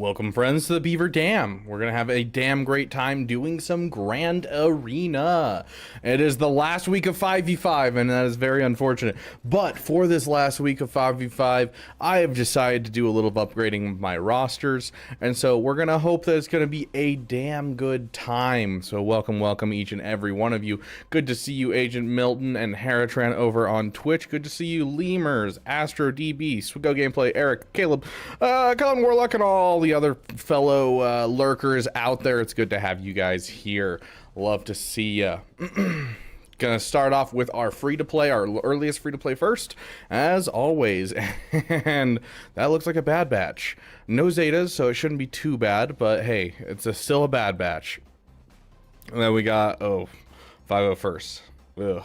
Welcome, friends, to the Beaver Dam. We're going to have a damn great time doing some Grand Arena. It is the last week of 5v5, and that is very unfortunate. But for this last week of 5v5, I have decided to do a little upgrading of my rosters. And so we're going to hope that it's going to be a damn good time. So welcome each and every one of you. Good to see you, Agent Milton and Haratran over on Twitch. Good to see you, Lemurs, AstroDB, Swiggo Gameplay, Eric, Caleb, Colin Warlock, and all the other fellow lurkers out there. It's good to have you guys here. Love to see ya. Gonna start off with our free-to-play, our earliest free-to-play first, as always. And that looks like a bad batch. No Zetas, so it shouldn't be too bad, but hey, it's still a bad batch. And then we got, 501st. Ugh.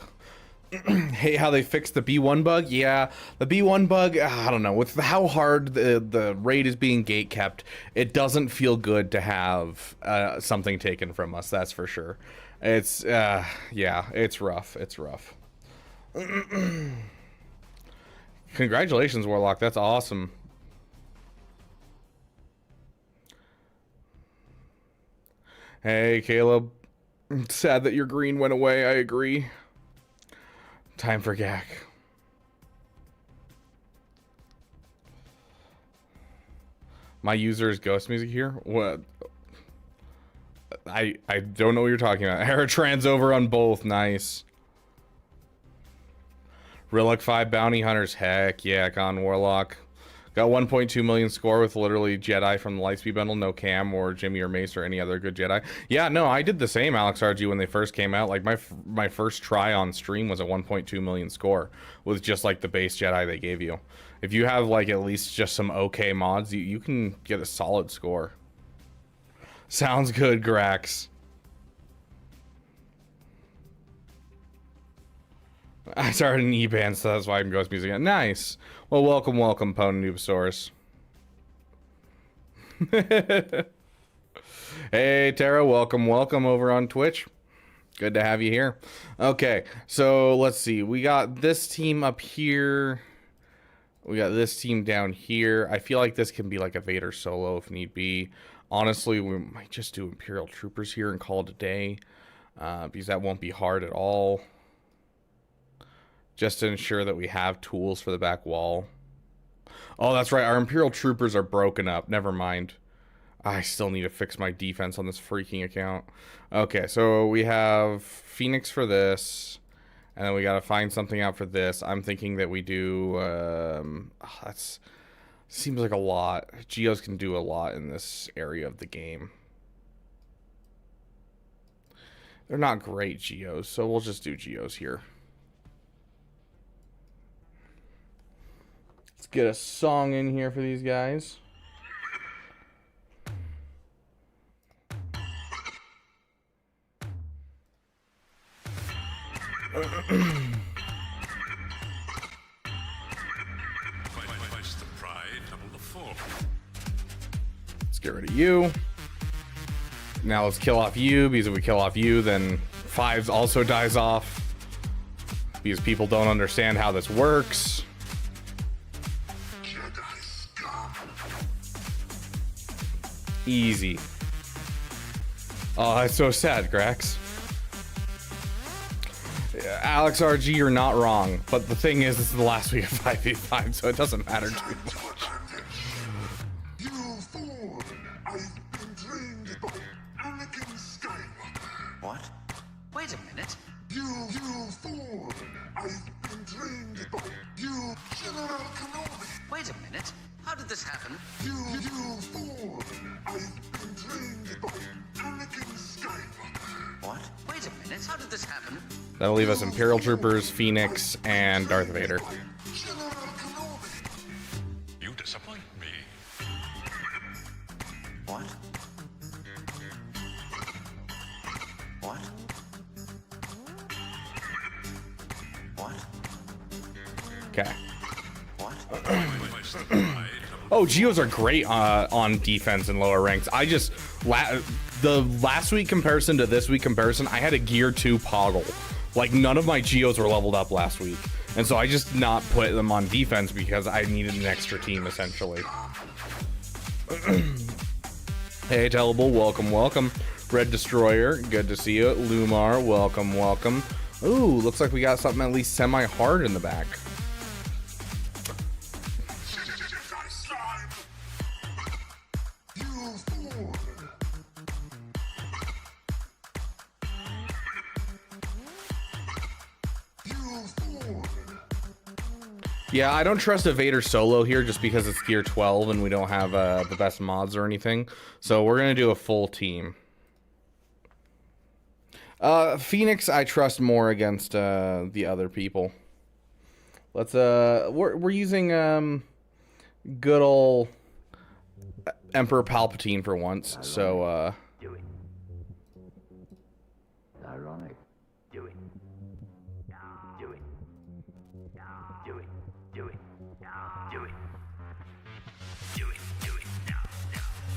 Hey, how they fixed the B1 bug? Yeah, the B1 bug, I don't know, with how hard the raid is being gate kept, it doesn't feel good to have something taken from us, that's for sure. It's, yeah, it's rough, it's rough. Congratulations, Warlock, that's awesome. Hey, Caleb, sad that your green went away, I agree. Time for GAC. My user is ghost music here? What? I don't know what you're talking about. Haratran's over on both. Nice. Relic 5 Bounty Hunters. Heck yeah, Con Warlock. Got 1.2 million score with literally Jedi from the Lightspeed bundle, no Cam or Jimmy or Mace or any other good Jedi. Yeah, no, I did the same, Alex RG, when they first came out. Like my first try on stream was a 1.2 million score with just like the base Jedi they gave you. If you have like at least just some okay mods, you can get a solid score. Sounds good, Grax. I started an E-band, so that's why I'm ghost music. Nice. Well, welcome, Pwn Noobsaurus. Hey, Tara, welcome over on Twitch. Good to have you here. Okay, so let's see. We got this team up here. We got this team down here. I feel like this can be like a Vader solo if need be. Honestly, we might just do Imperial Troopers here and call it a day, because that won't be hard at all. Just to ensure that we have tools for the back wall. Oh, that's right. Our Imperial Troopers are broken up. Never mind. I still need to fix my defense on this freaking account. Okay, so we have Phoenix for this. And then we got to find something out for this. I'm thinking that we do... that's seems like a lot. Geos can do a lot in this area of the game. They're not great Geos, so we'll just do Geos here. Let's get a song in here for these guys. Let's get rid of you. Now let's kill off you, because if we kill off you, then 5s also dies off. Because people don't understand how this works. Easy. Oh, that's so sad, Grax. Alex RG, you're not wrong. But the thing is, this is the last week of 5v5, so it doesn't matter too much. You fool! I've been dreamed by Anakin Skywalker. What? Wait a minute. You fool! I've been dreamed by you, General Kenobi. Wait a minute. How did this happen? You fool! I've been dreamed by Anakin Skywalker. What? Wait a minute. How did this happen? That'll leave us Imperial Troopers, Phoenix, and Darth Vader. General Kenobi. You disappoint me. What? What? What? Okay. What? Oh, Geos are great on defense in lower ranks. I just... the last week comparison to this week comparison, I had a Gear 2 Poggle. Like, none of my Geos were leveled up last week. And so I just not put them on defense because I needed an extra team, essentially. Hey, Tellable, welcome, welcome. Red Destroyer, good to see you. Lumar, welcome, welcome. Ooh, looks like we got something at least semi-hard in the back. Yeah, I don't trust a Vader solo here just because it's gear 12 and we don't have the best mods or anything. So we're going to do a full team. Phoenix, I trust more against the other people. Let's we're using good old Emperor Palpatine for once. So Ironic. Do it. Do it. Do it. Do it. Do it. Do it. Do it now.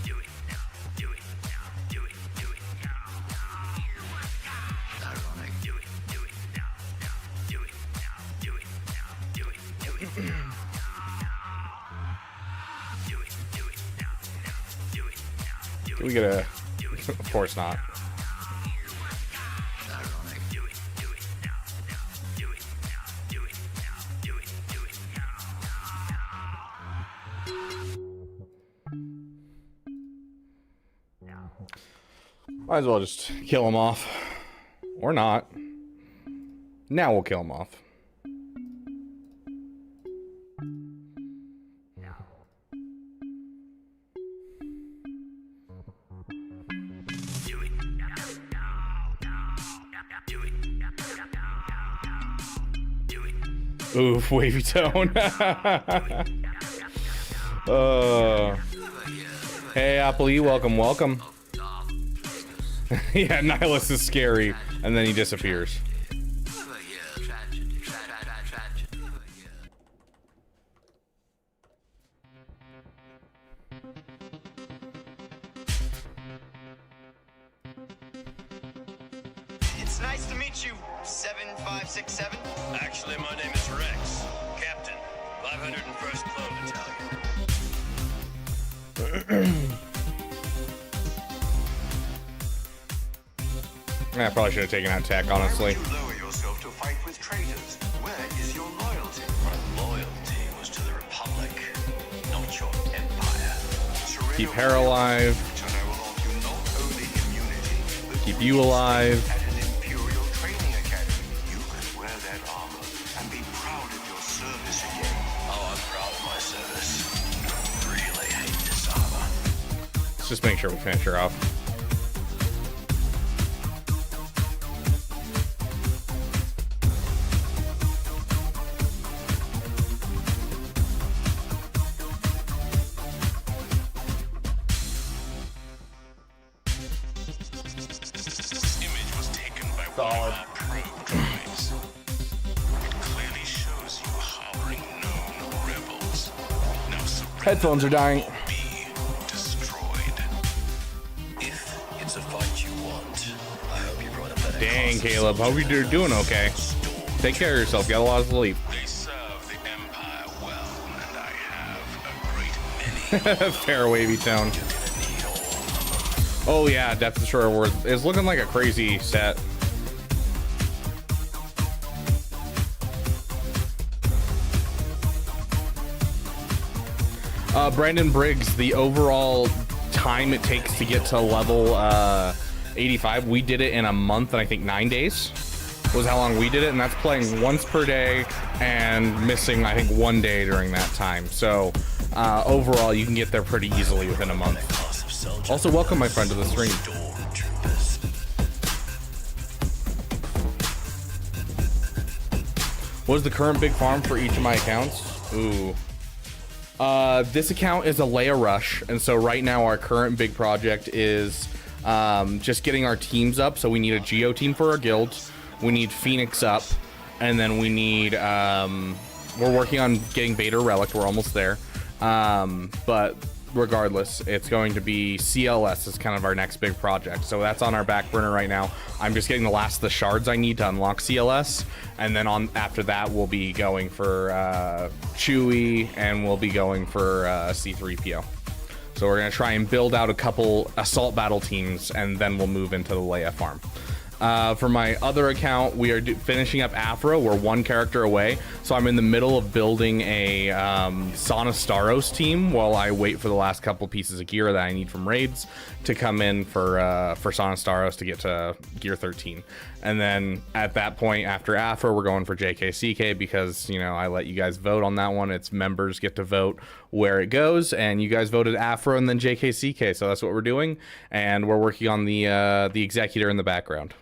Do it now. Do it now. Do it. Do it now. Ironic. Do it. Do it now. Do it now. Do it now. Do it. Do it now. Do it. Do it now. Do it now. can we get a? Of course not. Might as well just kill him off. Or not. Now we'll kill him off. Oof, wavy tone. Hey, Apple E, welcome, welcome. Yeah, Nihilus is scary, and then he disappears. It's nice to meet you, 7567. Actually, my name is Rex, Captain, 501st Clone Battalion. I probably should have taken out tech, honestly. Why would you lower yourself to fight with traitors? Where is your loyalty? My loyalty was to the Republic, not your empire. Keep hair alive. And I will offer you not only immunity, but Keep you alive. at an Imperial training academy. You could wear that armor and be proud of your service again. Oh, I'm proud of my service. Really hate this armor. Let's just make sure we finish her off. Headphones are dying. Dang, Caleb. Hope you're doing okay. Take care of yourself. Got a lot of sleep. They serve the Empire well, and I have a great many. Fair wavy tone. Oh yeah, Death Destroyer Wars. It's looking like a crazy set. Brandon Briggs, the overall time it takes to get to level 85, we did it in a month and I think 9 days was how long we did it, and that's playing once per day and missing I think 1 day during that time. So overall you can get there pretty easily within a month. Also, welcome my friend to the stream. What is the current big farm for each of my accounts? Ooh. This account is a Leia Rush, and so right now our current big project is just getting our teams up. So we need a Geo team for our guilds, we need Phoenix up, and then we need we're working on getting Vader Relic. We're almost there, but regardless, it's going to be CLS is kind of our next big project. So that's on our back burner right now. I'm just getting the last of the shards I need to unlock CLS, and then on after that we'll be going for Chewie, and we'll be going for C3PO. So we're going to try and build out a couple assault battle teams, and then we'll move into the Leia farm. For my other account, we are finishing up Afro. We're one character away, so I'm in the middle of building a Sana Staros team while I wait for the last couple pieces of gear that I need from raids to come in for Sana Staros to get to gear 13. And then at that point, after Afro, we're going for JKCK because, you know, I let you guys vote on that one. It's members get to vote where it goes, and you guys voted Afro and then JKCK, so that's what we're doing. And we're working on the Executor in the background.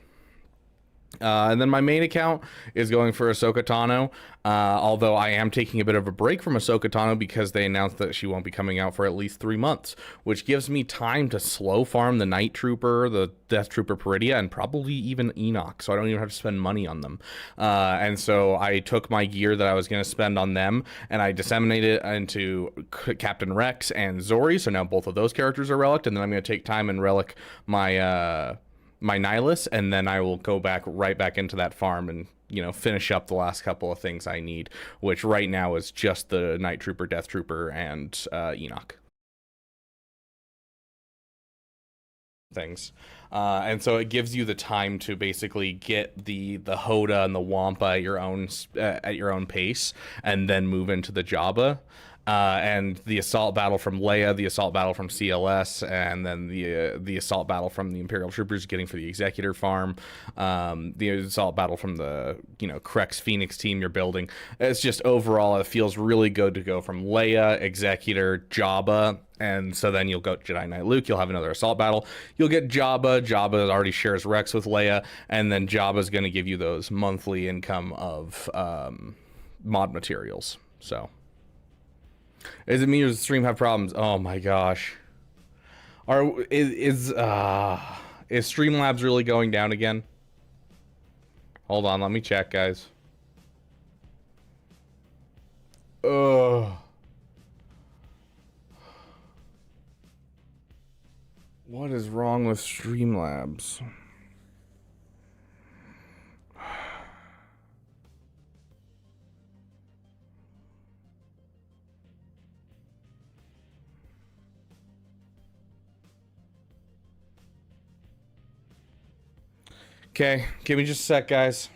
And then my main account is going for Ahsoka Tano, although I am taking a bit of a break from Ahsoka Tano because they announced that she won't be coming out for at least 3 months, which gives me time to slow farm the Night Trooper, the Death Trooper Peridia, and probably even Enoch, so I don't even have to spend money on them. And so I took my gear that I was going to spend on them, and I disseminated it into Captain Rex and Zori, so now both of those characters are relicked, and then I'm going to take time and relic my... my Nihilus, and then I will go right back into that farm and, you know, finish up the last couple of things I need, which right now is just the Night Trooper, Death Trooper, and Enoch. Things. And so it gives you the time to basically get the Hoda and the Wampa at your own pace, and then move into the Jabba. And the assault battle from Leia, the assault battle from CLS, and then the assault battle from the Imperial Troopers getting for the Executor farm, the assault battle from the, you know, Krex Phoenix team you're building. It's just overall, it feels really good to go from Leia, Executor, Jabba, and so then you'll go Jedi Knight Luke, you'll have another assault battle, you'll get Jabba already shares Rex with Leia, and then Jabba's going to give you those monthly income of mod materials, so... Is it me or does the stream have problems? Oh my gosh. Is Streamlabs really going down again? Hold on, let me check, guys. Ugh. What is wrong with Streamlabs? Okay, give me just a sec, guys.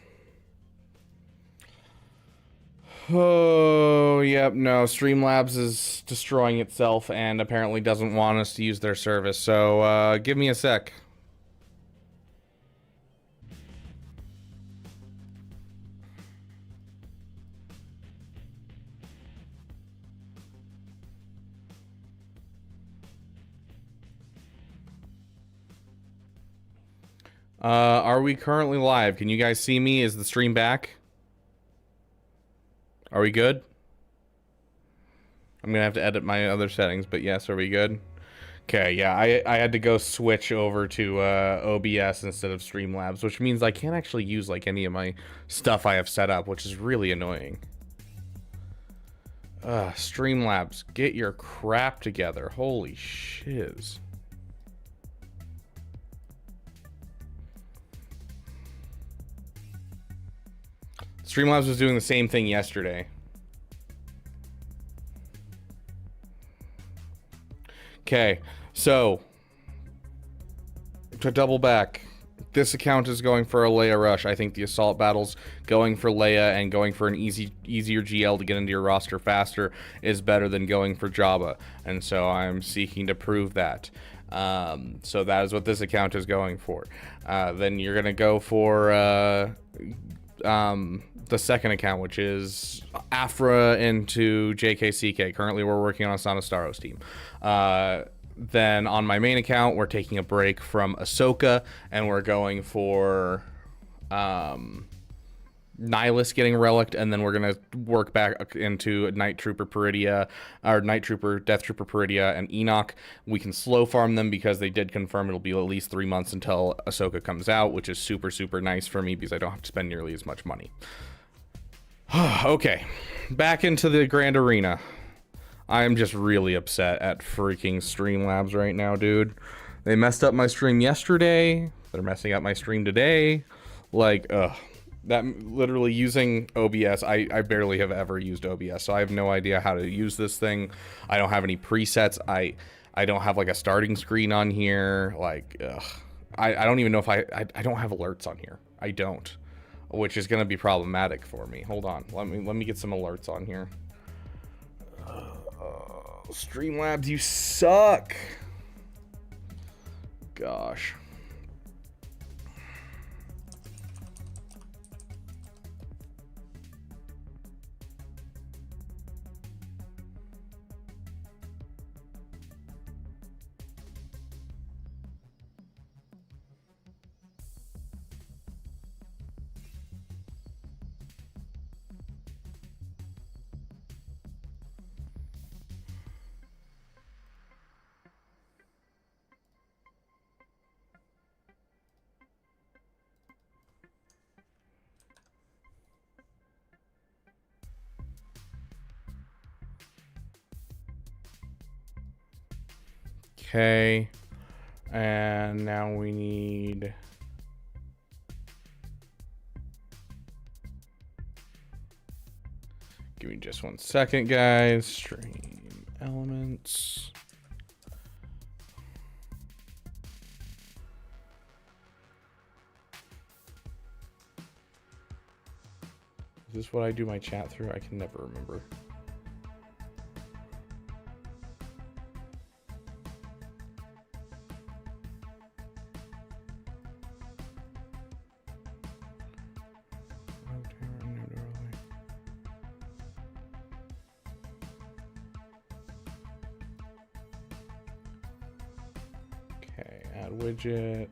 Oh, yep, no, Streamlabs is destroying itself and apparently doesn't want us to use their service, so give me a sec. Are we currently live? Can you guys see me? Is the stream back? Are we good? I'm gonna have to edit my other settings, but yes, are we good? Okay, yeah, I had to go switch over to OBS instead of Streamlabs, which means I can't actually use like any of my stuff I have set up, which is really annoying. Streamlabs, get your crap together. Holy shiz. Streamlabs was doing the same thing yesterday. Okay, so to double back, this account is going for a Leia rush. I think the assault battles going for Leia and going for an easier GL to get into your roster faster is better than going for Jabba, and so I'm seeking to prove that. So that is what this account is going for. Then you're gonna go for the second account, which is Afra into JKCK. Currently, we're working on a Sana Staros team. Then on my main account, we're taking a break from Ahsoka, and we're going for Nihilus getting relicked, and then we're gonna work back into Night Trooper Peridia, or Night Trooper, Death Trooper Peridia, and Enoch. We can slow farm them because they did confirm it'll be at least 3 months until Ahsoka comes out, which is super, super nice for me because I don't have to spend nearly as much money. Okay, back into the Grand Arena. I am just really upset at freaking Streamlabs right now, dude. They messed up my stream yesterday. They're messing up my stream today. Like, that literally using OBS, I barely have ever used OBS, so I have no idea how to use this thing. I don't have any presets. I don't have like a starting screen on here. Like, ugh. I don't even know if I don't have alerts on here. I don't, which is going to be problematic for me. Hold on. Let me get some alerts on here. Streamlabs, you suck. Gosh. Okay, and now we need give me just 1 second, guys. Stream elements. Is this what I do my chat through? I can never remember. Okay, add widget.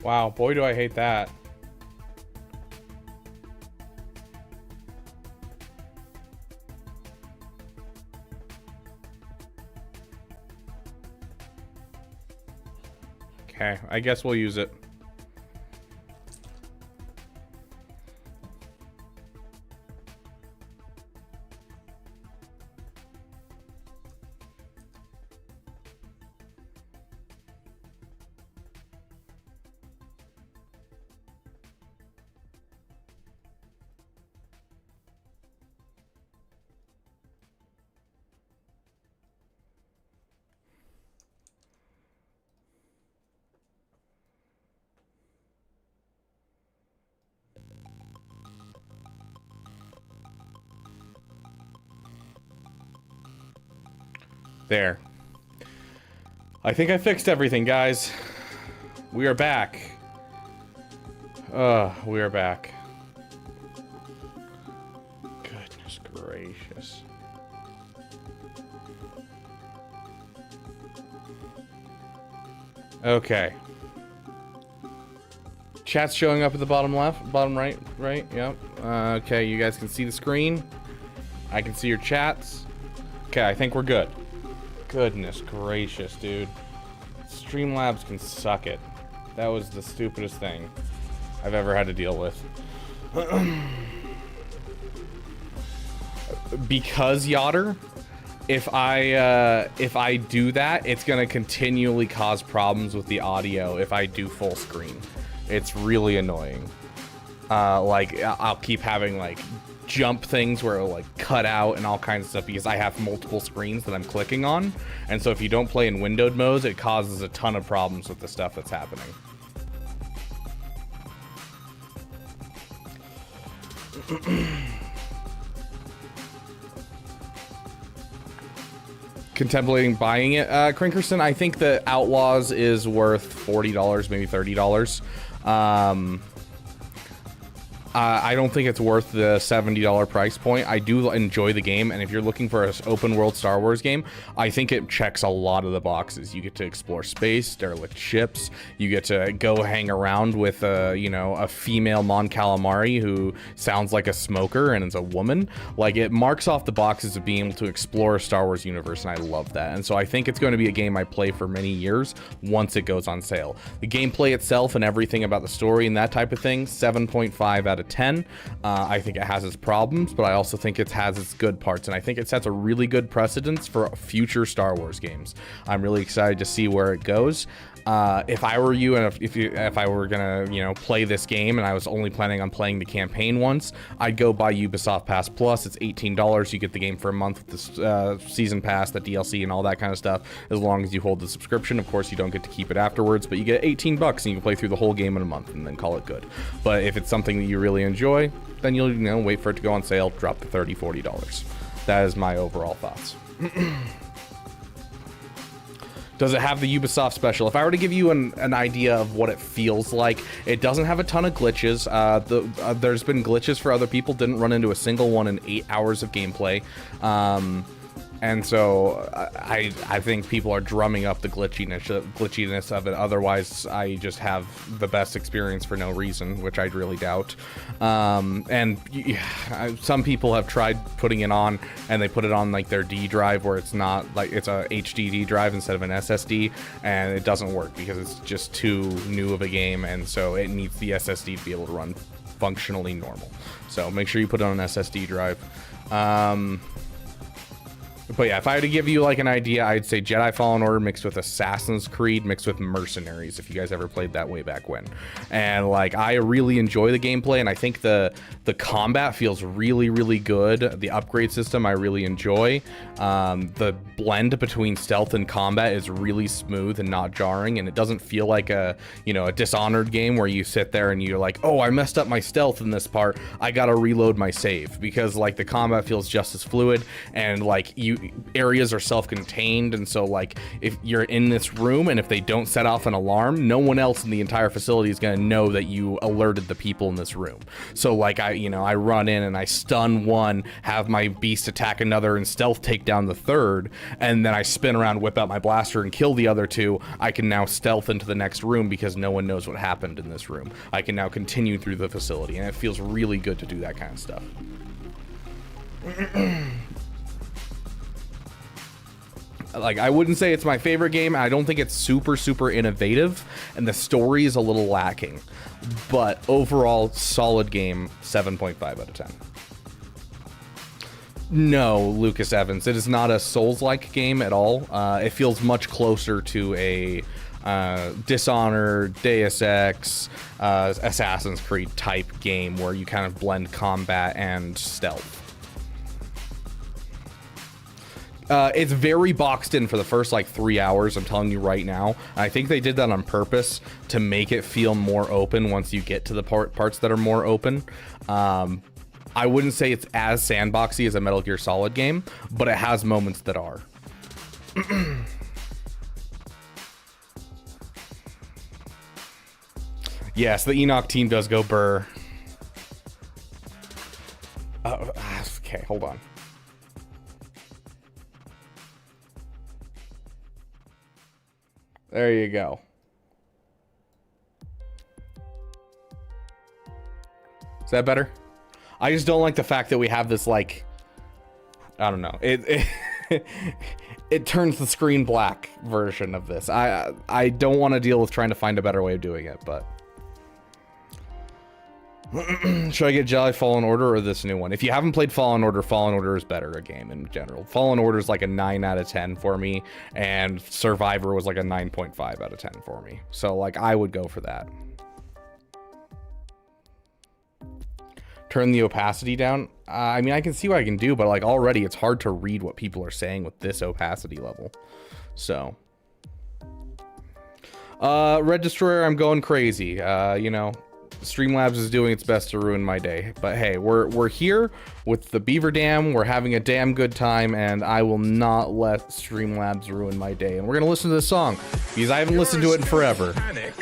Wow, boy, do I hate that. Okay, I guess we'll use it. There. I think I fixed everything, guys. We are back. We are back. Goodness gracious. Okay. Chat's showing up at the bottom left, bottom right, yep. Okay, you guys can see the screen. I can see your chats. Okay, I think we're good. Goodness gracious, dude. Streamlabs can suck it. That was the stupidest thing I've ever had to deal with. Because Yotter, if I do that, it's gonna continually cause problems with the audio if I do full screen. It's really annoying. Like I'll keep having like jump things where it'll like cut out and all kinds of stuff because I have multiple screens that I'm clicking on, and so if you don't play in windowed modes, it causes a ton of problems with the stuff that's happening. Contemplating buying it. Crinkerson, I think the Outlaws is worth $40, maybe $30. I don't think it's worth the $70 price point. I do enjoy the game, and if you're looking for an open world Star Wars game, I think it checks a lot of the boxes. You get to explore space, derelict ships, you get to go hang around with a female Mon Calamari who sounds like a smoker and is a woman. Like, it marks off the boxes of being able to explore a Star Wars universe, and I love that. And so I think it's going to be a game I play for many years once it goes on sale. The gameplay itself and everything about the story and that type of thing, 7.5 out of 10. I think it has its problems, but I also think it has its good parts, and I think it sets a really good precedence for future Star Wars games. I'm really excited to see where it goes. If I were you, and if I were gonna play this game and I was only planning on playing the campaign once, I'd go buy Ubisoft Pass Plus. It's $18. You get the game for a month with the season pass, the DLC, and all that kind of stuff. As long as you hold the subscription, of course, you don't get to keep it afterwards, but you get $18 and you can play through the whole game in a month and then call it good. But if it's something that you really enjoy, then you'll wait for it to go on sale, drop the $30, $40. That is my overall thoughts. Does it have the Ubisoft special? If I were to give you an idea of what it feels like, it doesn't have a ton of glitches. There's been glitches for other people. Didn't run into a single one in 8 hours of gameplay. And so I think people are drumming up the glitchiness of it. Otherwise, I just have the best experience for no reason, which I'd really doubt. And some people have tried putting it on, and they put it on like their D drive, where it's not like it's a HDD drive instead of an SSD, and it doesn't work because it's just too new of a game, and so it needs the SSD to be able to run functionally normal. So make sure you put it on an SSD drive. But yeah, if I had to give you like an idea, I'd say Jedi Fallen Order mixed with Assassin's Creed mixed with Mercenaries, if you guys ever played that way back when. And like, I really enjoy the gameplay, and I think the combat feels really, really good. The upgrade system I really enjoy. The blend between stealth and combat is really smooth and not jarring, and it doesn't feel like a Dishonored game where you sit there and you're like, oh, I messed up my stealth in this part, I gotta reload my save, because like the combat feels just as fluid, and like areas are self-contained, and so like if you're in this room and if they don't set off an alarm, no one else in the entire facility is going to know that you alerted the people in this room. So like I run in and I stun one, have my beast attack another, and stealth take down the third, and then I spin around, whip out my blaster, and kill the other two. I can now stealth into the next room because no one knows what happened in this room. I can now continue through the facility, and it feels really good to do that kind of stuff. Like, I wouldn't say it's my favorite game. I don't think it's super, super innovative, and the story is a little lacking. But overall, solid game, 7.5 out of 10. No, Lucas Evans, it is not a Souls-like game at all. It feels much closer to a Dishonored, Deus Ex, Assassin's Creed type game where you kind of blend combat and stealth. It's very boxed in for the first like 3 hours, I'm telling you right now. I think they did that on purpose to make it feel more open once you get to the parts that are more open. I wouldn't say it's as sandboxy as a Metal Gear Solid game, but it has moments that are. Yes, the Enoch team does go burr. Okay, hold on. There you go. Is that better? I just don't like the fact that we have this, like, I don't know. It turns the screen black version of this. I don't want to deal with trying to find a better way of doing it, but should I get Jedi Fallen Order or this new one? If you haven't played Fallen Order is better a game in general. Fallen Order is like a 9 out of 10 for me, and Survivor was like a 9.5 out of 10 for me. So like, I would go for that. Turn the opacity down. I mean, I can see what I can do, but like already it's hard to read what people are saying with this opacity level. So Red Destroyer, I'm going crazy. Streamlabs is doing its best to ruin my day, but hey, we're here with the Beaver Dam. We're having a damn good time, and I will not let Streamlabs ruin my day. And we're gonna listen to this song because I haven't listened to it in forever. Panic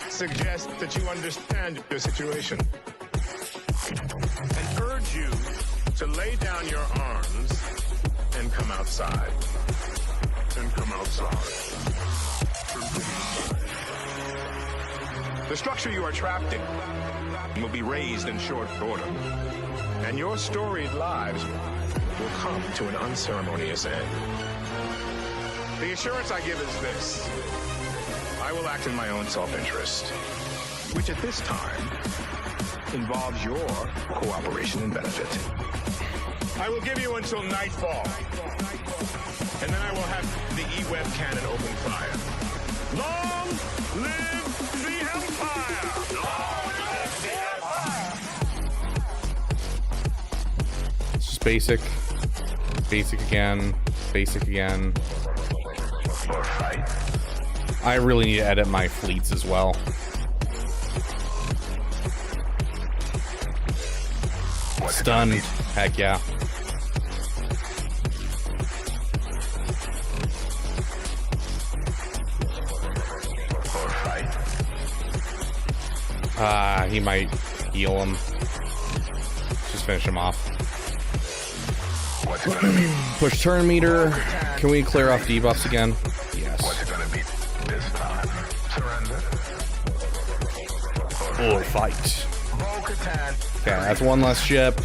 suggests that you understand your situation. to lay down your arms and come outside. And come outside. The structure you are trapped in will be razed in short order, and your storied lives will come to an unceremonious end. The assurance I give is this: I will act in my own self-interest, which at this time involves your cooperation and benefit. I will give you until nightfall, and then I will have the E-Web cannon open fire. Long live the Empire! Long live the Empire! It's just basic. Basic again. Basic again. I really need to edit my fleets as well. Stunned. Heck yeah. He might heal him. Just finish him off. Push turn meter. Can we clear off debuffs again? Yes. Or fight. Okay, that's one less ship.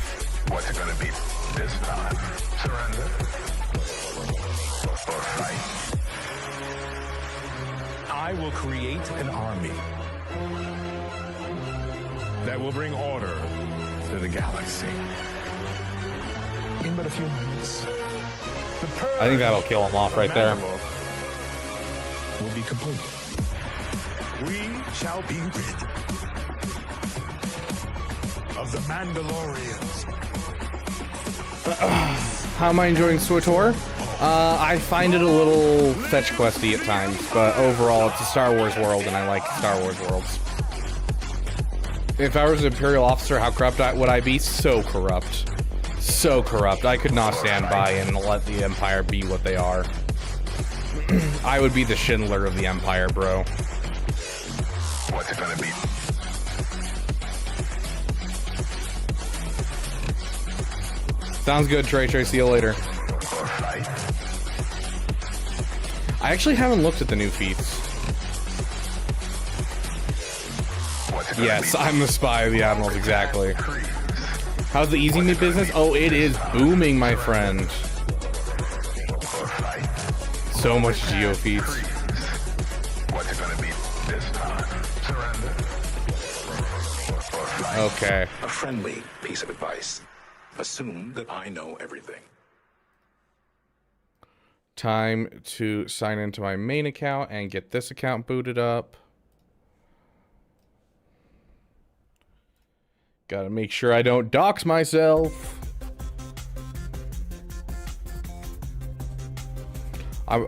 What's it gonna be this time? Surrender or fight? I will create an army that will bring order to the galaxy in but a few minutes. I think that'll kill him off right there. Will be complete. We shall be rid of the Mandalorians. How am I enjoying SWTOR? I find it a little fetch questy at times, but overall it's a Star Wars world and I like Star Wars worlds. If I was an Imperial officer, how corrupt would I be? So corrupt. So corrupt. I could not stand by and let the Empire be what they are. I would be the Schindler of the Empire, bro. What's it gonna be? Sounds good, Trey. See you later. I actually haven't looked at the new feats. Yes, I'm the spy of the Admirals, exactly. How's the easy meat business? Oh, it is booming, my friend. So much geo feats. What's it gonna be this time? Surrender. Okay. A friendly piece of advice. Assume that I know everything. Time to sign into my main account and get this account booted up. Gotta make sure I don't dox myself. I'm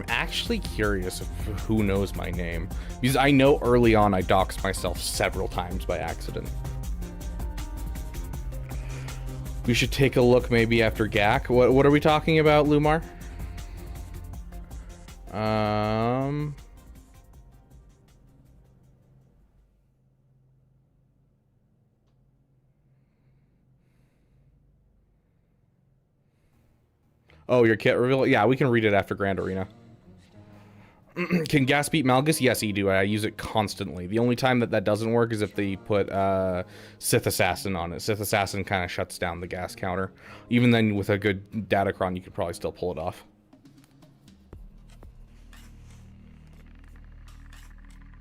actually curious of who knows my name, because I know early on I doxed myself several times by accident. We should take a look maybe after GAC. What are we talking about, Lumar? Oh, your kit reveal? Yeah, we can read it after Grand Arena. Can gas beat Malgus? Yes, Edu. I use it constantly. The only time that doesn't work is if they put Sith Assassin on it. Sith Assassin kind of shuts down the gas counter. Even then, with a good Datacron, you could probably still pull it off.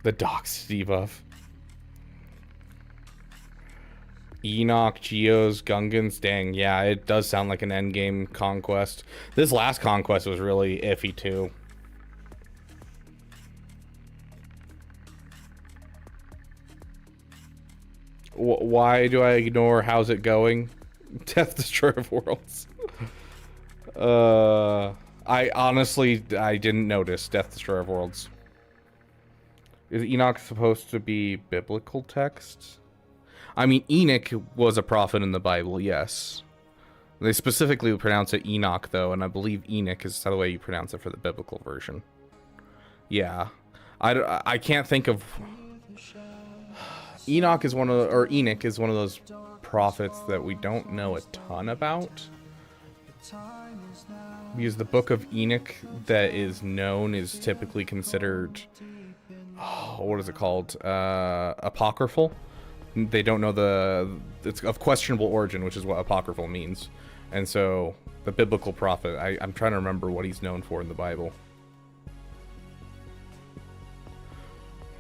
The Dox debuff. Enoch, Geos, Gungans. Dang, yeah, it does sound like an endgame conquest. This last conquest was really iffy, too. Why do I ignore how's it going? Death Destroyer of Worlds. I honestly didn't notice Death Destroyer of Worlds. Is Enoch supposed to be biblical text? I mean, Enoch was a prophet in the Bible, yes. They specifically pronounce it Enoch, though, and I believe Enoch is the way you pronounce it for the biblical version. Yeah. I can't think of... Enoch is one of those prophets that we don't know a ton about. Because the Book of Enoch that is known is typically considered, oh, what is it called? Apocryphal. They don't know it's of questionable origin, which is what apocryphal means. And so the biblical prophet, I'm trying to remember what he's known for in the Bible.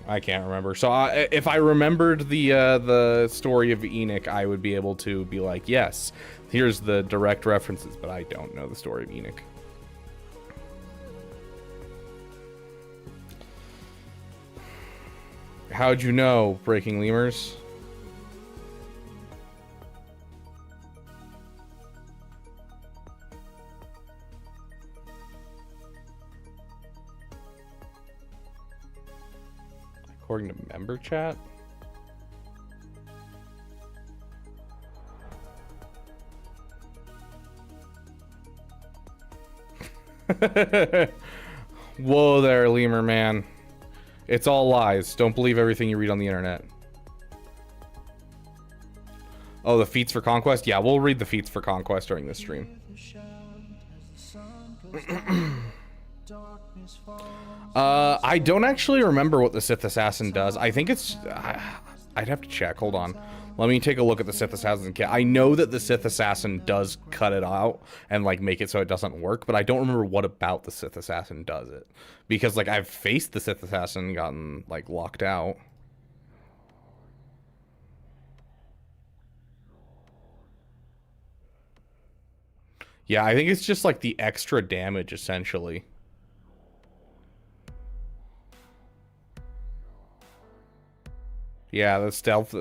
I can't remember. So if I remembered the story of Enoch, I would be able to be like, yes, here's the direct references, but I don't know the story of Enoch. How'd you know, Breaking Lemurs? According to member chat? Whoa there, lemur man. It's all lies. Don't believe everything you read on the internet. Oh, the feats for conquest? Yeah, we'll read the feats for conquest during this stream. I don't actually remember what the Sith Assassin does. I think it's... I'd have to check. Hold on. Let me take a look at the Sith Assassin kit. I know that the Sith Assassin does cut it out and, like, make it so it doesn't work, but I don't remember what about the Sith Assassin does it. Because, like, I've faced the Sith Assassin and gotten, like, locked out. Yeah, I think it's just, like, the extra damage, essentially. Yeah, the stealth,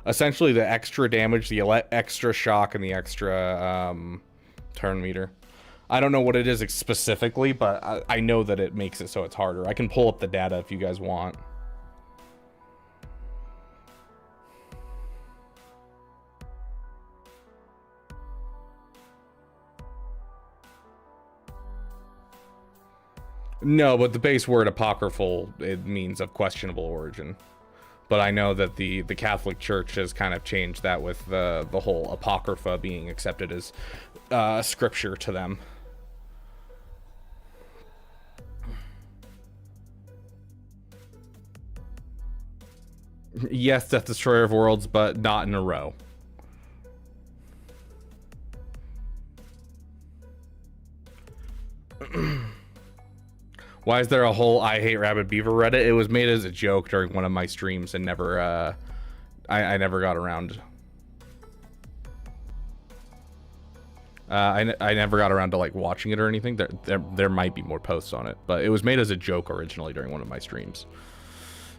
essentially the extra damage, the extra shock, and the extra turn meter. I don't know what it is specifically, but I know that it makes it so it's harder. I can pull up the data if you guys want. No, but the base word apocryphal, it means of questionable origin. But I know that the Catholic Church has kind of changed that with the whole Apocrypha being accepted as scripture to them. Yes, Death Destroyer of Worlds, but not in a row. Why is there a whole I Hate Rabid Beaver Reddit? It was made as a joke during one of my streams and never, I never got around. I never got around to, like, watching it or anything. There might be more posts on it, but it was made as a joke originally during one of my streams.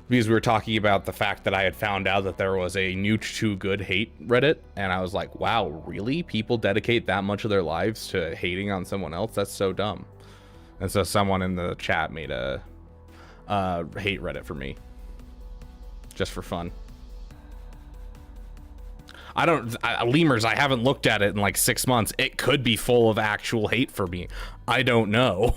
Because we were talking about the fact that I had found out that there was a Nooch Too Good hate Reddit, and I was like, wow, really? People dedicate that much of their lives to hating on someone else? That's so dumb. And so someone in the chat made a hate Reddit for me, just for fun. Lemurs, I haven't looked at it in like 6 months. It could be full of actual hate for me. I don't know.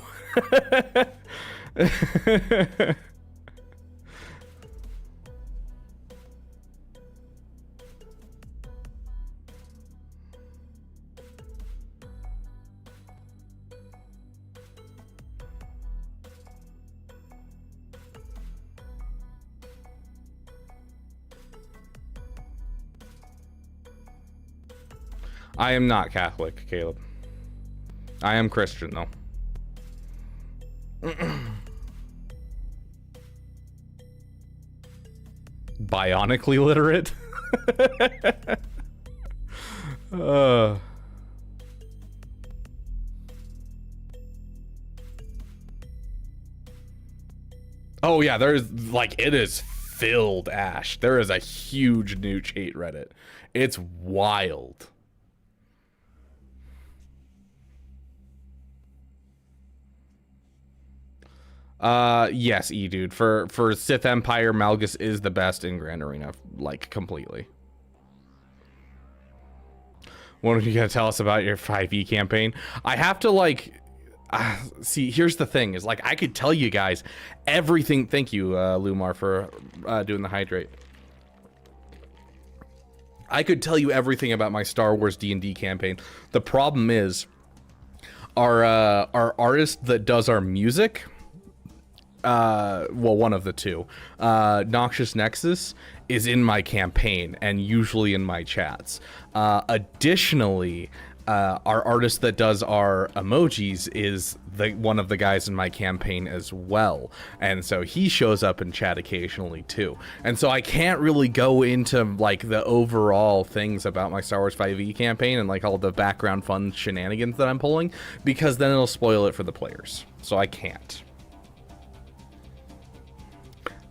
I am not Catholic, Caleb. I am Christian, though. Bionically literate? Oh, yeah, there's, like, it is filled, Ash. There is a huge Nooch hate Reddit. It's wild. Yes, dude. For Sith Empire, Malgus is the best in Grand Arena, like, completely. What are you gonna tell us about your 5e campaign? I have to, like, see, here's the thing, is, like, I could tell you guys everything. Thank you, Lumar, for doing the hydrate. I could tell you everything about my Star Wars D&D campaign. The problem is our artist that does our music, well, one of the two, Noxious Nexes, is in my campaign and usually in my chats. Additionally, our artist that does our emojis is one of the guys in my campaign as well, and so he shows up in chat occasionally too. And so I can't really go into like the overall things about my Star Wars 5e campaign and like all the background fun shenanigans that I'm pulling, because then it'll spoil it for the players. So I can't.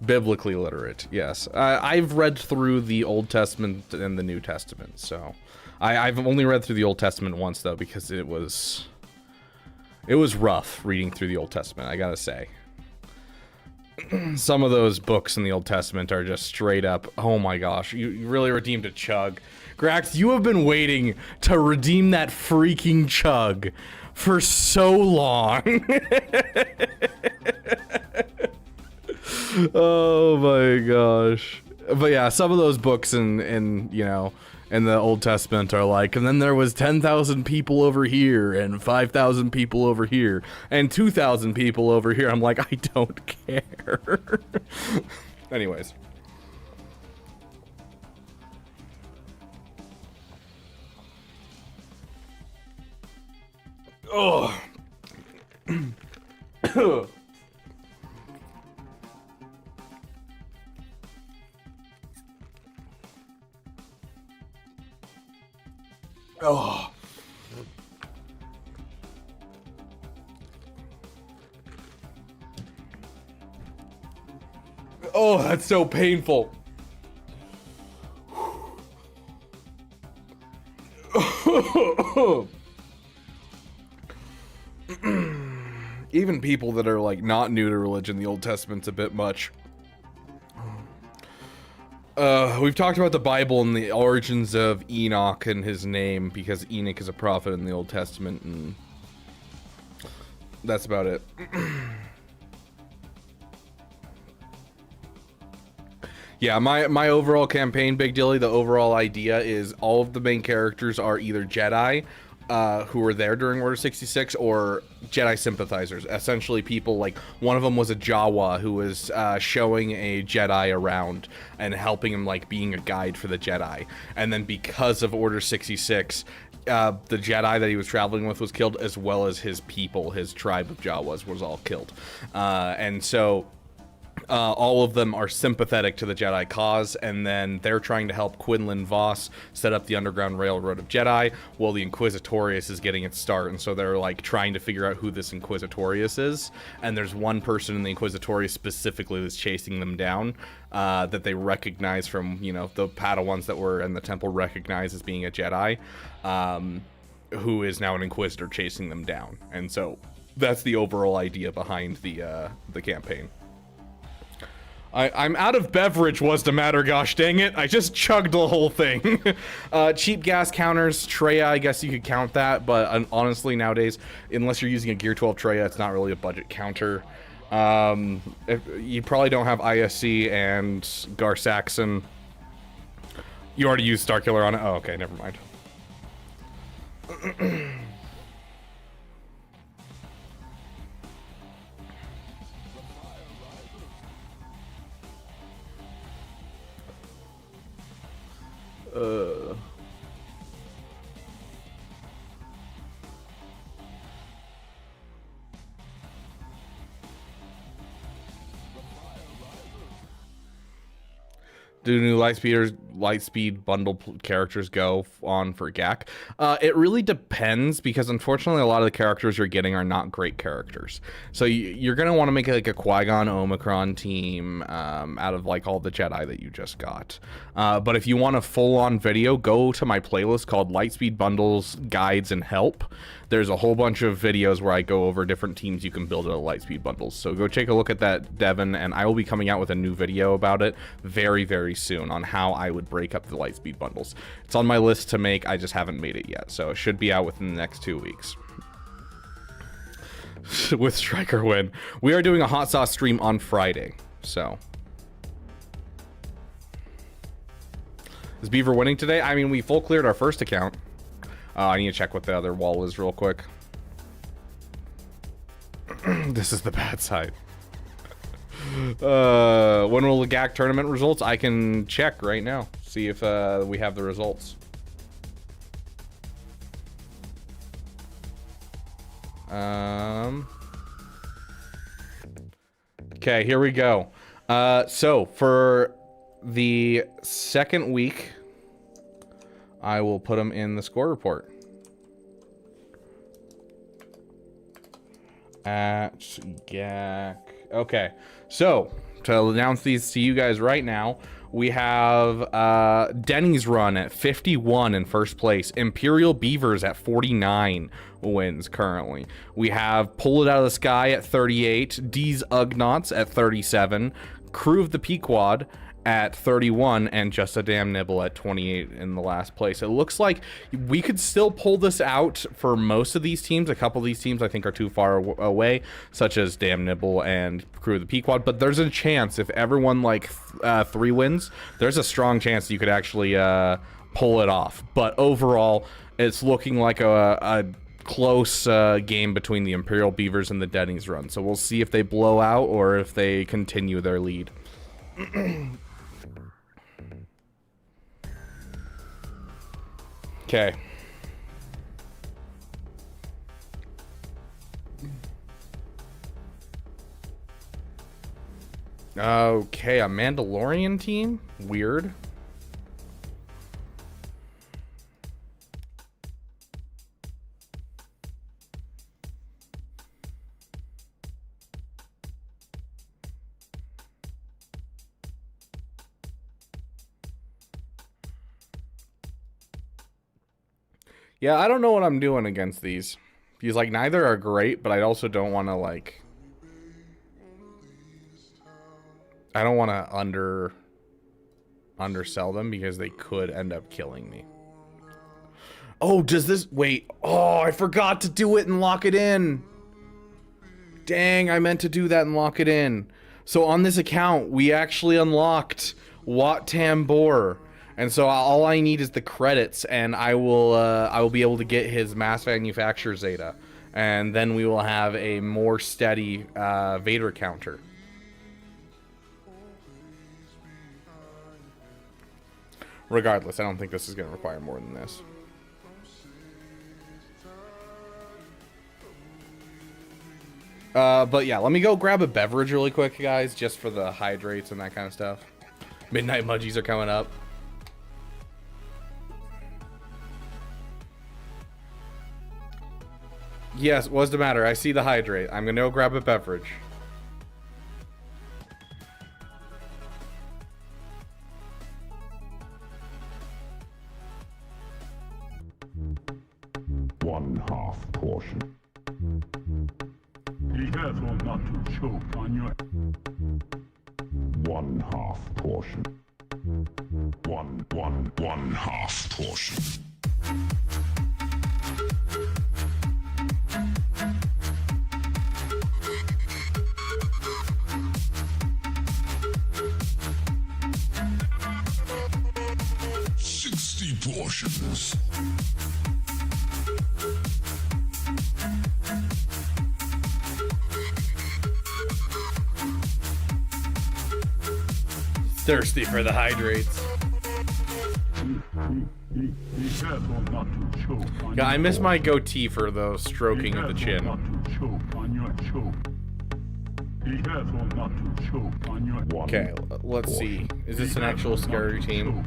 Biblically literate, yes. I've read through the Old Testament and the New Testament, so I've only read through the Old Testament once though, because it was rough reading through the Old Testament, I gotta say. Some of those books in the Old Testament are just straight up, oh my gosh, you really redeemed a chug. Grax, you have been waiting to redeem that freaking chug for so long. Oh my gosh. But yeah, some of those books in you know, in the Old Testament are like, and then there was 10,000 people over here and 5,000 people over here and 2,000 people over here. I'm like, I don't care. Anyways. Oh. Oh. Oh, that's so painful. Even people that are like not new to religion, the Old Testament's a bit much. We've talked about the Bible and the origins of Enoch and his name, because Enoch is a prophet in the Old Testament, and that's about it. Yeah, my overall campaign, Big Dilly, the overall idea is all of the main characters are either Jedi, who were there during Order 66, or Jedi sympathizers. Essentially people like, one of them was a Jawa who was showing a Jedi around and helping him, like being a guide for the Jedi. And then because of Order 66, the Jedi that he was traveling with was killed, as well as his people, his tribe of Jawas was all killed. And so all of them are sympathetic to the Jedi cause, and then they're trying to help Quinlan Voss set up the Underground Railroad of Jedi, while the Inquisitorius is getting its start. And so they're like trying to figure out who this Inquisitorius is, and there's one person in the Inquisitorius specifically that's chasing them down, that they recognize from, you know, the Padawans that were in the temple recognize as being a Jedi, who is now an Inquisitor chasing them down. And so that's the overall idea behind the campaign. I'm out of beverage, was the matter, gosh dang it. I just chugged the whole thing. Cheap gas counters, Treya, I guess you could count that, but honestly nowadays, unless you're using a Gear 12 Treya, it's not really a budget counter. You probably don't have ISC and Gar Saxon. You already used Starkiller on it? Oh, okay, never mind. Do new Lightspeed bundle characters go on for GAC? It really depends, because unfortunately a lot of the characters you're getting are not great characters. So you're going to want to make like a Qui-Gon Omicron team out of like all the Jedi that you just got. But if you want a full-on video, go to my playlist called Lightspeed Bundles, Guides, and Help. There's a whole bunch of videos where I go over different teams you can build out of Lightspeed bundles. So go take a look at that, Devin, and I will be coming out with a new video about it very, very soon on how I would break up the Lightspeed bundles. It's on my list to make, I just haven't made it yet. So it should be out within the next 2 weeks. With Striker Win. We are doing a hot sauce stream on Friday, so. Is Beaver winning today? I mean, we full cleared our first account. I need to check what the other wall is real quick. This is the bad side. When will the GAC tournament results? I can check right now. See if we have the results. Okay, here we go. So for the second week, I will put them in the score report. At GAC. Okay, so to announce these to you guys right now, we have Denny's Run at 51 in first place. Imperial Beavers at 49 wins currently. We have Pull It Out of the Sky at 38. D's Ugnaughts at 37. Crew of the Pequod at 31, and Just a Damn Nibble at 28 in the last place. It looks like we could still pull this out for most of these teams. A couple of these teams I think are too far away, such as Damn Nibble and Crew of the Pequod, but there's a chance if everyone like 3 wins, there's a strong chance you could actually pull it off. But overall, it's looking like a close game between the Imperial Beavers and the Denny's Run. So we'll see if they blow out or if they continue their lead. Okay. Okay, a Mandalorian team? Weird. Yeah, I don't know what I'm doing against these. Because, like, neither are great, but I also don't want to, like... I don't want to undersell them because they could end up killing me. Oh, does this... Wait. Oh, I forgot to do it and lock it in. Dang, I meant to do that and lock it in. So on this account, we actually unlocked Wat Tambor. And so all I need is the credits, and I will be able to get his mass manufacture Zeta, and then we will have a more steady Vader counter. Regardless, I don't think this is going to require more than this. But yeah, let me go grab a beverage really quick, guys, just for the hydrates and that kind of stuff. Midnight Mudgies are coming up. Yes, what's the matter? I see the hydrate. I'm gonna go grab a beverage. One half portion. Be careful not to choke on your... One half portion. One half portion. Portions. Thirsty for the hydrates. Be careful not to choke on Yeah, I miss my goatee for the stroking of the chin. Not to choke on your choke. Be careful not to choke on your... Okay, let's see. Is this an actual scary team?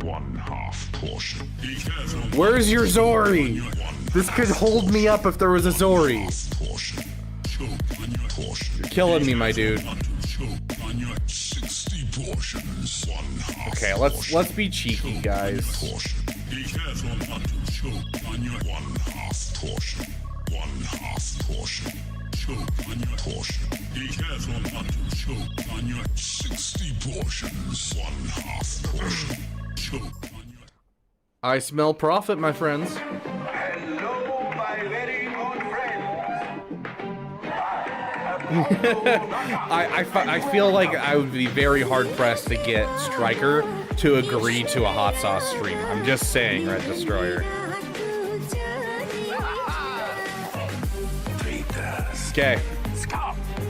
One half portion. Where's your Zori? This could hold me up if there was a Zori. You're killing me, my dude. Okay, let's be cheeky, guys. Be careful not to choke on your one half portion. One half portion. Choke on your portion. Be careful not to choke on your 60 portions. One half portion. Choke on your... I smell profit, my friends. Hello, my very own friends. I have I feel like I would be very hard pressed to get Stryker to agree to a hot sauce stream. I'm just saying, Red Destroyer. Okay.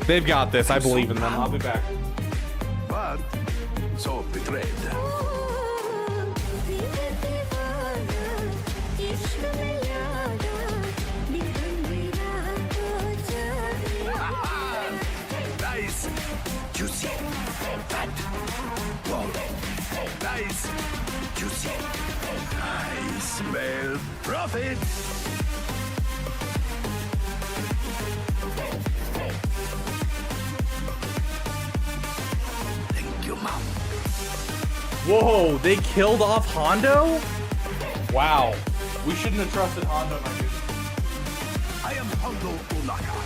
They've got this. I believe in them. I'll be back. But so betrayed. Nice, juicy, fat, wow, nice, juicy. I smell profit. Thank you, Mom. Whoa, they killed off Hondo? Wow. We shouldn't have trusted Hondo, my dude. I am Hondo Unaka.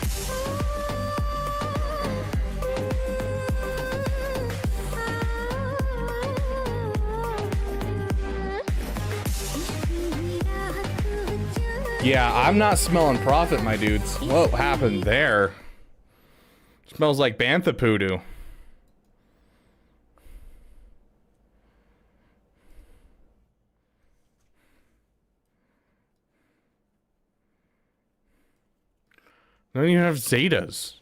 Yeah, I'm not smelling profit, my dudes. What happened there? Smells like Bantha Poodoo. Don't even have Zetas.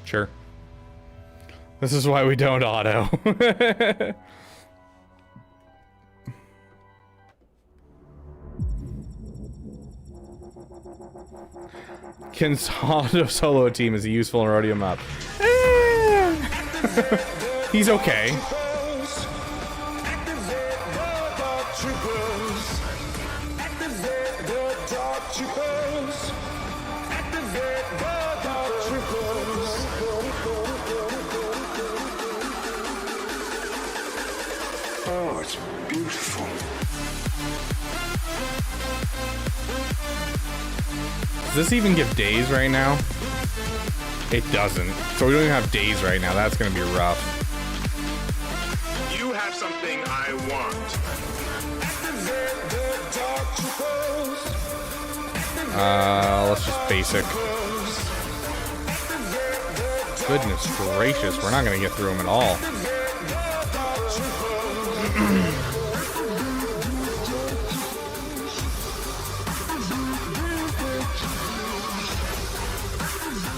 Sure. This is why we don't auto. Can auto solo a team is a useful and rodeo map? He's okay. Oh, it's beautiful. Does this even give days right now? It doesn't. So we don't even have days right now. That's gonna be rough. You have something I want. Let's just basic. Goodness gracious, we're not gonna get through them at all.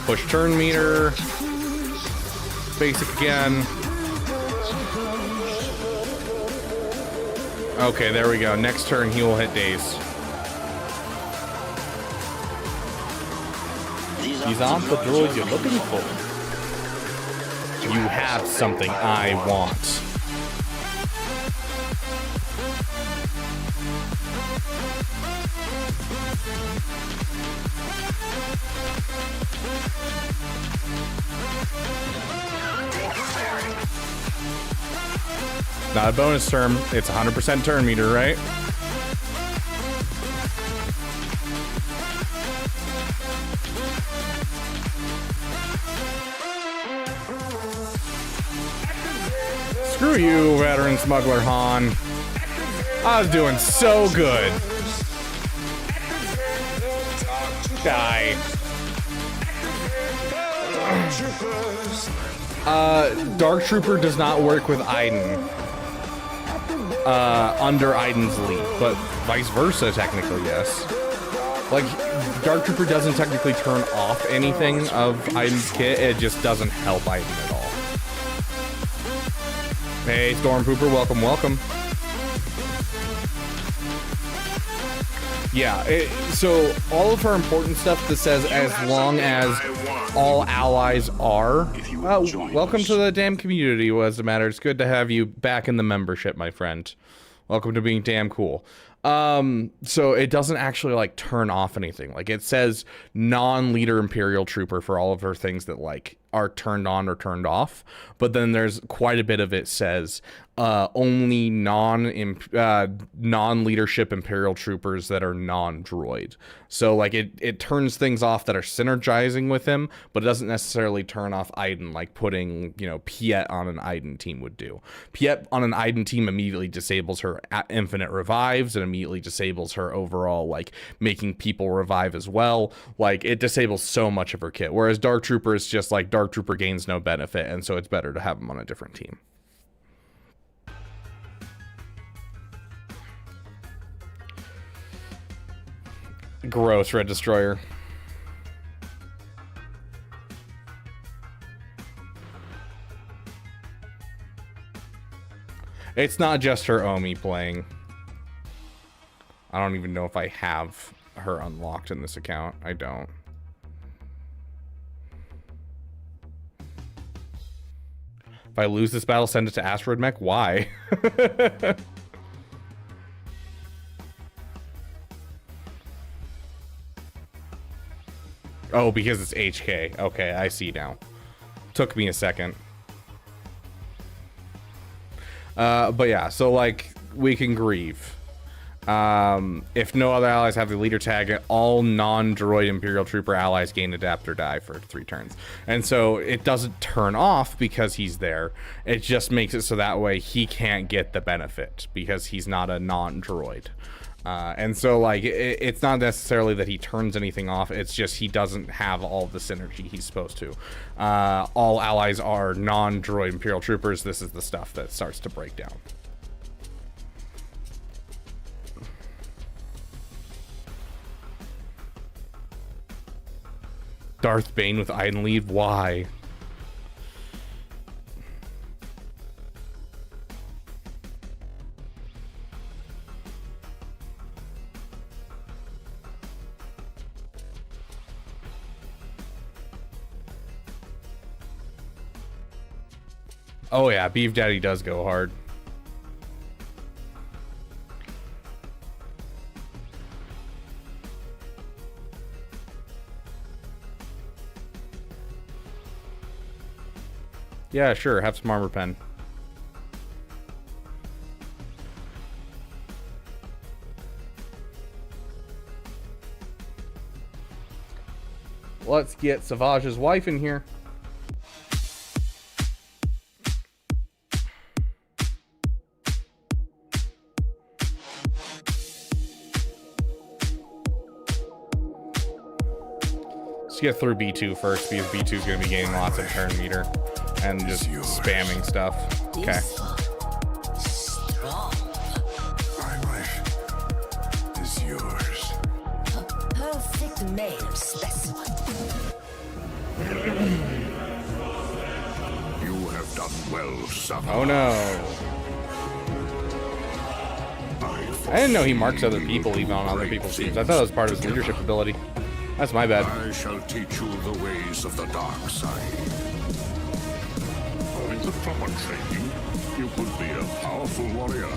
Push turn meter. Basic again. Okay, there we go. Next turn he will hit days. He's on the droid you're looking for. You have something I want. Not a bonus term. It's 100% turn meter, right? Screw you, veteran smuggler Han. I was doing so good. Die. Dark Trooper does not work with Iden. Under Iden's lead, but vice versa, technically, yes. Like, Dark Trooper doesn't technically turn off anything of Iden's kit, it just doesn't help Iden at all. Hey, Stormtrooper, welcome, welcome. Yeah, so all of her important stuff that says as long as all allies are. Welcome to the damn community, as a matter. It's good to have you back in the membership, my friend. Welcome to being damn cool. So it doesn't actually like turn off anything. Like it says non-leader Imperial Trooper for all of her things that like are turned on or turned off, but then there's quite a bit of it says only non-leadership Imperial troopers that are non-droid. So like it turns things off that are synergizing with him, but it doesn't necessarily turn off Iden like putting, you know, Piet on an Iden team would do. Piet on an Iden team immediately disables her infinite revives and immediately disables her overall like making people revive as well. Like it disables so much of her kit, whereas Dark Trooper is just like Dark Trooper gains no benefit, and so it's better to have him on a different team. Gross, Red Destroyer. It's not just her Omi playing. I don't even know if I have her unlocked in this account. I don't. If I lose this battle, send it to Asteroid Mech? Why? Oh, because it's HK. Okay, I see now. Took me a second. But yeah, so like we can grieve. If no other allies have the leader tag, all non-droid Imperial Trooper allies gain adapt or die for 3 turns. And so it doesn't turn off because he's there. It just makes it so that way he can't get the benefit because he's not a non-droid. And so like it's not necessarily that he turns anything off, it's just he doesn't have all the synergy he's supposed to. All allies are non-droid Imperial Troopers. This is the stuff that starts to break down. Darth Bane with Iden lead, why? Oh yeah, Beef Daddy does go hard. Yeah, sure, have some armor pen. Let's get Savage's wife in here. Let's get through B2 first, because B2 is going to be gaining lots of turn meter and just spamming stuff. Okay. My wife is yours. Perfect male specimen. You have done well, son. Oh no. I didn't know he marks other people even on other people's teams. I thought it was part of his leadership ability. That's my bad. I shall teach you the ways of the dark side. With the proper training, you could be a powerful warrior.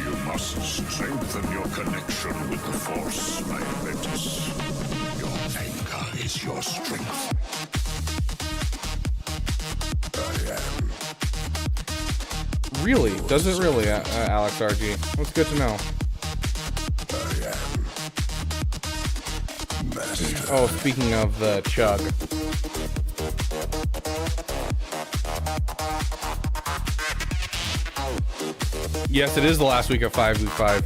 You must strengthen your connection with the Force, my apprentice. Your anger is your strength. I am. Really? Does it really, Alex RG? That's good to know. Oh, speaking of the chug. Yes, it is the last week of 5v5.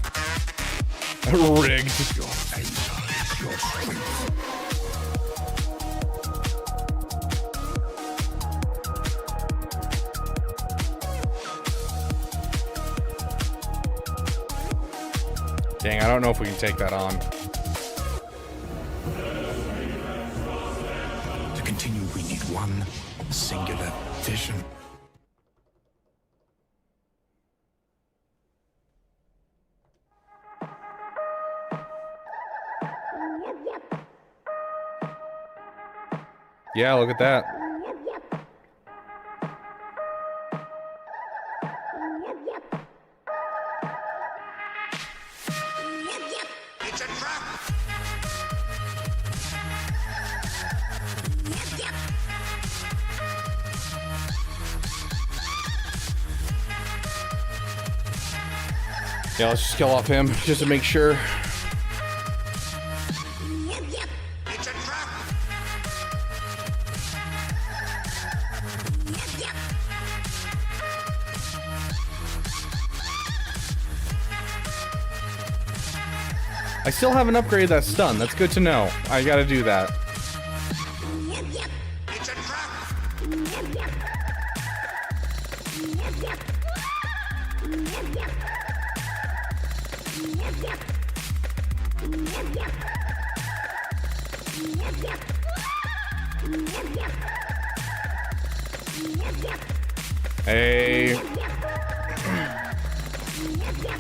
Rigged. Dang, I don't know if we can take that on. To continue, we need one singular vision. Yeah, look at that. It's a trap! Yeah, let's just kill off him just to make sure. It's a trap. I still haven't upgraded that stun. That's good to know. I gotta do that. It's a trap. Hey.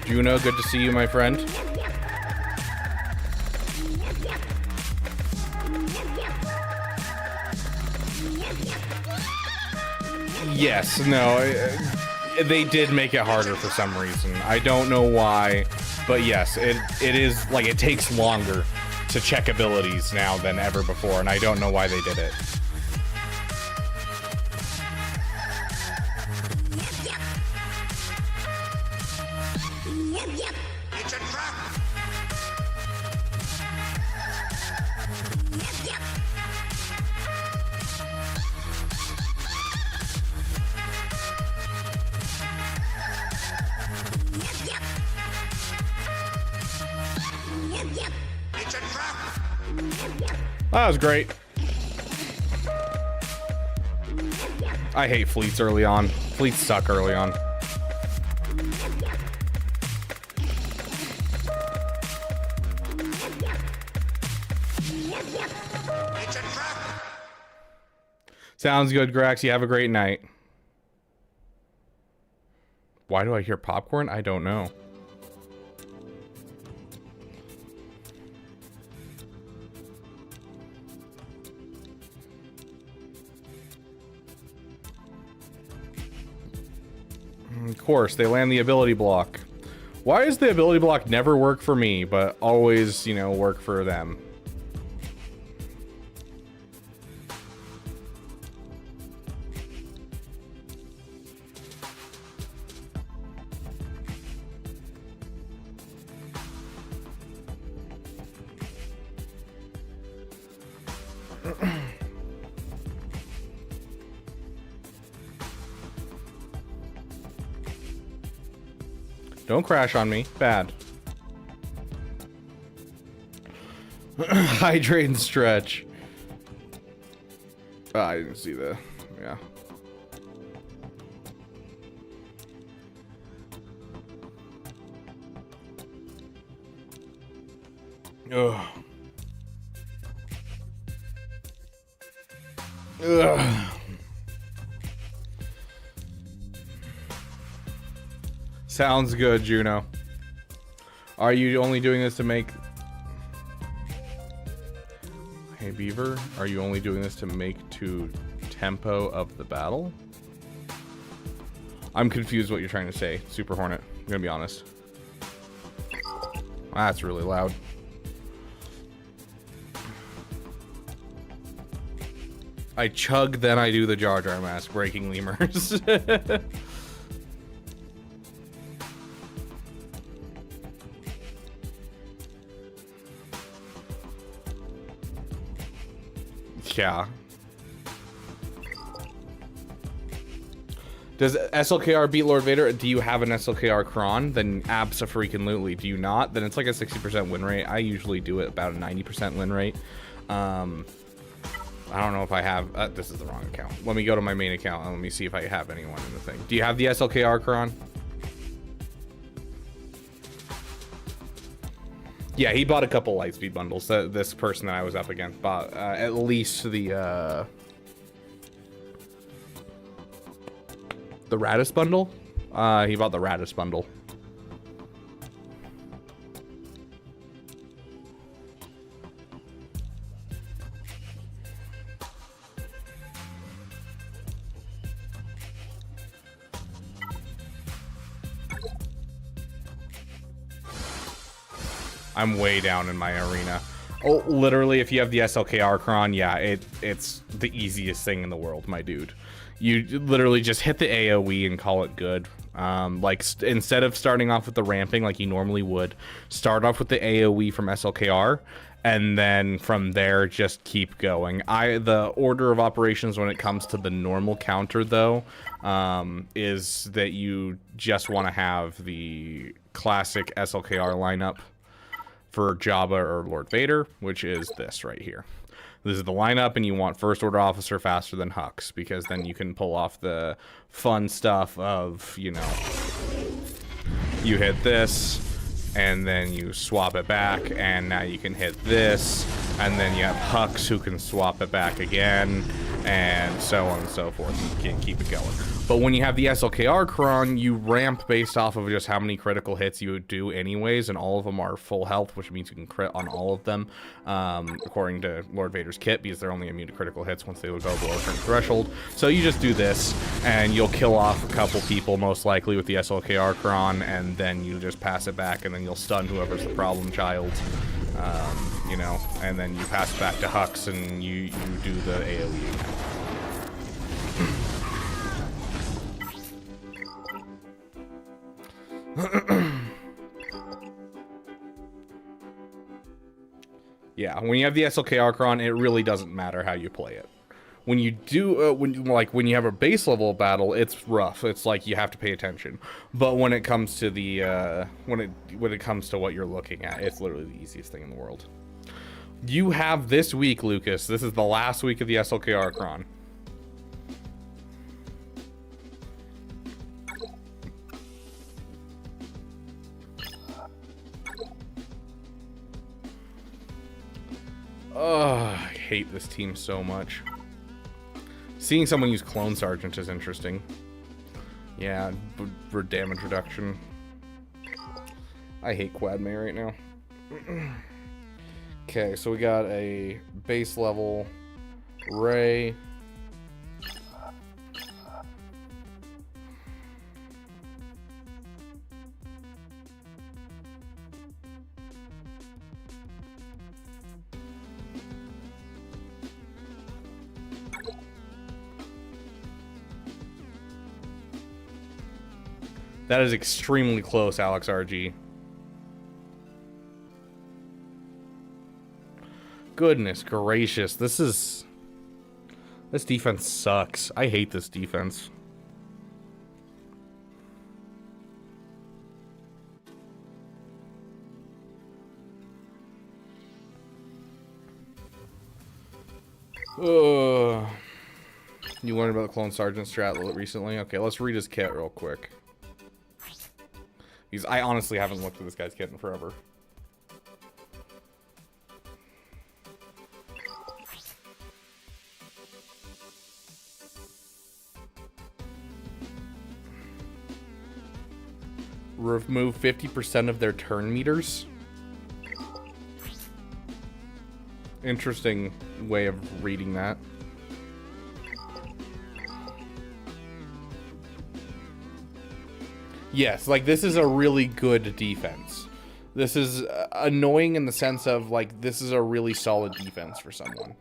Juno, good to see you, my friend. Yes, no, they did make it harder for some reason. I don't know why, but yes, it is, like, it takes longer to check abilities now than ever before, and I don't know why they did it. It's a trap. It's a trap. That was great. I hate fleets early on. Fleets suck early on. It's a trap. Sounds good, Grax. You have a great night. Why do I hear popcorn? I don't know. Of course, they land the ability block. Why does the ability block never work for me, but always, you know, work for them? Don't crash on me. Bad. Hydrate and stretch. Oh, I didn't see the... Yeah. Ugh. Ugh. Sounds good, Juno. Are you only doing this to make... Hey, Beaver, are you only doing this to make to tempo of the battle? I'm confused what you're trying to say, Super Hornet. I'm gonna be honest. That's really loud. I chug, then I do the Jar Jar mask, breaking lemurs. Yeah. Does SLKR beat Lord Vader? Do you have an SLKR Kron? Then abso-freaking-lutely. Do you not? Then it's like a 60% win rate. I usually do it about a 90% win rate. I don't know if I have... this is the wrong account. Let me go to my main account and let me see if I have anyone in the thing. Do you have the SLKR Kron? Yeah, he bought a couple Lightspeed bundles. This person that I was up against bought at least the Radis bundle. He bought the Radis bundle. I'm way down in my arena. Oh, literally, if you have the SLKR Kron, yeah, it's the easiest thing in the world, my dude. you literally just hit the AoE and call it good. Instead of starting off with the ramping like you normally would, start off with the AoE from SLKR, and then from there just keep going. The order of operations when it comes to the normal counter though, is that you just want to have the classic SLKR lineup for Jabba or Lord Vader, which is this right here. This is the lineup, and you want First Order Officer faster than Hux, because then you can pull off the fun stuff of, you know, you hit this, and then you swap it back, and now you can hit this, and then you have Hux who can swap it back again, and so on and so forth. You can keep it going. But when you have the SLKR cron, you ramp based off of just how many critical hits you would do anyways, and all of them are full health, which means you can crit on all of them, according to Lord Vader's kit, because they're only immune to critical hits once they go below a certain threshold. So you just do this, and you'll kill off a couple people, most likely with the SLKR cron, and then you just pass it back, and then you'll stun whoever's the problem child, you know, and then you pass it back to Hux, and you do the AoE again. Yeah, when you have the SLKR cron, it really doesn't matter how you play it. When you do, when you have a base level battle, it's rough. It's like you have to pay attention. But when it comes to the when it comes to what you're looking at, it's literally the easiest thing in the world. You have this week, Lucas. This is the last week of the SLKR cron. Oh, I hate this team so much. Seeing someone use Clone Sergeant is interesting. Yeah, for damage reduction. I hate Quad May right now. Okay, so we got a base level Ray. That is extremely close, Alex RG. Goodness gracious, this defense sucks. I hate this defense. You learned about the Clone Sergeant strat recently? Okay, let's read his kit real quick. I honestly haven't looked at this guy's kit in forever. Remove 50% of their turn meters. Interesting way of reading that. Yes, like, this is a really good defense. This is annoying in the sense of, like, this is a really solid defense for someone.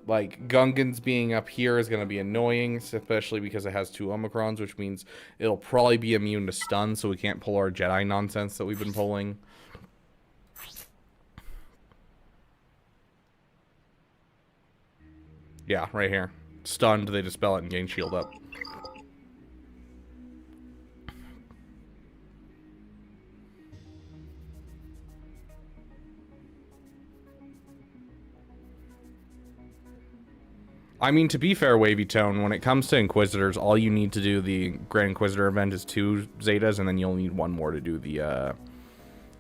Like, Gungan's being up here is going to be annoying, especially because it has 2 Omicrons, which means it'll probably be immune to stun, so we can't pull our Jedi nonsense that we've been pulling. Yeah, right here. Stunned, they dispel it and gain shield up. I mean, to be fair, Wavy Tone, when it comes to Inquisitors, all you need to do the Grand Inquisitor event is 2 Zetas, and then you'll need 1 more to do the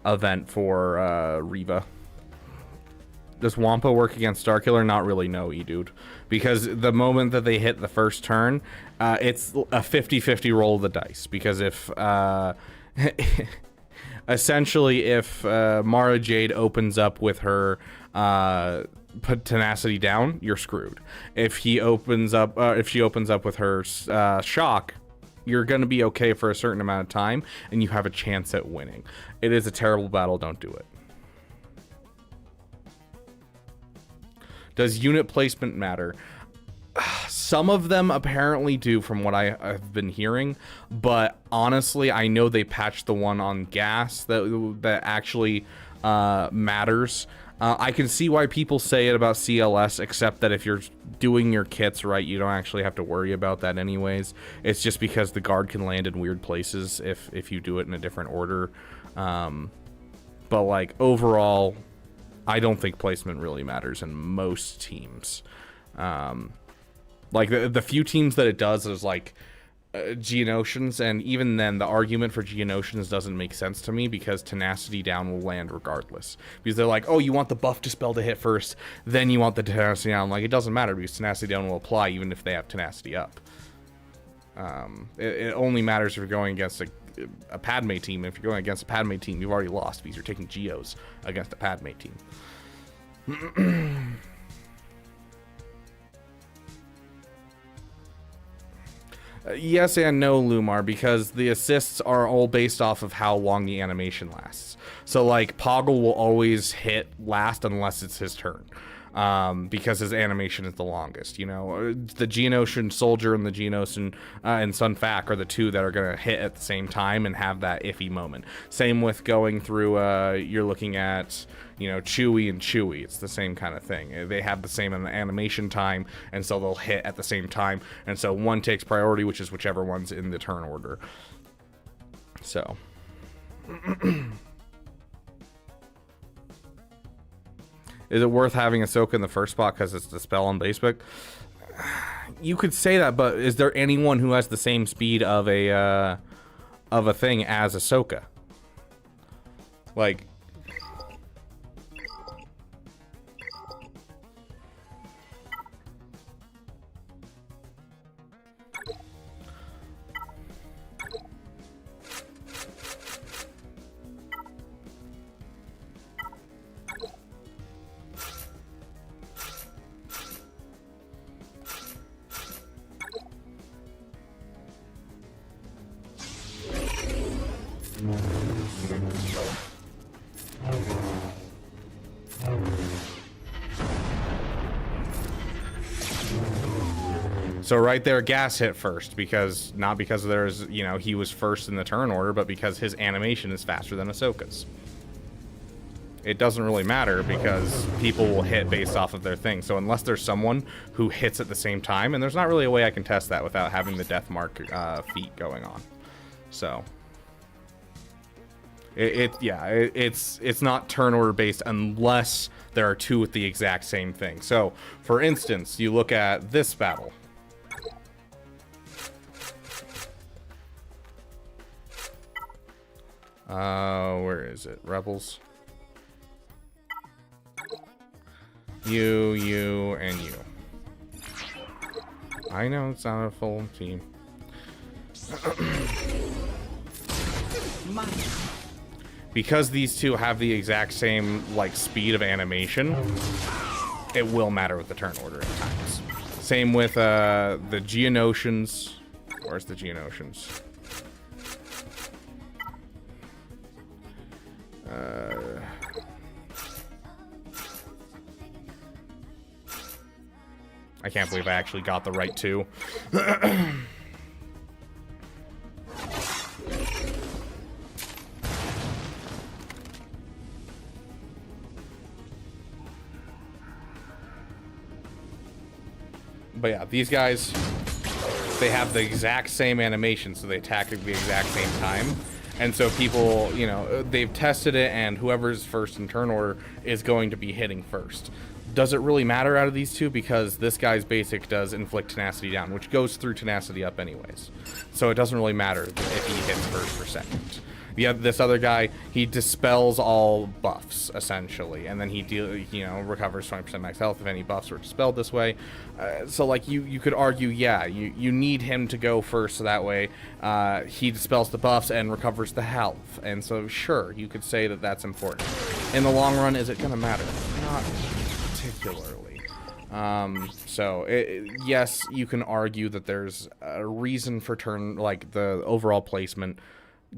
event for Reva. Does Wampa work against Starkiller? Not really, no, E-Dude. Because the moment that they hit the first turn, it's a 50-50 roll of the dice. Because if... essentially, if Mara Jade opens up with her... put tenacity down, you're screwed. If he opens up, if she opens up with her shock, you're gonna be okay for a certain amount of time, and you have a chance at winning. It is a terrible battle. Don't do it. Does unit placement matter? Some of them apparently do, from what I have been hearing, but honestly, I know they patched the one on gas that actually matters. I can see why people say it about CLS, except that if you're doing your kits right, you don't actually have to worry about that anyways. It's just because the guard can land in weird places if you do it in a different order. But like overall, I don't think placement really matters in most teams. Like the few teams that it does is like Geonosians, and even then the argument for Geonosians doesn't make sense to me because tenacity down will land regardless, because they're like, oh, you want the buff dispel to hit first, then you want the tenacity down. Like, it doesn't matter because tenacity down will apply even if they have tenacity up. It only matters if you're going against a Padme team. If you're going against a Padme team, you've already lost because you're taking Geos against a Padme team. Yes and no, Lumar, because the assists are all based off of how long the animation lasts. So like Poggle will always hit last unless it's his turn, because his animation is the longest. You know, the Geonosian Soldier and the Geonosian and Sun Fac are the two that are gonna hit at the same time and have that iffy moment. Same with going through. You're looking at, you know, Chewie and Chewie. It's the same kind of thing. They have the same animation time, and so they'll hit at the same time. And so one takes priority, which is whichever one's in the turn order. So. Is it worth having Ahsoka in the first spot because it's the spell on basic? You could say that, but is there anyone who has the same speed of a thing as Ahsoka? Like, so right there, Gas hit first, because not because there's, you know, he was first in the turn order, but because his animation is faster than Ahsoka's. It doesn't really matter because people will hit based off of their thing. So unless there's someone who hits at the same time, and there's not really a way I can test that without having the death mark feat going on. So it's not turn order based unless there are two with the exact same thing. So for instance, you look at this battle. Where is it? Rebels. You, and you. I know it's not a full team. Because these two have the exact same, like, speed of animation, it will matter with the turn order at times. Same with, the Geonosians. Where's the Geonosians? I can't believe I actually got the right two. But yeah, these guys, they have the exact same animation, so they attack at the exact same time. And so people, you know, they've tested it, and whoever's first in turn order is going to be hitting first. Does it really matter out of these two? Because this guy's basic does inflict tenacity down, which goes through tenacity up anyways. So it doesn't really matter if he hits first or second. Yeah, this other guy, he dispels all buffs, essentially. And then he, recovers 20% max health if any buffs were dispelled this way. So, like, you could argue, yeah, you need him to go first, so that way he dispels the buffs and recovers the health. And so, sure, you could say that that's important. In the long run, is it going to matter? Not particularly. Yes, you can argue that there's a reason for the overall placement.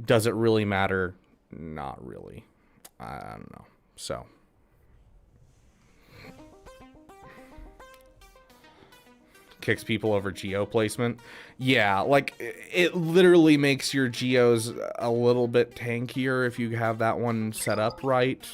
Does it really matter? Not really. I don't know. So. kicks people over geo placement. Yeah, like it literally makes your geos a little bit tankier if you have that one set up right.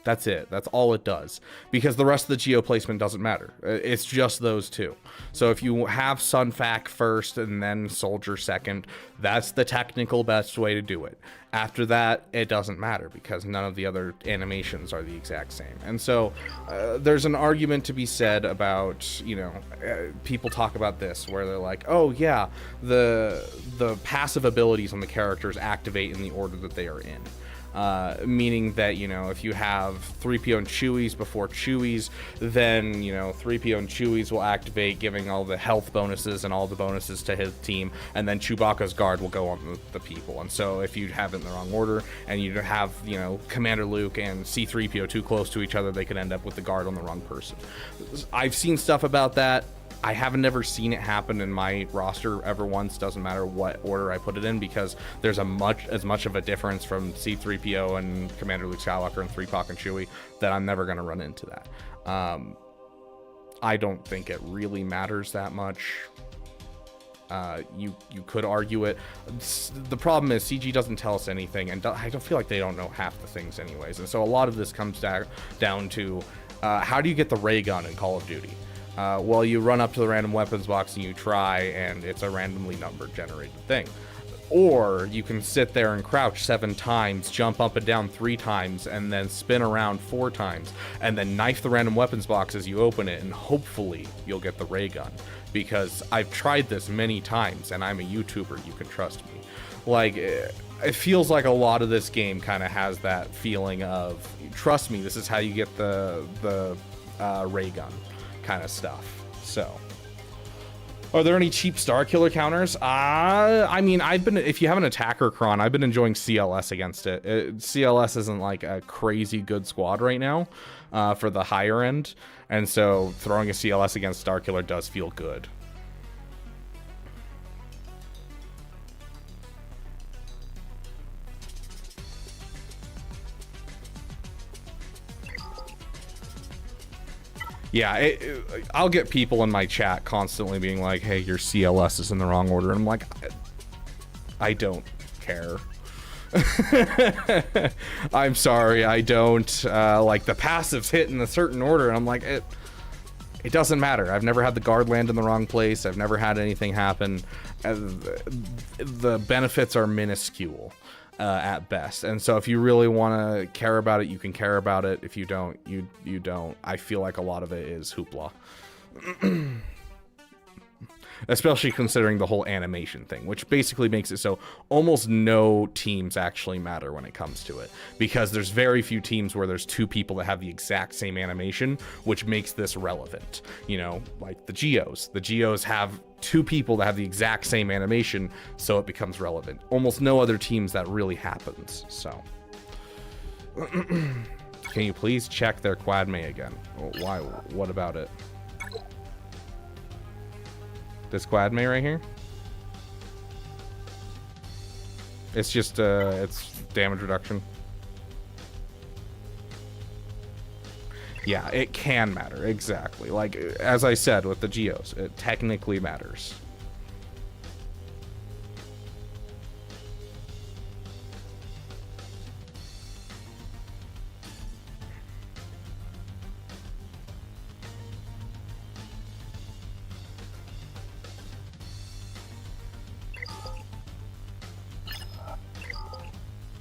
That's it. That's all it does. Because the rest of the geo placement doesn't matter. It's just those two. So if you have Sunfac first and then Soldier second, that's the technical best way to do it. After that, it doesn't matter because none of the other animations are the exact same. And so there's an argument to be said about, you know, people talk about this where they're like, oh yeah, the passive abilities on the characters activate in the order that they are in. Meaning that, you know, if you have 3PO and Chewies before Chewies, then, you know, 3PO and Chewies will activate, giving all the health bonuses and all the bonuses to his team, and then Chewbacca's guard will go on the people. And so if you have it in the wrong order, and you have, you know, Commander Luke and C-3PO too close to each other, they could end up with the guard on the wrong person. I've seen stuff about that. I haven't ever seen it happen in my roster ever once. Doesn't matter what order I put it in, because there's as much of a difference from C-3PO and Commander Luke Skywalker and 3PO and Chewie that I'm never going to run into that. I don't think it really matters that much. You could argue it. The problem is CG doesn't tell us anything, and I don't feel like they don't know half the things anyways. And so a lot of this comes down to how do you get the ray gun in Call of Duty? Well, you run up to the random weapons box and you try, and it's a randomly numbered generated thing. Or you can sit there and crouch 7 times, jump up and down 3 times, and then spin around 4 times, and then knife the random weapons box as you open it, and hopefully you'll get the ray gun. Because I've tried this many times, and I'm a YouTuber, you can trust me. Like, it feels like a lot of this game kind of has that feeling of, trust me, this is how you get the ray gun kind of stuff. So, are there any cheap Star Killer counters? I mean, if you have an attacker cron, I've been enjoying CLS against it. CLS isn't like a crazy good squad right now for the higher end, and so throwing a CLS against Star Killer does feel good. Yeah, I'll get people in my chat constantly being like, hey, your CLS is in the wrong order. And I'm like, I don't care. I'm sorry, I don't. Like, the passives hit in a certain order. And I'm like, it doesn't matter. I've never had the guard land in the wrong place. I've never had anything happen. The benefits are minuscule. At best. And so if you really want to care about it, you can care about it. If you don't, you don't. I feel like a lot of it is hoopla. Especially considering the whole animation thing, which basically makes it so almost no teams actually matter when it comes to it, because there's very few teams where there's 2 people that have the exact same animation, which makes this relevant. You know, like the Geos. The Geos have 2 people that have the exact same animation, so it becomes relevant. Almost no other teams that really happens. So, can you please check their quad may again? Why? What about it? This quad may right here? It's just, it's damage reduction. Yeah, it can matter, exactly. Like, as I said with the Geos, it technically matters.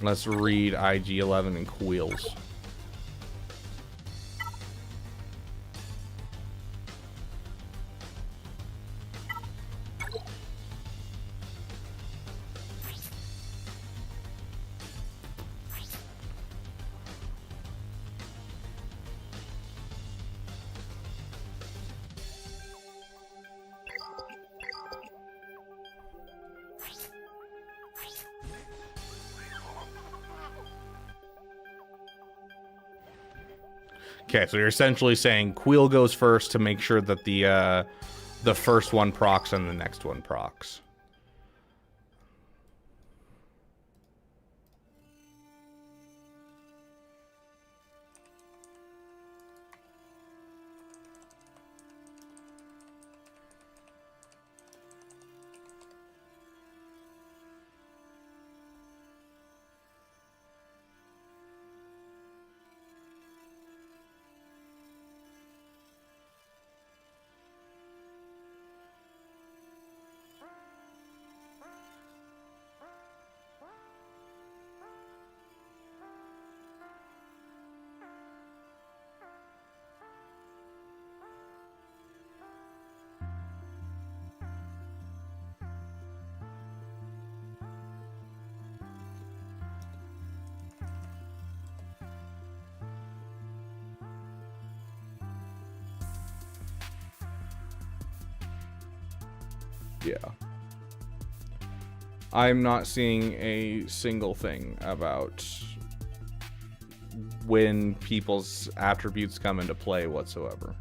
Let's read IG-11 and Queels. Okay, so you're essentially saying Queel goes first to make sure that the first one procs and the next one procs. Yeah. I'm not seeing a single thing about when people's attributes come into play whatsoever.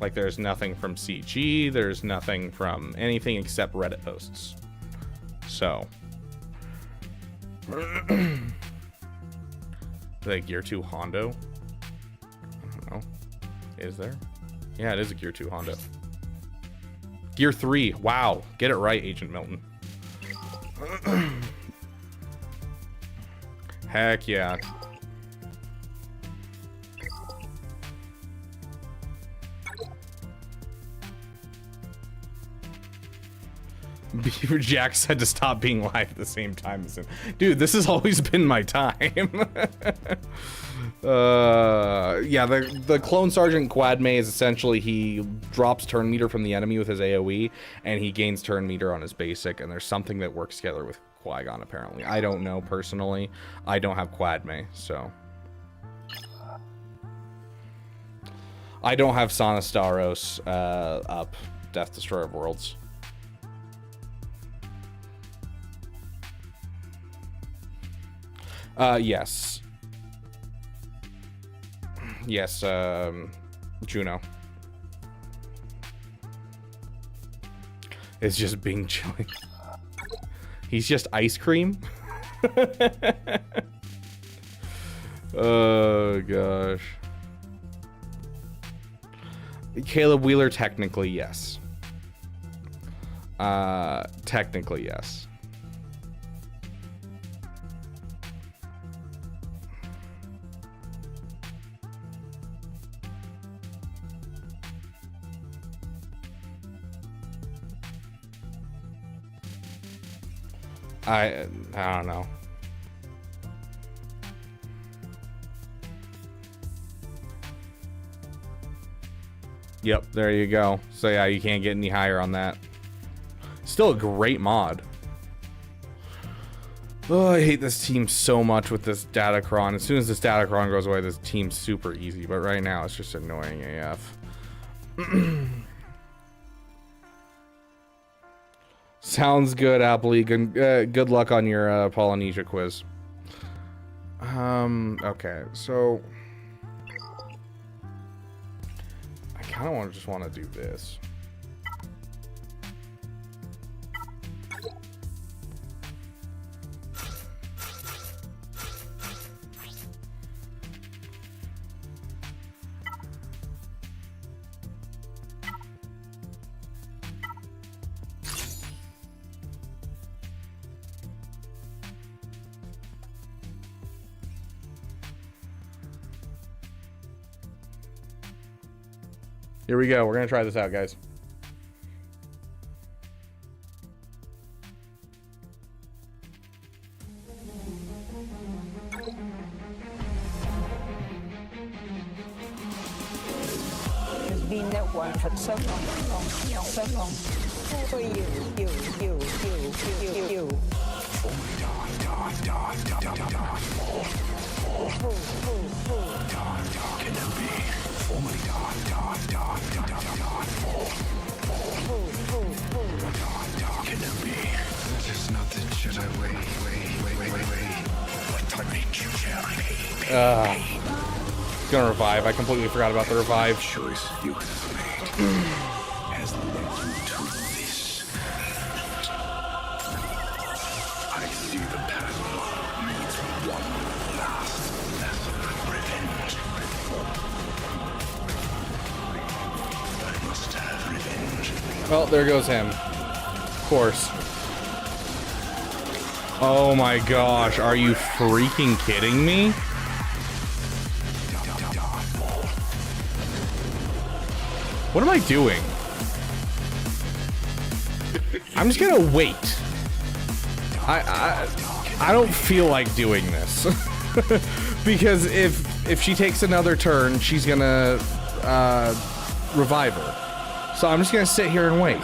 Like, there's nothing from CG, there's nothing from anything except Reddit posts. So. Like, Gear 2 Hondo? I don't know. Is there? Yeah, it is a Gear 2 Hondo. Gear 3. Wow. Get it right, Agent Milton. Heck yeah. Beaver Jack said to stop being live at the same time as him. Dude, this has always been my time. Yeah, the Clone Sergeant Quad May is essentially he drops turn meter from the enemy with his AoE, and he gains turn meter on his basic, and there's something that works together with Qui-Gon, apparently. I don't know personally. I don't have Quad May, so. I don't have Sonastaros up, Death Destroyer of Worlds. Yes. Yes, Juno. It's just Bing chilling. He's just ice cream? Oh, gosh. Caleb Wheeler, technically, yes. Technically, yes. I don't know. Yep, there you go. So yeah, you can't get any higher on that. Still a great mod. Oh, I hate this team so much with this Datacron. As soon as this Datacron goes away, this team's super easy. But right now, it's just annoying AF. Sounds good, Appley. Good luck on your Polynesia quiz. Okay, so I kind of just want to do this. Here we go. We're going to try this out, guys. It's been that one for so long, so long. For you. It's gonna revive. I completely forgot about the revive. Choice you have made has led you to this. I see the path leads one last lesson of revenge. I must have revenge. Well, there goes him. Of course. Oh my gosh, are you freaking kidding me? What am I doing? I'm just gonna wait. I don't feel like doing this. Because if she takes another turn, she's gonna revive her. So I'm just gonna sit here and wait.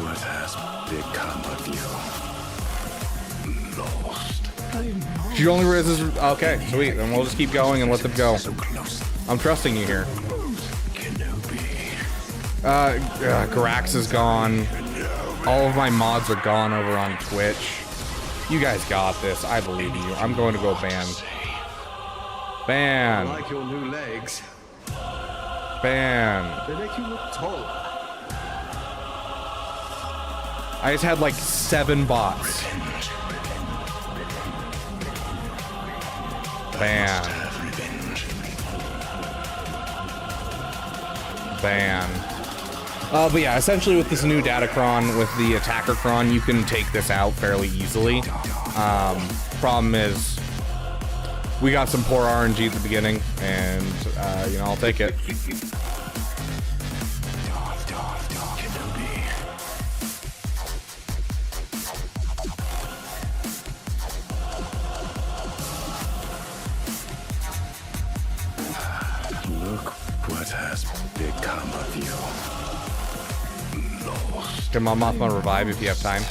what has become of you? Lost. She only raises. Okay, sweet. Then we'll just keep going and let them go. So close. I'm trusting you here. Kenobi. Grax is gone. All of my mods are gone over on Twitch. You guys got this. I believe you. I'm going to go ban. Ban. I like your new legs. Ban. They make you look taller. I just had like 7 bots. Ban. Ban. But yeah, essentially with this new Datacron, with the Attacker Cron, you can take this out fairly easily. Problem is, we got some poor RNG at the beginning, and, you know, I'll take it. Look what has become of you. Lost. Can Mon Mothma revive if you have time?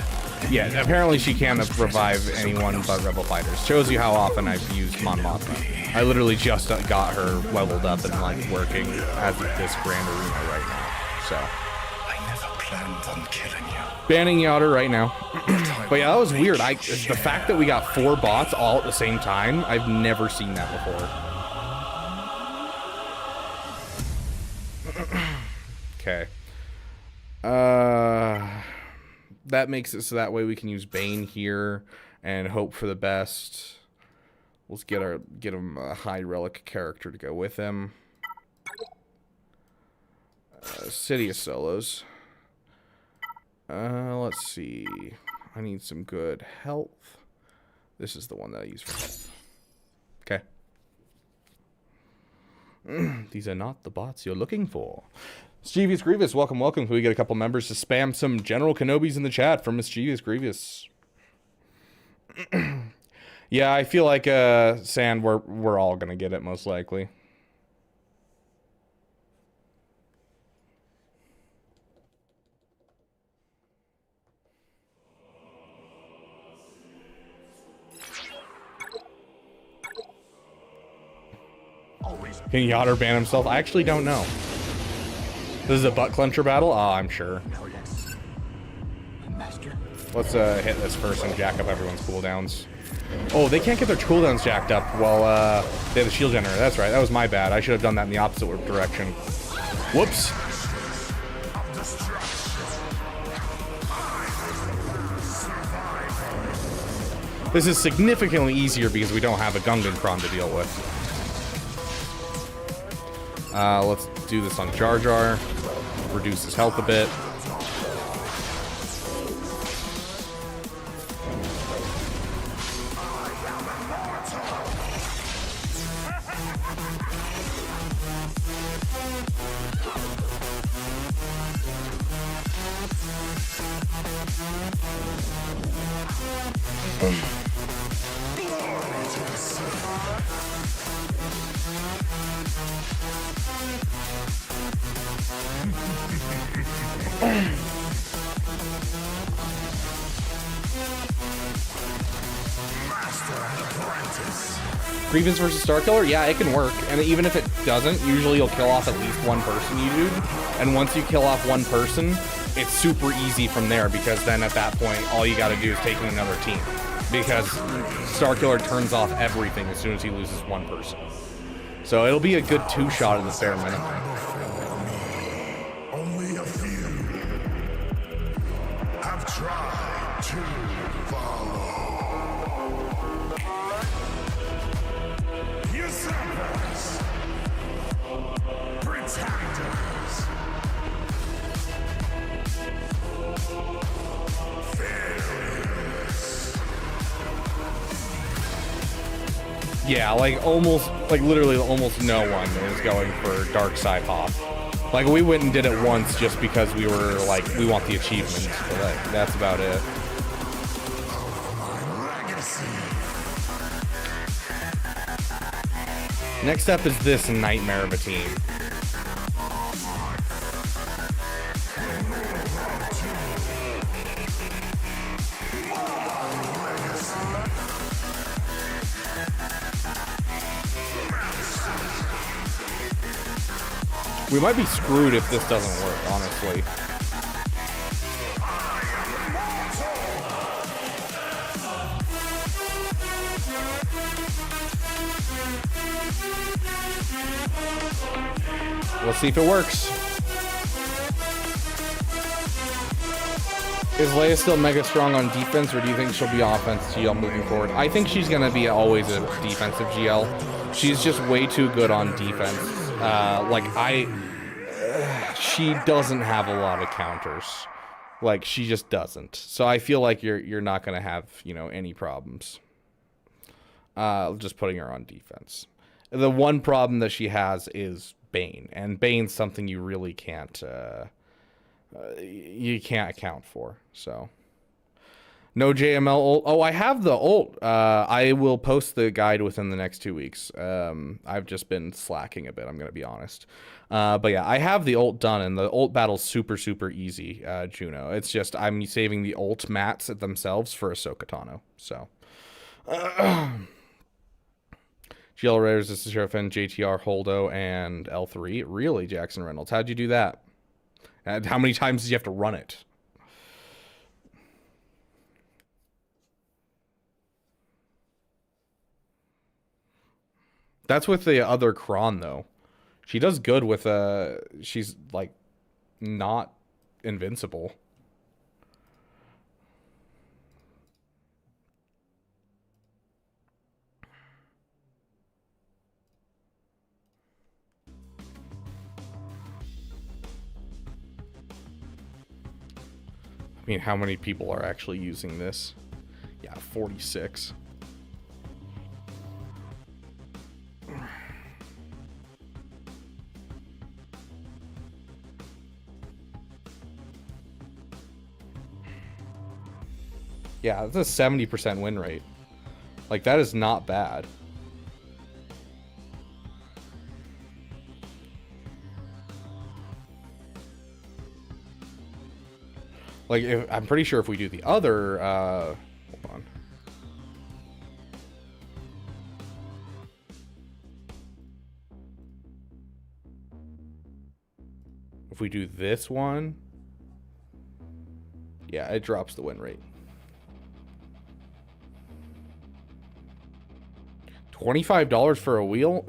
Yeah, apparently she can't revive anyone but Rebel Fighters. Shows you how often I've used Mon Mothma. I literally just got her leveled up and like working as of this Grand Arena right now. So I never planned on killing you. banning Yoder right now. But yeah, that was weird. The fact that we got 4 bots all at the same time, I've never seen that before. Okay. That makes it so that way we can use Bane here and hope for the best. Let's get him a high relic character to go with him. City of Solos. Let's see. I need some good health. This is the one that I use for health. Okay. These are not the bots you're looking for. Mischievous Grievous, welcome. Can we get a couple members to spam some General Kenobis in the chat from Mischievous Grievous? Yeah, I feel like Sand, we're all gonna get it most likely. Can Yoder ban himself? I actually don't know. This is a butt clencher battle? Oh, I'm sure. Let's hit this first and jack up everyone's cooldowns. Oh, they can't get their cooldowns jacked up while they have the shield generator. That's right, that was my bad. I should have done that in the opposite direction. Whoops. This is significantly easier because we don't have a Gungan Cron to deal with. Let's do this on Jar Jar. Reduce his health a bit. Grievance versus Starkiller? Yeah, it can work. And even if it doesn't, usually you'll kill off at least one person, you dude. And once you kill off one person, it's super easy from there, because then at that point, all you gotta do is take in another team. Because Starkiller turns off everything as soon as he loses one person. So it'll be a good 2-shot in the fair minute. Only a few have tried to follow. Usurpers, pretenders, failures. Yeah, literally almost no one is going for Dark Side Hop. Like, we went and did it once just because we were like, we want the achievements, but that's about it. Next up is this nightmare of a team. We might be screwed if this doesn't work, honestly. We'll see if it works. Is Leia still mega strong on defense, or do you think she'll be offense GL moving forward? I think she's going to be always a defensive GL. She's just way too good on defense. She doesn't have a lot of counters. Like, she just doesn't. So I feel like you're not going to have, you know, any problems. Just putting her on defense. The one problem that she has is Bane, and Bane's something you really can't account for. So no JML ult. Oh, I have the ult. I will post the guide within the next 2 weeks. I've just been slacking a bit, I'm gonna be honest. But yeah, I have the ult done, and the ult battle's super easy, Juno. It's just I'm saving the ult mats themselves for Ahsoka Tano. So GL Raiders, this is Sheriffin, JTR, Holdo, and L3. Really, Jackson Reynolds? How'd you do that? And how many times did you have to run it? That's with the other Kron, though. She does good with, she's, like, not invincible. I mean, how many people are actually using this? Yeah, 46. Yeah, that's a 70% win rate. Like, that is not bad. Like, I'm pretty sure if we do the other, hold on. If we do this one, yeah, it drops the win rate. $25 for a wheel,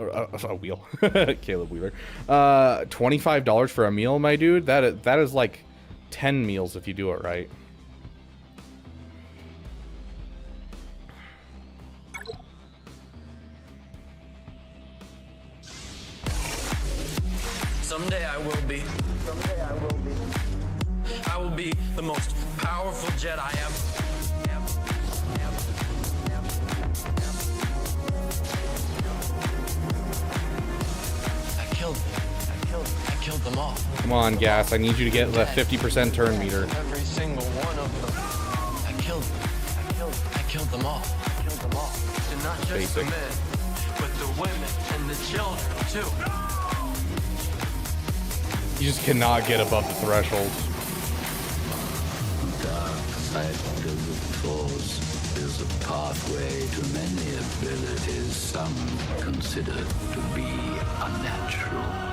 Caleb Weaver. $25 for a meal, my dude. That is like 10 meals if you do it right. Someday I will be. Someday I will be. I will be the most powerful Jedi ever. I killed them all. Come on, Gas. I need you to get the 50% turn meter. Every single one of them. I killed them all. And not just Basic. the men, but the women and the children too. You just cannot get above the threshold. Dark side of the Force is a pathway to many abilities some consider to be unnatural.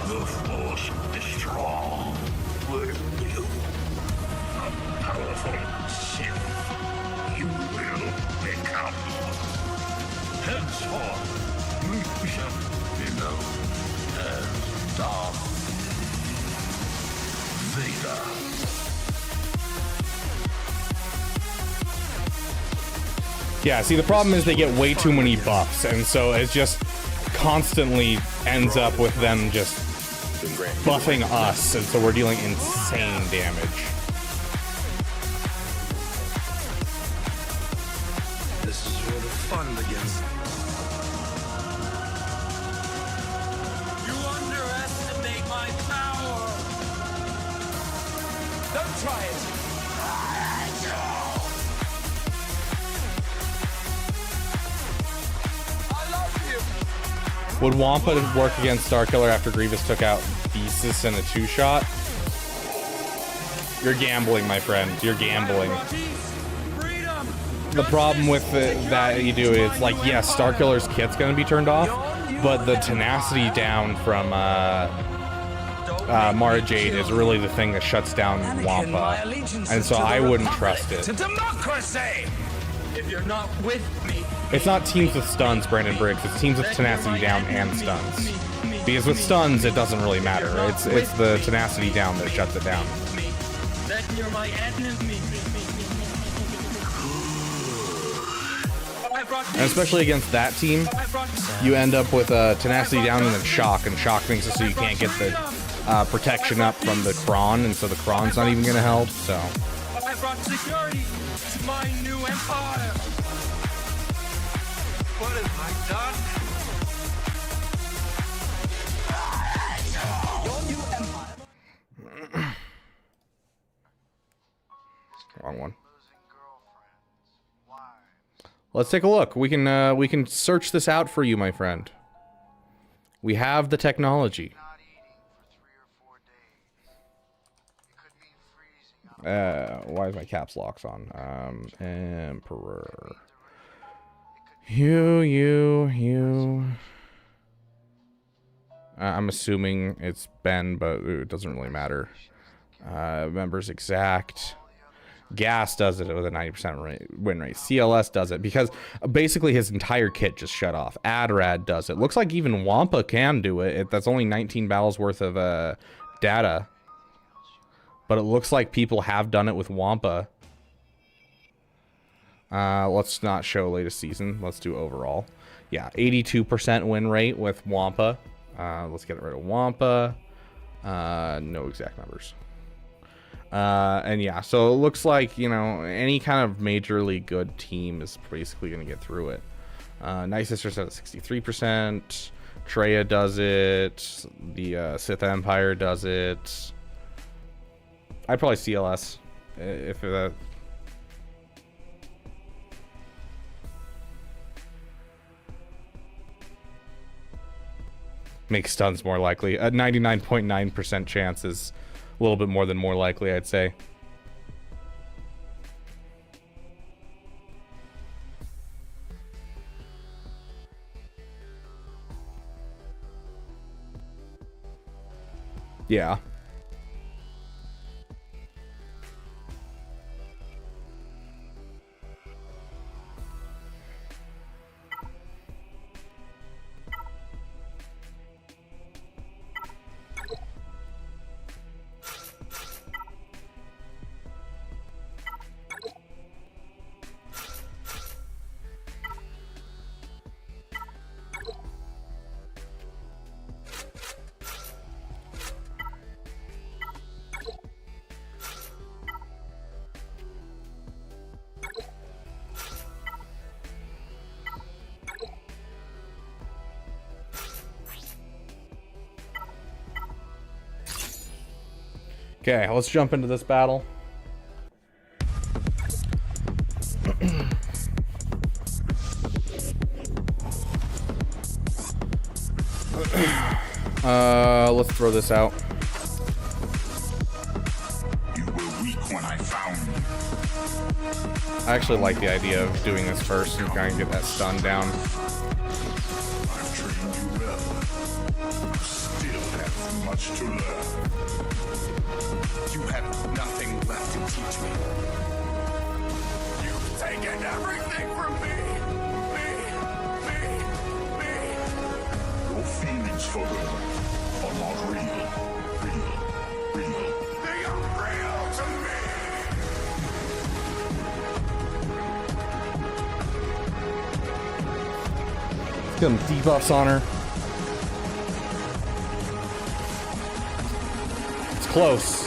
The Force is strong. Will you? A powerful Sith. You will become. Henceforth, you shall be known as Darth Vader. Yeah, see, the problem is they get way too many buffs, and so it just constantly ends up with them just buffing us, and so we're dealing insane damage. This is where the fun begins. You underestimate my power. Don't try it. Would Wampa work against Starkiller after Grievous took out Thesis in a 2-shot? You're gambling, my friend. You're gambling. Freedom. the problem with that you do is, like, yes, Starkiller's kit's gonna be turned off, but the tenacity down from Mara Jade is really the thing that shuts down Wampa, and so I wouldn't trust it. To democracy! If you're not with me, It's not teams with stuns, Brandon Briggs. It's teams with tenacity down and stuns. Because with stuns, it doesn't really matter. It's the tenacity down that shuts it down. then you're my enemy. And especially against that team, you end up with tenacity down and then shock, and shock makes it so you can't get the protection up from the Kron, and so the Kron's not even going to help. So I brought security to my new empire. What have I done? wrong one. Let's take a look. We can search this out for you, my friend. We have the technology. Why is my caps locks on? Emperor. You. I'm assuming it's Ben, but it doesn't really matter. Members exact. Gas does it with a 90% win rate. CLS does it because basically his entire kit just shut off. Adrad does it. Looks like even Wampa can do it. That's only 19 battles worth of data. But it looks like people have done it with Wampa. Let's not show latest season. Let's do overall. Yeah, 82% win rate with Wampa. Let's get rid of Wampa. No exact numbers. And yeah, so it looks like, you know, any kind of majorly good team is basically going to get through it. Night Sisters at 63%. Treya does it. The Sith Empire does it. I'd probably CLS if that. Makes stuns more likely. A 99.9% chance is a little bit more than more likely, I'd say. Yeah. Okay, let's jump into this battle. Let's throw this out. You were weak when I found you. I actually like the idea of doing this first and trying to get that stun down. I've trained you well. You still have much to learn. You have nothing left to teach me. You've taken everything from me. Your feelings for her are not real. They are real to me. Get some debuffs on her. It's close.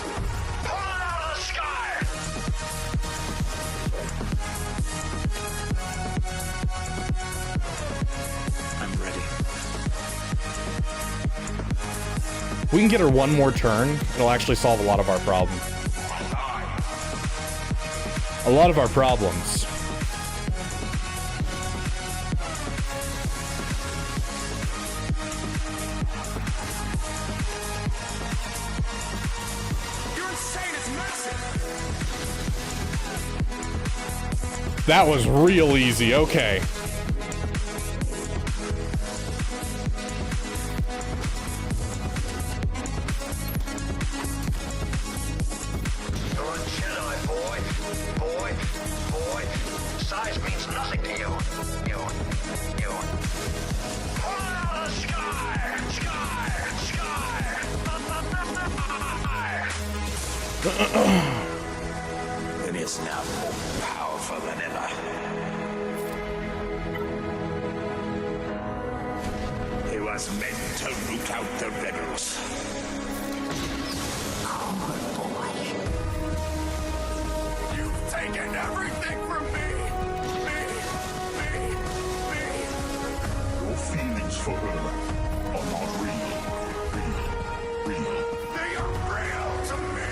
If we can get her one more turn, it'll actually solve a lot of our problems. A lot of our problems. You're insane, it's massive. That was real easy. Okay. You're a Jedi, boy. Boy. Size means nothing to you. You. Pull out of the sky! It is now more powerful than ever. It was meant to root out the rebels. You've taken everything from me. Your feelings for her are not real. They are real to me.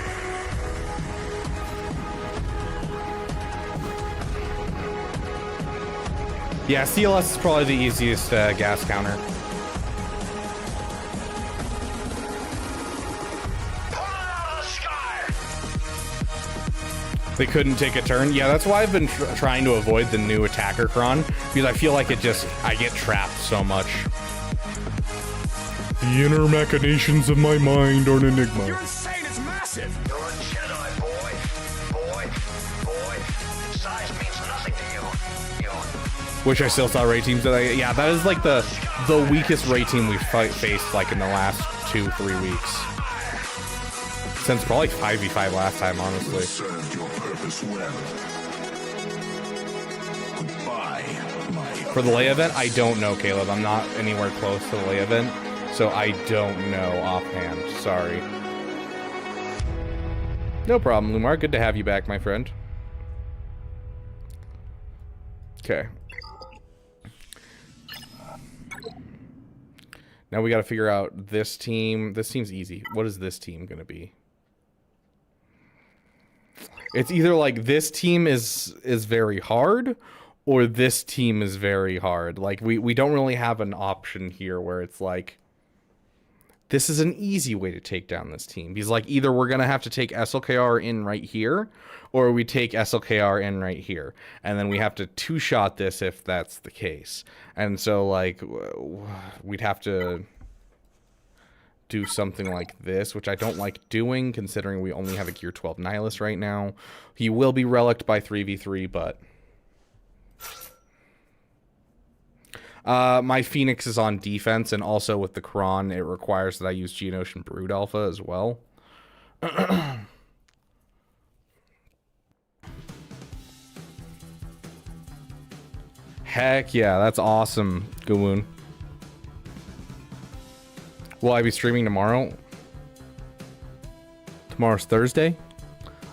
Yeah, CLS is probably the easiest gas counter. They couldn't take a turn. Yeah, that's why I've been trying to avoid the new attacker cron, because I feel like I get trapped so much. The inner machinations of my mind are an enigma. You're insane. It's massive. You're a Jedi, boy. Size means nothing to you. Wish I still saw raid teams today. Yeah, that is like the weakest raid team we've faced like in the last 2-3 weeks. Since probably 5v5 last time, honestly. Served your purpose well. Goodbye, my... For the lay event, I don't know, Caleb. I'm not anywhere close to the lay event, so I don't know offhand. Sorry. No problem, Lumar. Good to have you back, my friend. Okay. Now we got to figure out this team. This team's easy. What is this team going to be? It's either like this team is very hard, or this team is very hard. Like we don't really have an option here where it's like, this is an easy way to take down this team. Because like either we're gonna have to take SLKR in right here, or we take SLKR in right here, and then we have to two-shot this if that's the case. And so like we'd have to do something like this, which I don't like doing, considering we only have a Gear 12 Nihilist right now. He will be relicked by 3v3, but my Phoenix is on defense, and also with the Kron, it requires that I use Geonosian Brood Alpha as well. Heck yeah, that's awesome, Gawoon. Will I be streaming tomorrow? Tomorrow's Thursday.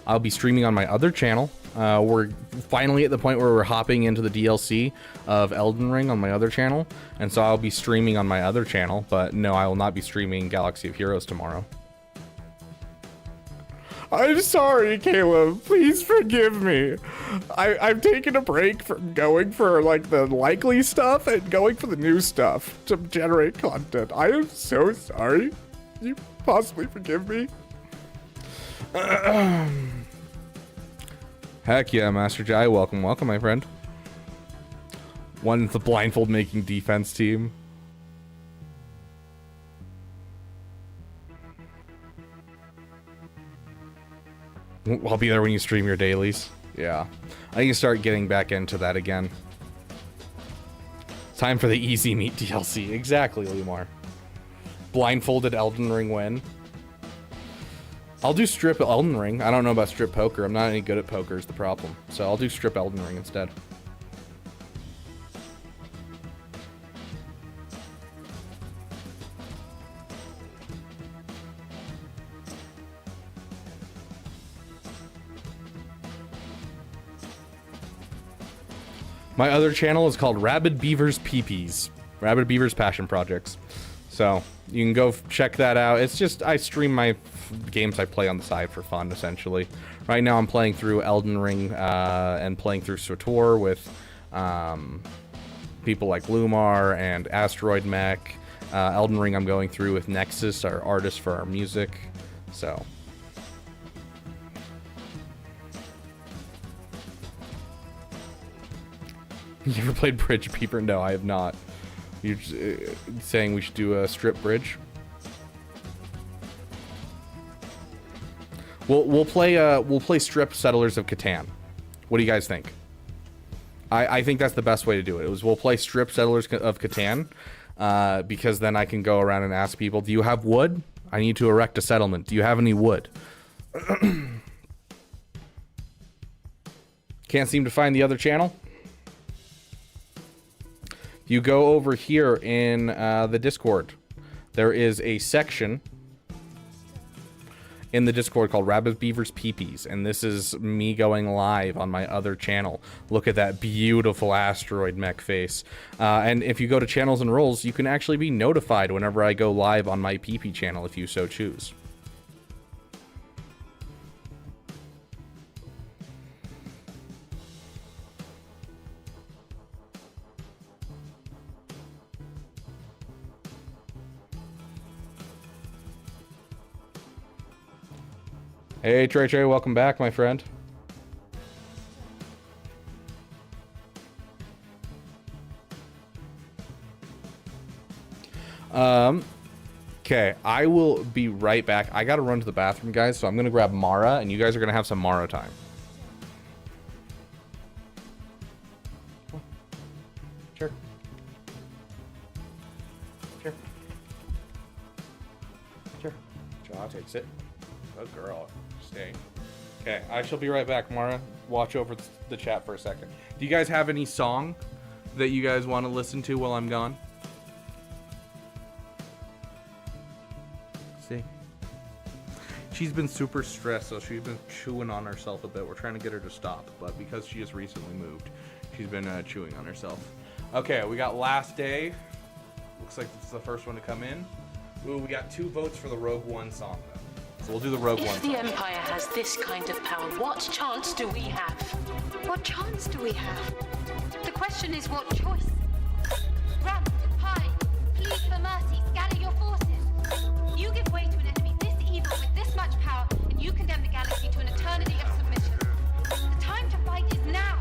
I'll be streaming on my other channel. We're finally at the point where we're hopping into the DLC of Elden Ring on my other channel. And so I'll be streaming on my other channel. But no, I will not be streaming Galaxy of Heroes tomorrow. I'm sorry, Caleb. Please forgive me. I've taken a break from going for like the likely stuff and going for the new stuff to generate content. I am so sorry. Can you possibly forgive me? Heck yeah, Master Jai. Welcome, my friend. One's the blindfold making defense team. I'll be there when you stream your dailies. Yeah. I need to start getting back into that again. Time for the Easy Meat DLC. Exactly, Lumar. Blindfolded Elden Ring win. I'll do strip Elden Ring. I don't know about strip poker. I'm not any good at poker is the problem. So I'll do strip Elden Ring instead. My other channel is called Rabid Beaver's PPs. Rabid Beaver's Passion Projects. So you can go check that out. It's just I stream my games I play on the side for fun, essentially. Right now I'm playing through Elden Ring and playing through SWTOR with people like Lumar and Asteroid Mech. Elden Ring I'm going through with Nexus, our artist for our music. So... You ever played bridge, Beaver? No, I have not. You're saying we should do a strip bridge? We'll play strip Settlers of Catan. What do you guys think? I think that's the best way to do it. We'll play strip Settlers of Catan, because then I can go around and ask people, do you have wood? I need to erect a settlement. Do you have any wood? Can't seem to find the other channel. You go over here in the Discord. There is a section in the Discord called Rabbit Beaver's Peepees, and this is me going live on my other channel. Look at that beautiful asteroid mech face. And if you go to channels and roles, you can actually be notified whenever I go live on my Peepee channel if you so choose. Hey, Trey, welcome back, my friend. Okay, I will be right back. I gotta run to the bathroom, guys, so I'm gonna grab Mara, and you guys are gonna have some Mara time. Sure. Sure. Sure. Jaw takes it. Good girl. Stay. Okay, I shall be right back, Mara. Watch over the chat for a second. Do you guys have any song that you guys want to listen to while I'm gone? See? She's been super stressed, so she's been chewing on herself a bit. We're trying to get her to stop, but because she has recently moved, she's been chewing on herself. Okay, we got Last Day. Looks like this is the first one to come in. Ooh, we got 2 votes for the Rogue One song, though. So we'll do the Rogue One. If the Empire has this kind of power, what chance do we have? What chance do we have? The question is, what choice? Run, hide, plead for mercy, scatter your forces. You give way to an enemy this evil with this much power, and you condemn the galaxy to an eternity of submission. The time to fight is now.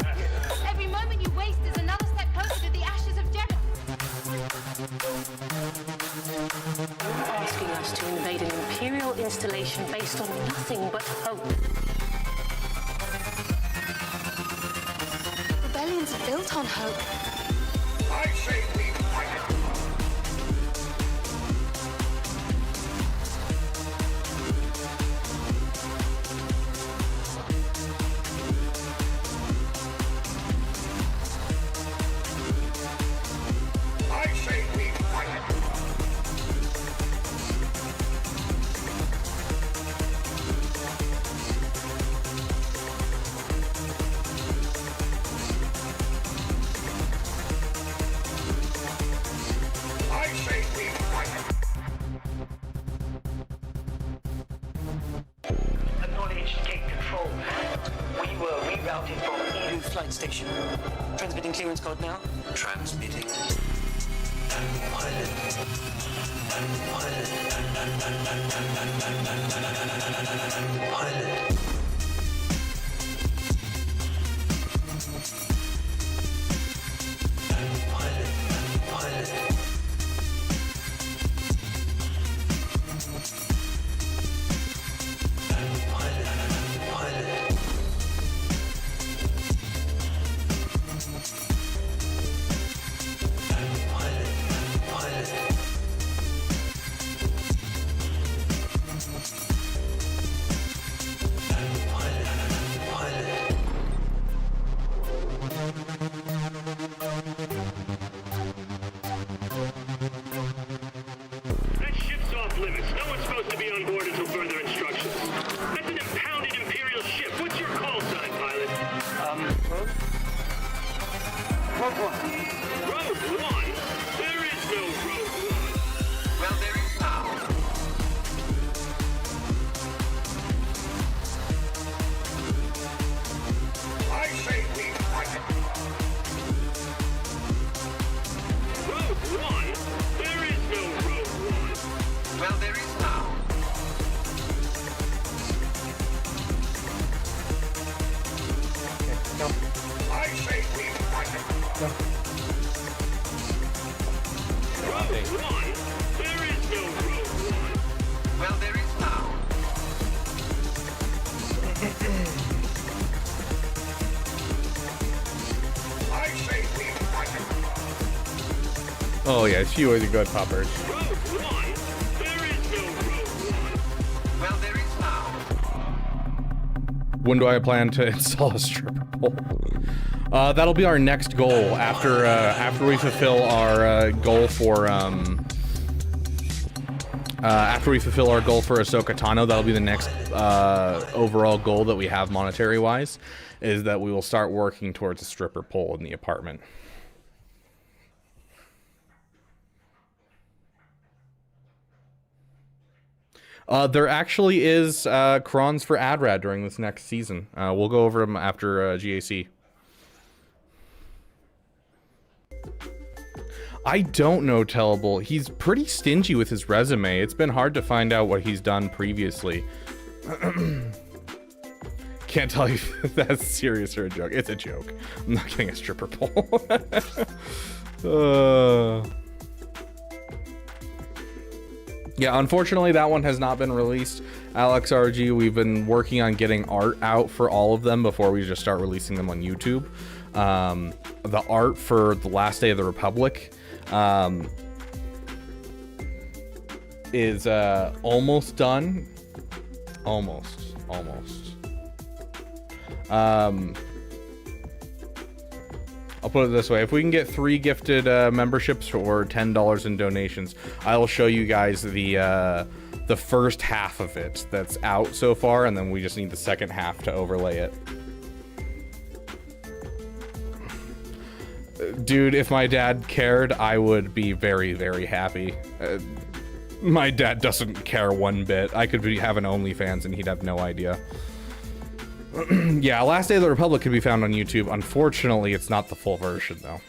Every moment you waste is another step closer to the ashes of Jeddah. You're asking us to invade an Imperial installation based on nothing but hope. Rebellions are built on hope. I say we fight. I say we fight. I say we fight. Acknowledge gate control. We were rerouted from Eden Flight Station. Transmitting clearance code now. Transmitting. Pilot. Well, there is now. I say we fight him. Oh yeah, she was a good pupper. Well, there is now. When do I plan to install a stripper pole? That'll be our next goal after we fulfill our goal for Ahsoka Tano. That'll be the next overall goal that we have monetary wise, is that we will start working towards a stripper pole in the apartment. There actually is crons for AdRad during this next season. We'll go over them after GAC. I don't know Tellable. He's pretty stingy with his resume. It's been hard to find out what he's done previously. Can't tell you if that's serious or a joke. It's a joke. I'm not getting a stripper pole. Yeah, unfortunately, that one has not been released. Alex RG, we've been working on getting art out for all of them before we just start releasing them on YouTube. The art for The Last Day of the Republic is almost done. Almost. I'll put it this way: if we can get 3 gifted memberships or $10 in donations, I will show you guys the first half of it that's out so far, and then we just need the second half to overlay it. Dude, if my dad cared, I would be very, very happy. My dad doesn't care one bit. I could be having OnlyFans and he'd have no idea. Yeah, Last Day of the Republic can be found on YouTube. Unfortunately, it's not the full version, though.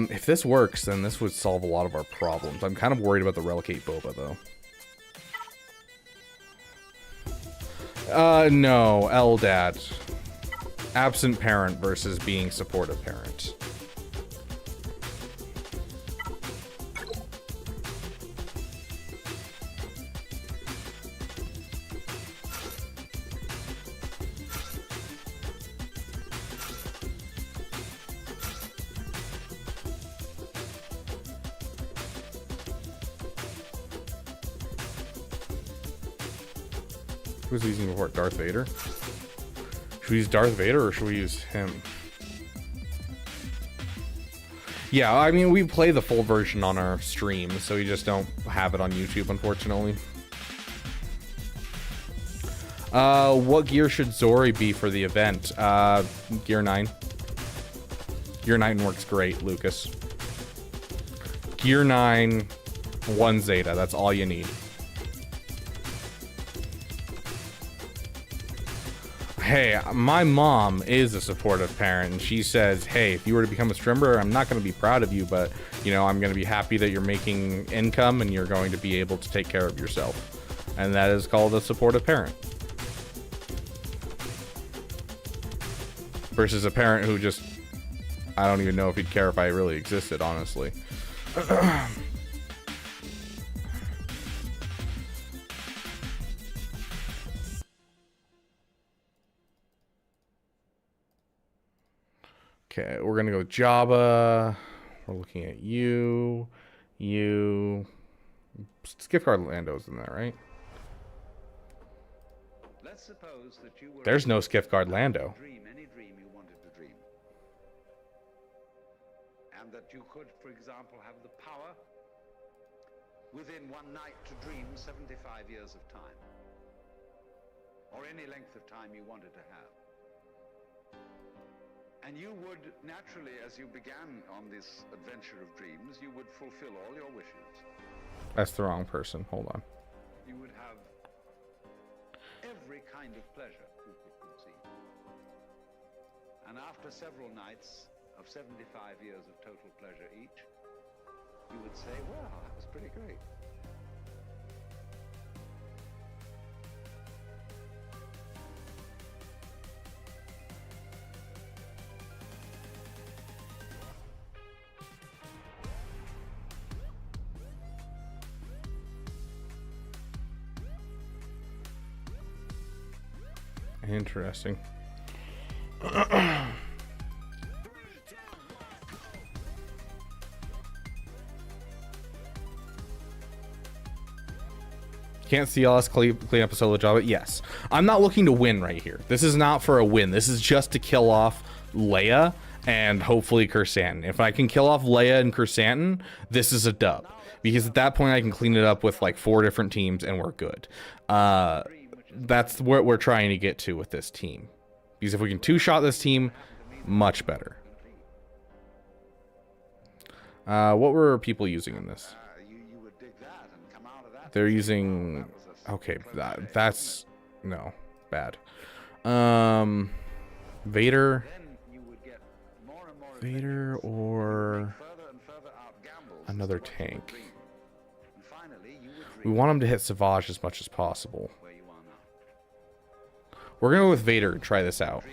If this works, then this would solve a lot of our problems. I'm kind of worried about the Relicate Boba, though. No, LDAD. Absent parent versus being supportive parent. Who's using before? Darth Vader? Should we use Darth Vader or should we use him? Yeah, I mean, we play the full version on our stream, so we just don't have it on YouTube, unfortunately. What gear should Zori be for the event? Gear 9. Gear 9 works great, Lucas. Gear 9, 1 Zeta, that's all you need. Hey, my mom is a supportive parent, and she says, hey, if you were to become a streamer, I'm not going to be proud of you, but, you know, I'm going to be happy that you're making income and you're going to be able to take care of yourself. And that is called a supportive parent. Versus a parent who just, I don't even know if he'd care if I really existed, honestly. Okay, we're gonna go with Jabba. We're looking at you. Gift card Lando's in there, right? Let's suppose that you were There's no gift card Lando. Dream any dream you wanted to dream. And that you could, for example, have the power within one night to dream 75 years of time. Or any length of time you wanted to have. And you would, naturally, as you began on this adventure of dreams, you would fulfill all your wishes. That's the wrong person. Hold on. You would have every kind of pleasure you could conceive. And after several nights of 75 years of total pleasure each, you would say, wow, that was pretty great. Interesting. Can't see us clean up a solo job. Yes, I'm not looking to win right here. This is not for a win. This is just to kill off Leia and hopefully Kersantin. If I can kill off Leia and Kersantin, this is a dub, because at that point I can clean it up with like 4 different teams and we're good. That's what we're trying to get to with this team, because if we can 2-shot this team, much better. What were people using in this? They're using, okay, that's no, bad. Vader or another tank. We want him to hit Savage as much as possible. We're gonna go with Vader and try this out.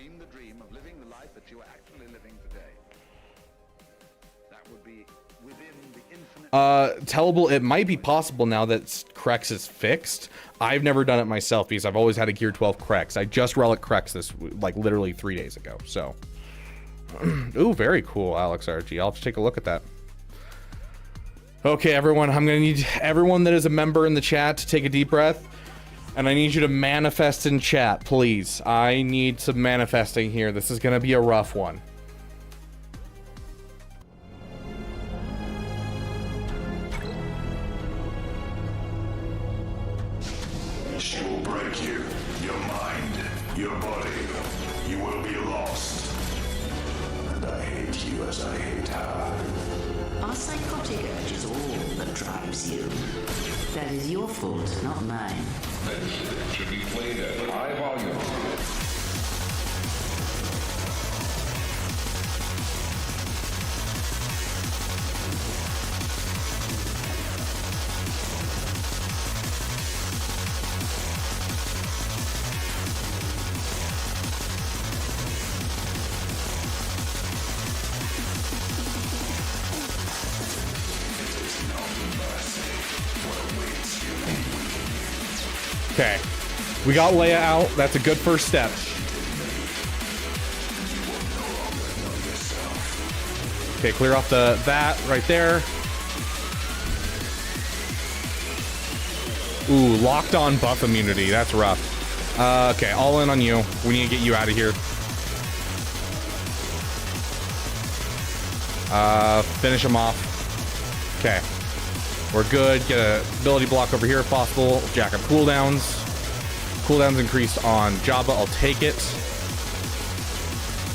Tellable, it might be possible now that Krex is fixed. I've never done it myself because I've always had a Gear 12 Krex. I just relic Krex this, like, literally 3 days ago, so. Ooh, very cool, Alex RG. I'll have to take a look at that. Okay, everyone, I'm gonna need everyone that is a member in the chat to take a deep breath, and I need you to manifest in chat, please. I need some manifesting here. This is gonna be a rough one. She will break you, your mind, your body. You will be lost. And I hate you as I hate her. Our psychotic urge is all that drives you. That is your fault, not mine. This should be played at high volume. Okay, we got Leia out. That's a good first step. Okay, clear off that right there. Ooh, locked on buff immunity. That's rough. Okay, all in on you. We need to get you out of here. Finish him off. Okay. We're good. Get a ability block over here if possible. Jack up cooldowns. Cooldowns increased on Jabba. I'll take it.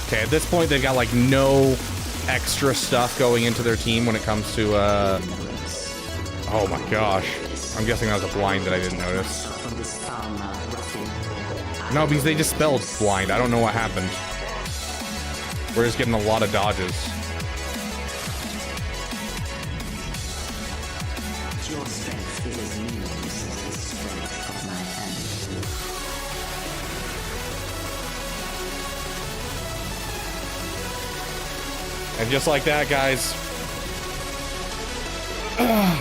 Okay, at this point, they've got like no extra stuff going into their team when it comes to, oh my gosh. I'm guessing that was a blind that I didn't notice. No, because they just spelled blind. I don't know what happened. We're just getting a lot of dodges. Your strength is as meaningless as the strength of my hand. And just like that, guys,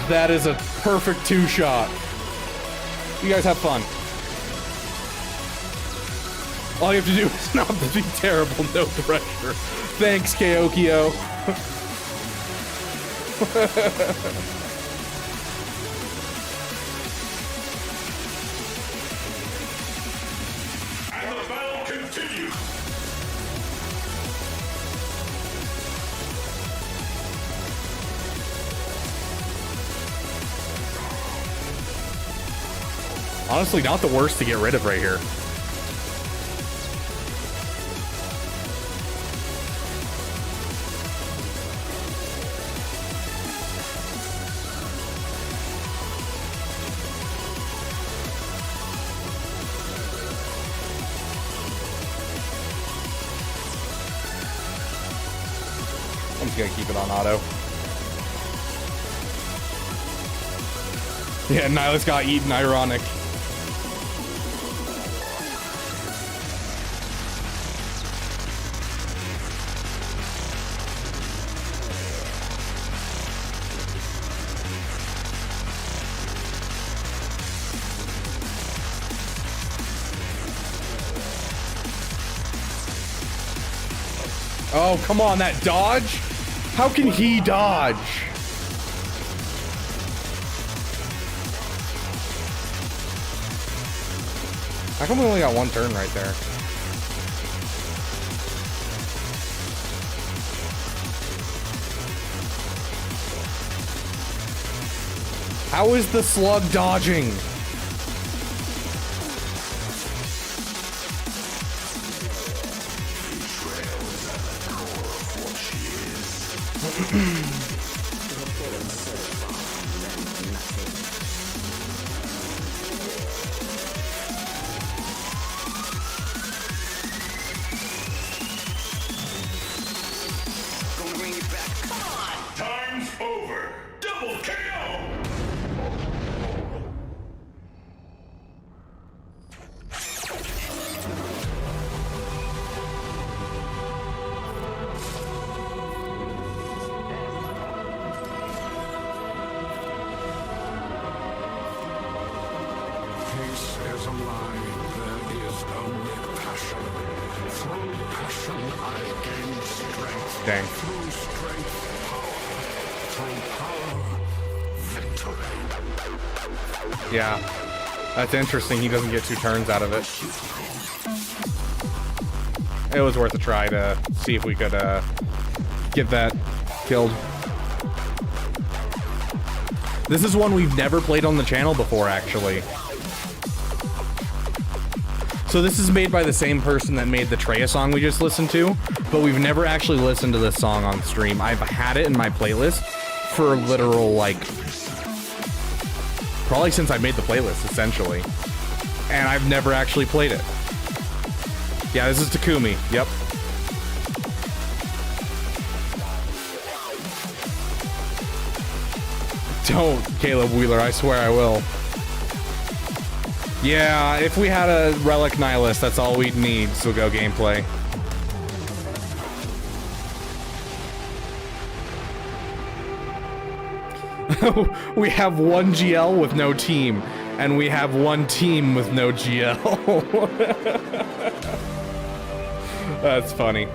that is a perfect 2-shot. You guys have fun. All you have to do is not be terrible, no pressure. Thanks, Keokio. And the battle continues. Honestly, not the worst to get rid of right here. I'm just gonna keep it on auto. Yeah, Nihilus got eaten, ironic. Oh, come on, that dodge? How can he dodge? How come we only got one turn right there? How is the slug dodging? Time's over. Double KO. Peace is a lie. There is only passion. Through passion I gain strength. Dang. Through strength, power. Through power, victory. Yeah. That's interesting. He doesn't get 2 turns out of it. It was worth a try to see if we could get that killed. This is one we've never played on the channel before, actually. So this is made by the same person that made the Treya song we just listened to, but we've never actually listened to this song on stream. I've had it in my playlist for literal, like, probably since I made the playlist, essentially. And I've never actually played it. Yeah, this is Takumi. Yep. Don't, Caleb Wheeler, I swear I will. Yeah, if we had a Relic Nihilist, that's all we'd need, so go gameplay. We have one GL with no team, and we have one team with no GL. That's funny.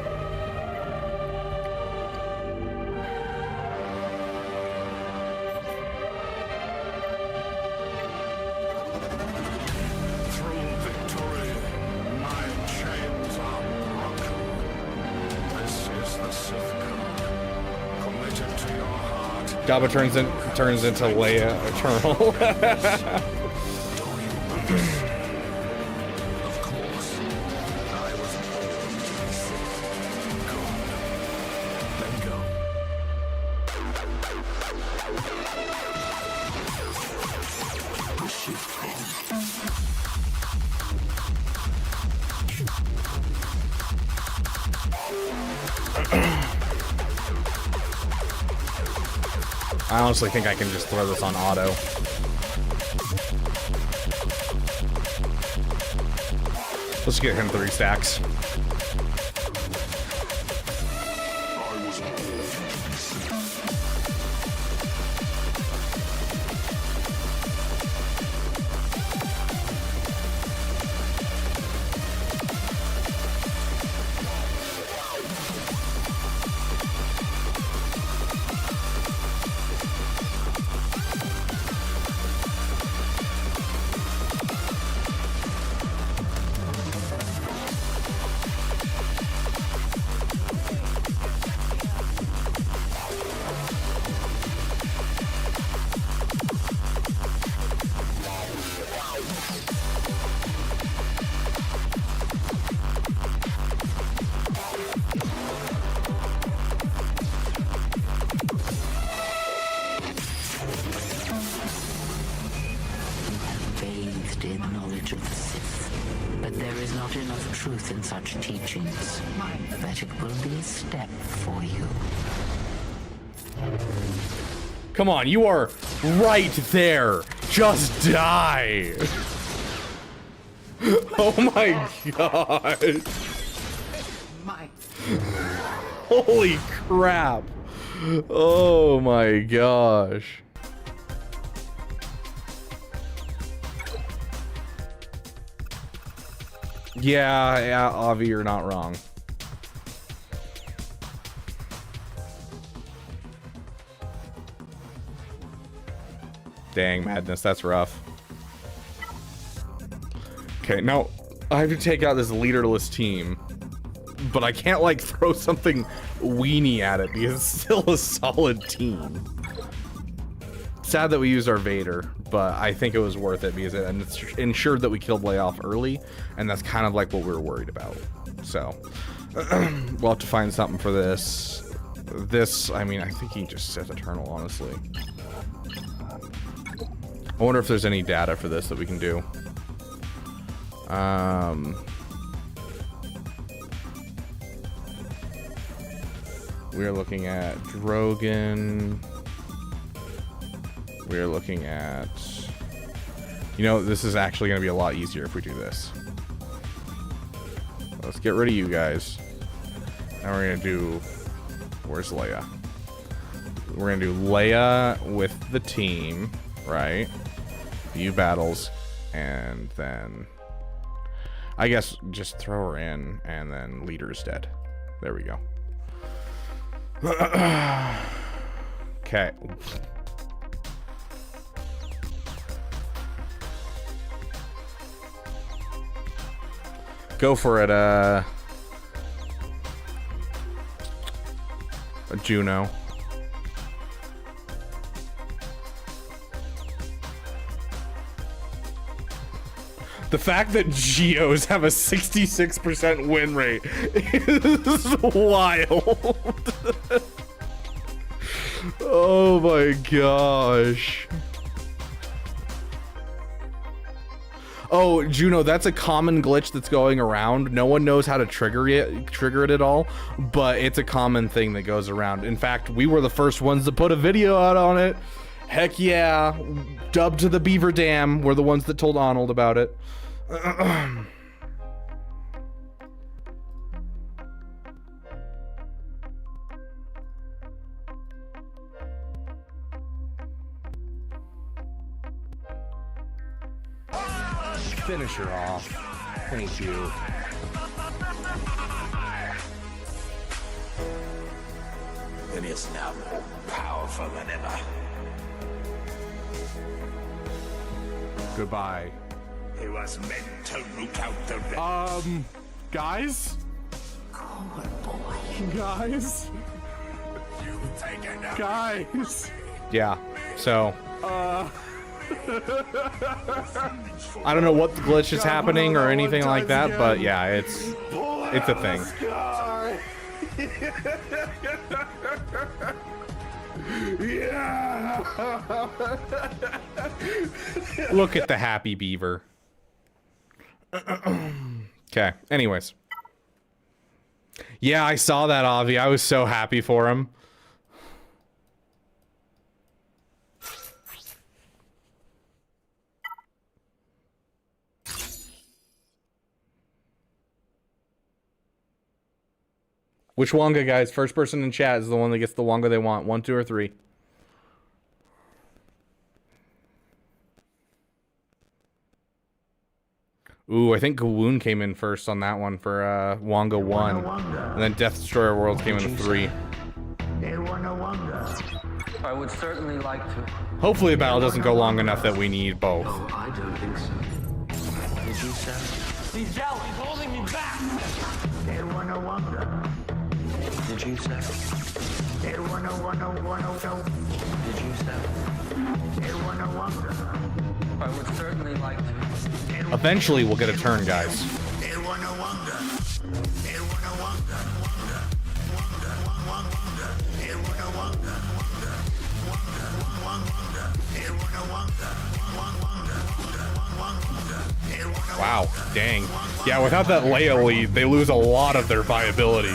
Gaba turns into Leia Eternal. I honestly think I can just throw this on auto. Let's get him 3 stacks. Truth in such teachings, that it will be a step for you. Come on, you are right there. Just die. Oh my god. Holy crap. Oh my gosh. Yeah, Avi, you're not wrong. Dang, madness, that's rough. Okay, now I have to take out this leaderless team, but I can't like throw something weenie at it because it's still a solid team. Sad that we used our Vader, but I think it was worth it because it ensured that we killed Layoff early, and that's kind of like what we were worried about. So we'll have to find something for this. This, I mean, I think he just says Eternal, honestly. I wonder if there's any data for this that we can do. We're looking at Drogon. We're looking at... You know, this is actually going to be a lot easier if we do this. Let's get rid of you guys. And we're going to do... Where's Leia? We're going to do Leia with the team, right? View battles. And then... I guess just throw her in, and then leader's dead. There we go. Okay. Go for it, a Juno. The fact that Geos have a 66% win rate is wild. Oh my gosh. Oh, Juno, that's a common glitch that's going around. No one knows how to trigger it at all, but it's a common thing that goes around. In fact, we were the first ones to put a video out on it. Heck yeah. Dubbed to the Beaver Dam. We're the ones that told Arnold about it. Finish her off. Thank you. It is now more powerful than ever. Goodbye. It was meant to root out the red. Guys? Guys? You've taken out. Guys? Yeah, so... I don't know what the glitch is happening or anything like that, but yeah, it's a thing. Yeah. Look at the happy beaver. Okay, anyways. Yeah, I saw that, Avi. I was so happy for him. Which Wonga, guys? First person in chat is the one that gets the Wonga they want. 1, 2, or 3. Ooh, I think Gawoon came in first on that one for Wonga 1. And then Death Destroyer Worlds came in 3. I would certainly like to. Hopefully the battle doesn't go long enough that we need both. Oh, I don't think so. Did you say? He's yelling, he's holding me back. Did you say? Did you say? I would certainly like to. Eventually we'll get a turn, guys. Wow, dang. Yeah, without that Leia lead, they lose a lot of their viability.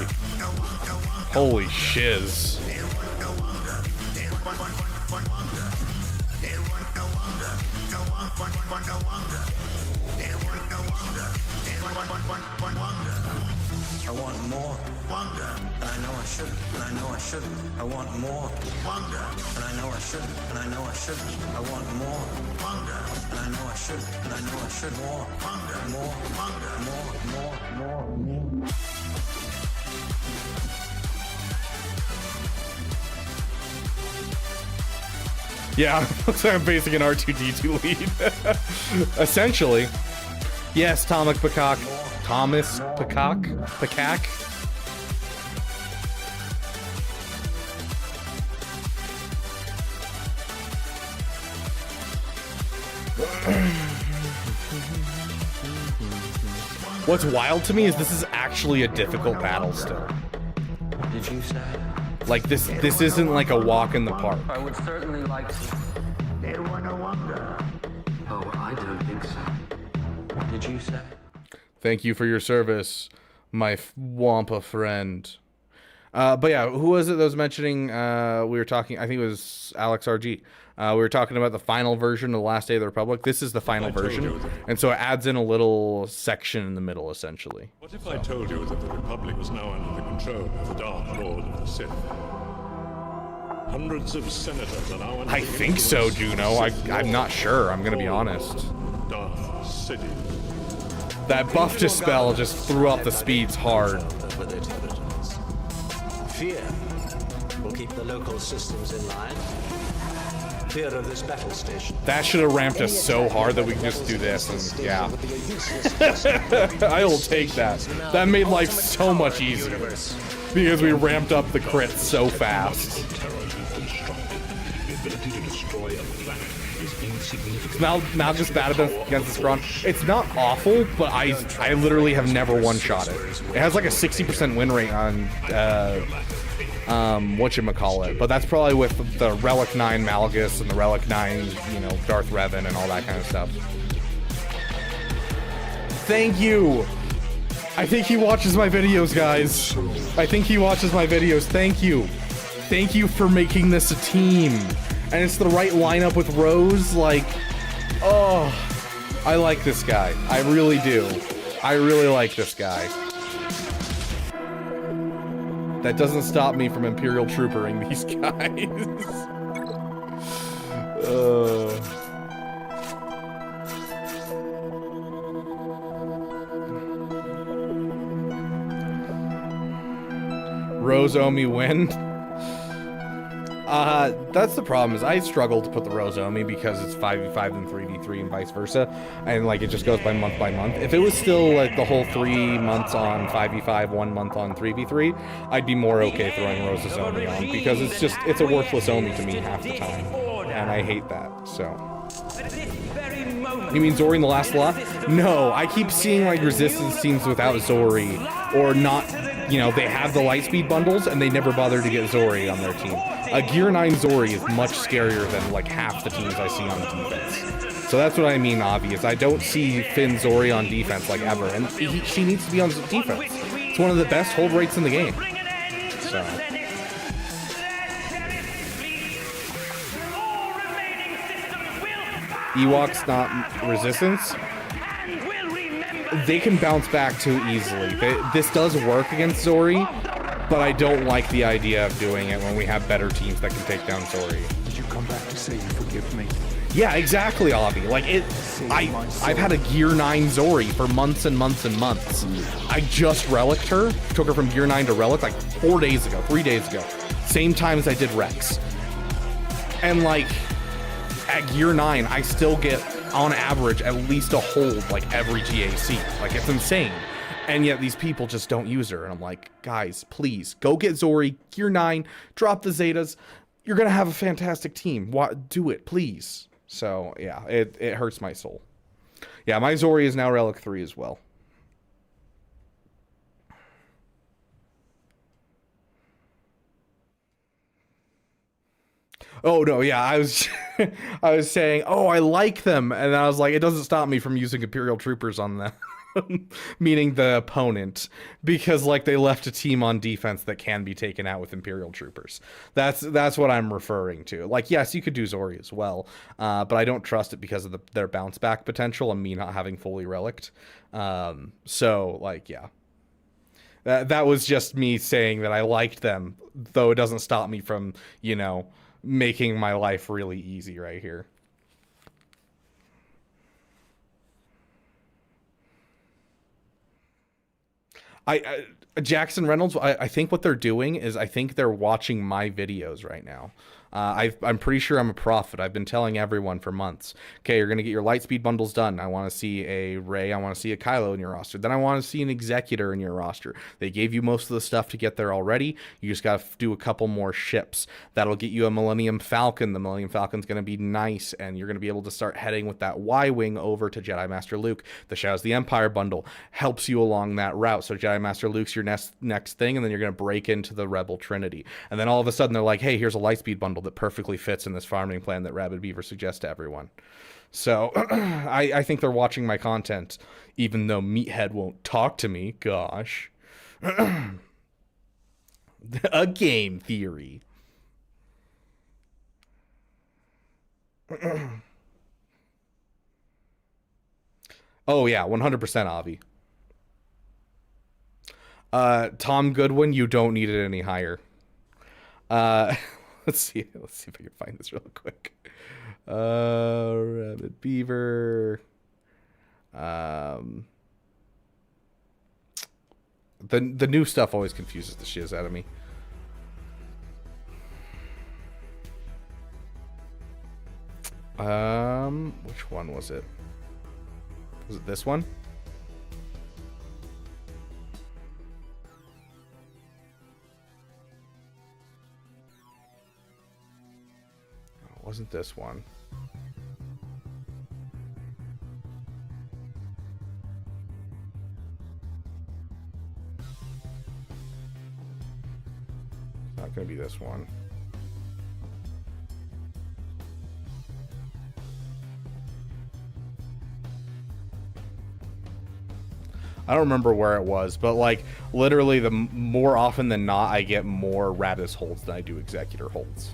Holy shiz. I want more. And I know I shouldn't. And I know I shouldn't. I want more. And I know I shouldn't. And I know I shouldn't. I want more. And I know I shouldn't. And I know I should more. More. Yeah, looks like I'm facing an R2-D2 lead. Essentially. Yes, Thomas Peacock. Thomas Peacock? Peacock? What's wild to me is this is actually a difficult battle still. Did you say? Like this isn't like a walk in the park. I would certainly like to. They wanna wonder. Oh, I don't think so. Did you say? Thank you for your service, my Wampa friend. But yeah, who was it that was mentioning, we were talking, I think it was Alex RG. We were talking about the final version of The Last Day of the Republic. This is the final version, and so it adds in a little section in the middle, essentially. What if I told you that the Republic was now under the control of the Dark Lord of the Sith? Hundreds of senators are now under I think so, Juno. I'm not sure. I'm gonna be honest. Darth City. That buff dispel just threw up the speeds hard. Fear will keep the local systems in line. Fear of this battle station. That should have ramped us so hard that we can just do this, and yeah. I will take that. That made life so much easier because we ramped up the crits so fast. Now just bad against the Scron. It's not awful, but I literally have never one-shot it. It has like a 60% win rate on whatchamacallit, but that's probably with the Relic 9 Malgus and the Relic 9, you know, Darth Revan and all that kind of stuff. Thank you! I think he watches my videos, guys. I think he watches my videos. Thank you. Thank you for making this a team. And it's the right lineup with Rose, like, oh, I like this guy. I really do. I really like this guy. That doesn't stop me from Imperial Troopering these guys. Rose Omi win. That's the problem, is I struggle to put the Rose Omi because it's 5v5 and 3v3 and vice versa, and like it just goes by month by month. If it was still like the whole 3 months on 5v5, 1 month on 3v3, I'd be more okay throwing Rose's Omi on, because it's a worthless Omi to me half the time, and I hate that, so. You mean Zori in the last lot? No, I keep seeing like Resistance teams without Zori, or not, you know, they have the Lightspeed bundles and they never bother to get Zori on their team. A Gear 9 Zori is much scarier than like half the teams I see on defense. So that's what I mean, obvious. I don't see Finn Zori on defense like ever, and she needs to be on defense. It's one of the best hold rates in the game. So. Ewoks, not Resistance. They can bounce back too easily. This does work against Zori, but I don't like the idea of doing it when we have better teams that can take down Zori. Did you come back to say you forgive me? Yeah, exactly, Avi. Like I've had a Gear 9 Zori for months and months and months. I just relicked her, took her from Gear 9 to Relic like 4 days ago, 3 days ago. Same time as I did Rex. And like, at Gear 9, I still get, on average, at least a hold like every GAC. Like, it's insane. And yet these people just don't use her. And I'm like, guys, please, go get Zori, Gear 9, drop the Zetas. You're going to have a fantastic team. Do it, please. So, yeah, it hurts my soul. Yeah, my Zori is now Relic 3 as well. Oh, no, yeah, I was saying, oh, I like them. And I was like, it doesn't stop me from using Imperial Troopers on them. Meaning the opponent, because like they left a team on defense that can be taken out with Imperial Troopers. That's what I'm referring to. Like, yes, you could do Zori as well, but I don't trust it because of their bounce back potential and me not having fully relicked. So like, yeah, that was just me saying that I liked them, though it doesn't stop me from, you know, making my life really easy right here. Jackson Reynolds, I think what they're doing is I think they're watching my videos right now. I'm pretty sure I'm a prophet. I've been telling everyone for months. Okay, you're going to get your Lightspeed bundles done. I want to see a Rey. I want to see a Kylo in your roster. Then I want to see an Executor in your roster. They gave you most of the stuff to get there already. You just got to do a couple more ships. That'll get you a Millennium Falcon. The Millennium Falcon's going to be nice, and you're going to be able to start heading with that Y-Wing over to Jedi Master Luke. The Shadows of the Empire bundle helps you along that route. So Jedi Master Luke's your next thing, and then you're going to break into the Rebel Trinity. And then all of a sudden they're like, hey, here's a Lightspeed bundle that perfectly fits in this farming plan that Rabid Beaver suggests to everyone. So I think they're watching my content, even though Meathead won't talk to me. Gosh. A game theory. Oh yeah, 100% Avi. Tom Goodwin, you don't need it any higher. Let's see if I can find this real quick. Rabbit Beaver. The new stuff always confuses the shiz out of me. Which one was it? Was it this one? It wasn't this one. It's not going to be this one. I don't remember where it was, but like literally the more often than not I get more Raddus holds than I do Executor holds.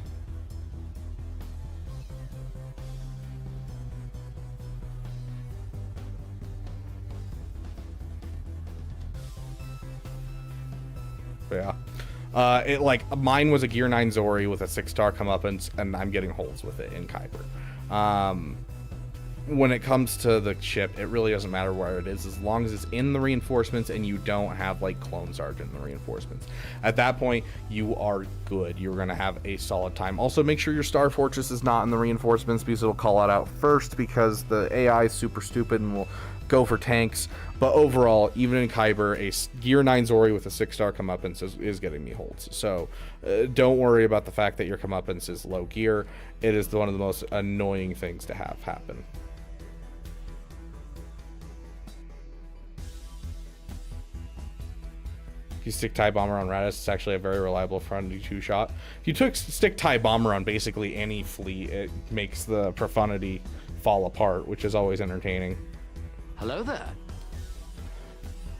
Yeah. It like mine was a Gear 9 Zori with a 6-star comeuppance, and I'm getting holds with it in Kyber. When it comes to the ship, it really doesn't matter where it is, as long as it's in the reinforcements and you don't have like Clone Sergeant in the reinforcements. At that point, you are good. You're going to have a solid time. Also, make sure your Star Fortress is not in the reinforcements, because it'll call it out first, because the AI is super stupid and will go for tanks. But overall, even in Kyber, a Gear 9 Zori with a 6-star comeuppance is getting me holds. So don't worry about the fact that your comeuppance is low gear. It is one of the most annoying things to have happen. If you stick TIE Bomber on Raddus, it's actually a very reliable front 2 shot. If you stick TIE Bomber on basically any fleet, it makes the profundity fall apart, which is always entertaining. Hello there.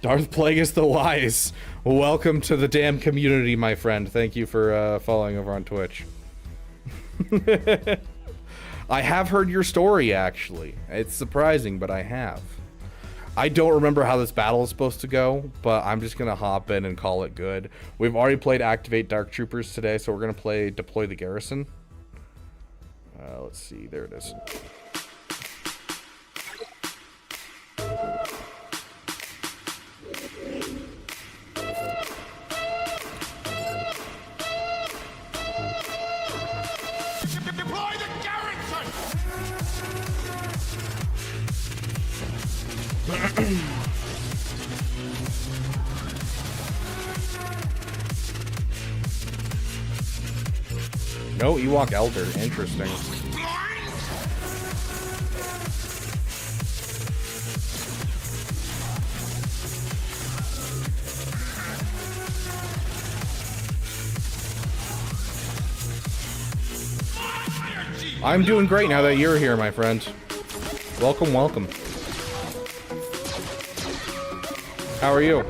Darth Plagueis the Wise, welcome to the damn community, my friend. Thank you for following over on Twitch. I have heard your story, actually. It's surprising, but I have. I don't remember how this battle is supposed to go, but I'm just going to hop in and call it good. We've already played Activate Dark Troopers today, so we're going to play Deploy the Garrison. Let's see. There it is. Deploy the garrison! No Ewok Elder. Interesting. I'm doing great now that you're here, my friend. Welcome, welcome. How are you?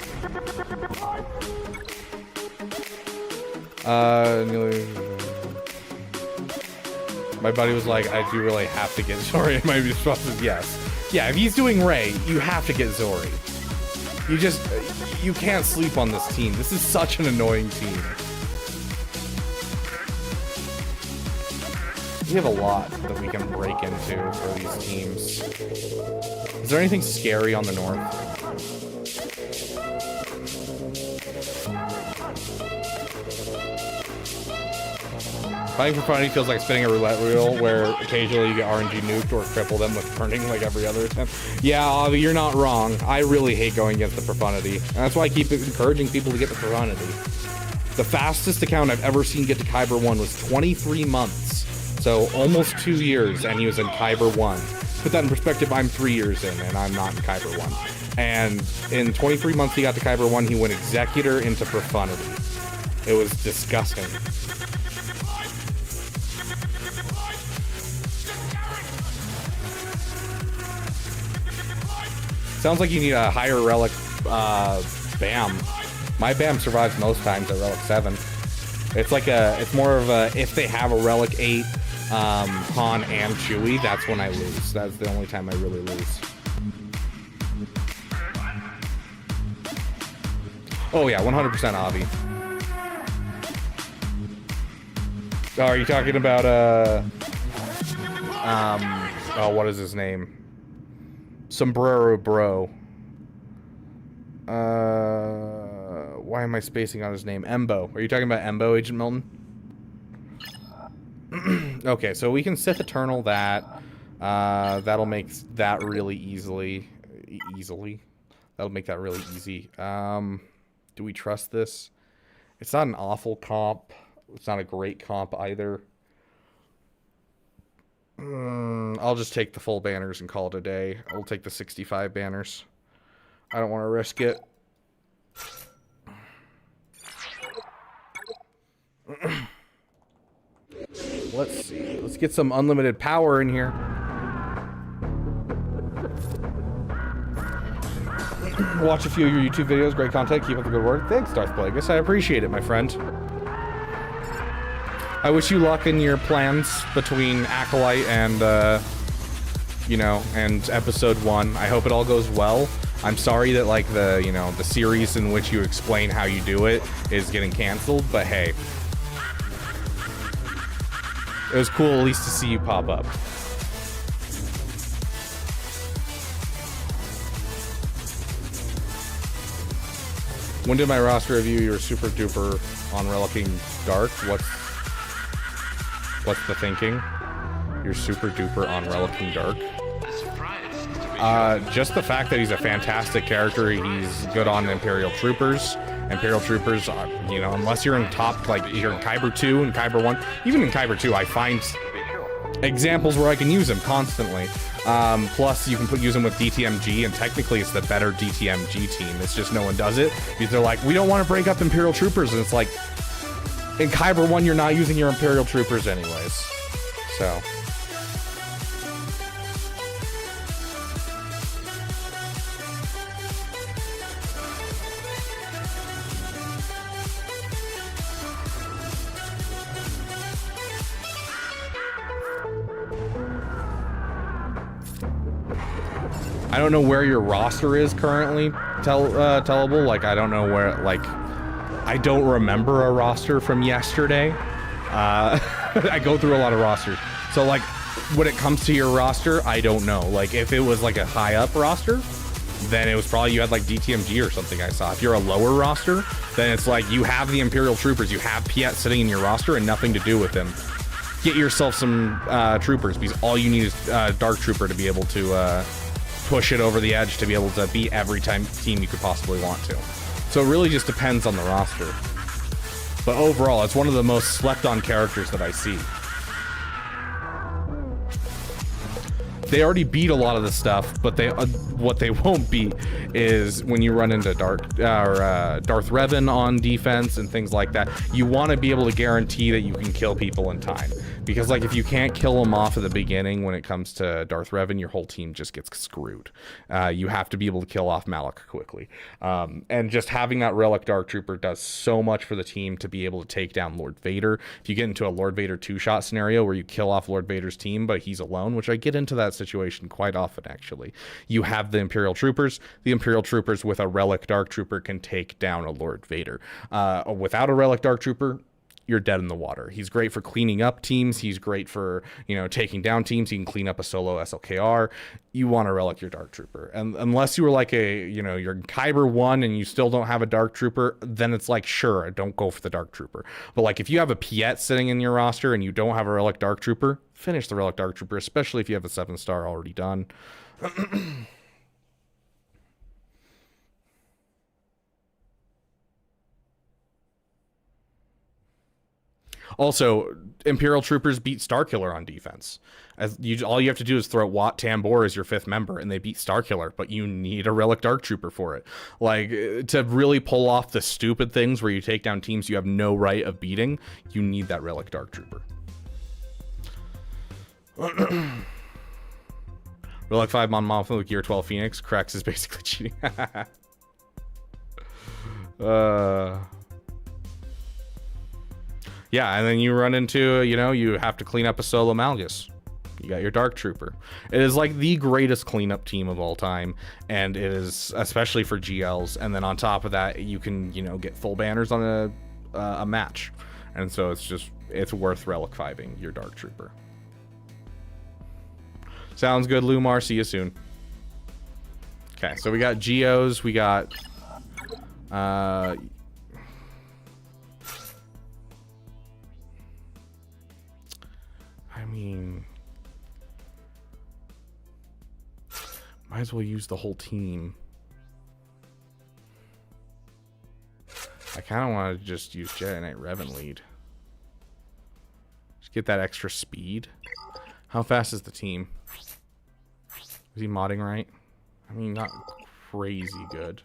My buddy was like, I do really have to get Zori, and my response is yes. Yeah, if he's doing Rey, you have to get Zori. You can't sleep on this team. This is such an annoying team. We have a lot that we can break into for these teams. Is there anything scary on the north? Fighting for Funny feels like spinning a roulette wheel where occasionally you get RNG nuked or cripple them with turning like every other attempt. Yeah, Avi, you're not wrong. I really hate going against the Profundity. And that's why I keep encouraging people to get the Profundity. The fastest account I've ever seen get to Kyber 1 was 23 months. So almost 2 years, and he was in Kyber 1. Put that in perspective, I'm 3 years in, and I'm not in Kyber 1. And in 23 months he got to Kyber 1, he went Executor into Profundity. It was disgusting. Sounds like you need a higher relic BAM. My BAM survives most times at relic 7. It's like it's more of a, if they have a relic 8, Han and Chewie, that's when I lose. That's the only time I really lose. Oh yeah, 100% Avi. Oh, are you talking about, oh, what is his name? Sombrero Bro. Why am I spacing on his name? Embo. Are you talking about Embo, Agent Milton? Okay, so we can Sith Eternal that. That'll make that really easily. That'll make that really easy. Do we trust this? It's not an awful comp. It's not a great comp either. I'll just take the full banners and call it a day. I'll take the 65 banners. I don't want to risk it. Let's see. Let's get some unlimited power in here. Watch a few of your YouTube videos. Great content. Keep up the good work. Thanks, Darth Plagueis. I appreciate it, my friend. I wish you luck in your plans between Acolyte and, you know, and episode 1. I hope it all goes well. I'm sorry that, like, the, you know, the series in which you explain how you do it is getting canceled, but hey. It was cool at least to see you pop up. When did my roster review? You were super duper on Relicking Dark. What's the thinking? You're super duper on Relicking Dark. Just the fact that he's a fantastic character. He's good on Imperial Troopers. Imperial Troopers, you know, unless you're in top, like you're in Kyber 2 and Kyber 1. Even in Kyber 2, I find examples where I can use him constantly. Plus, you can use him with DTMG, and technically it's the better DTMG team. It's just no one does it. Because they're like, we don't want to break up Imperial Troopers. And it's like, in Kyber 1, you're not using your Imperial Troopers anyways. So... I don't know where your roster is currently tellable. Like, I don't know where, like, I don't remember a roster from yesterday. I go through a lot of rosters. So, like, when it comes to your roster, I don't know. Like, if it was, like, a high-up roster, then it was probably you had, like, DTMG or something I saw. If you're a lower roster, then it's like you have the Imperial Troopers. You have Piet sitting in your roster and nothing to do with them. Get yourself some Troopers, because all you need is Dark Trooper to be able to... push it over the edge to be able to beat every team you could possibly want to. So it really just depends on the roster. But overall, it's one of the most slept on characters that I see. They already beat a lot of the stuff, but they what they won't beat is when you run into Darth Revan on defense and things like that. You want to be able to guarantee that you can kill people in time. Because, like, if you can't kill them off at the beginning when it comes to Darth Revan, your whole team just gets screwed. You have to be able to kill off Malak quickly. And just having that Relic Dark Trooper does so much for the team to be able to take down Lord Vader. If you get into a Lord Vader two-shot scenario where you kill off Lord Vader's team, but he's alone, which I get into that situation quite often, actually. You have the Imperial Troopers. The Imperial Troopers with a Relic Dark Trooper can take down a Lord Vader. Without a Relic Dark Trooper, you're dead in the water. He's great for cleaning up teams. He's great for, you know, taking down teams. He can clean up a solo SLKR. You want to relic your Dark Trooper. And unless you were like you're Kyber 1 and you still don't have a Dark Trooper, then it's like, sure, don't go for the Dark Trooper. But like if you have a Piet sitting in your roster and you don't have a relic Dark Trooper, finish the relic Dark Trooper, especially if you have a 7-star already done. Also, Imperial Troopers beat Starkiller on defense. All you have to do is throw Wat Tambor as your 5th member, and they beat Starkiller, but you need a Relic Dark Trooper for it. Like, to really pull off the stupid things where you take down teams you have no right of beating, you need that Relic Dark Trooper. Relic 5 Mon Mothma with Gear 12 Phoenix. Krex is basically cheating. Yeah, and then you run into, you have to clean up a solo Malgus. You got your Dark Trooper. It is like the greatest cleanup team of all time, and it is especially for GLs. And then on top of that, you can, get full banners on a match. And so it's worth Relic 5ing your Dark Trooper. Sounds good, Lumar. See you soon. Okay, so we got Geos. We got... might as well use the whole team. I kind of want to just use Jedi Knight Revan lead. Just get that extra speed. How fast is the team? Is he modding right? I mean, not crazy good.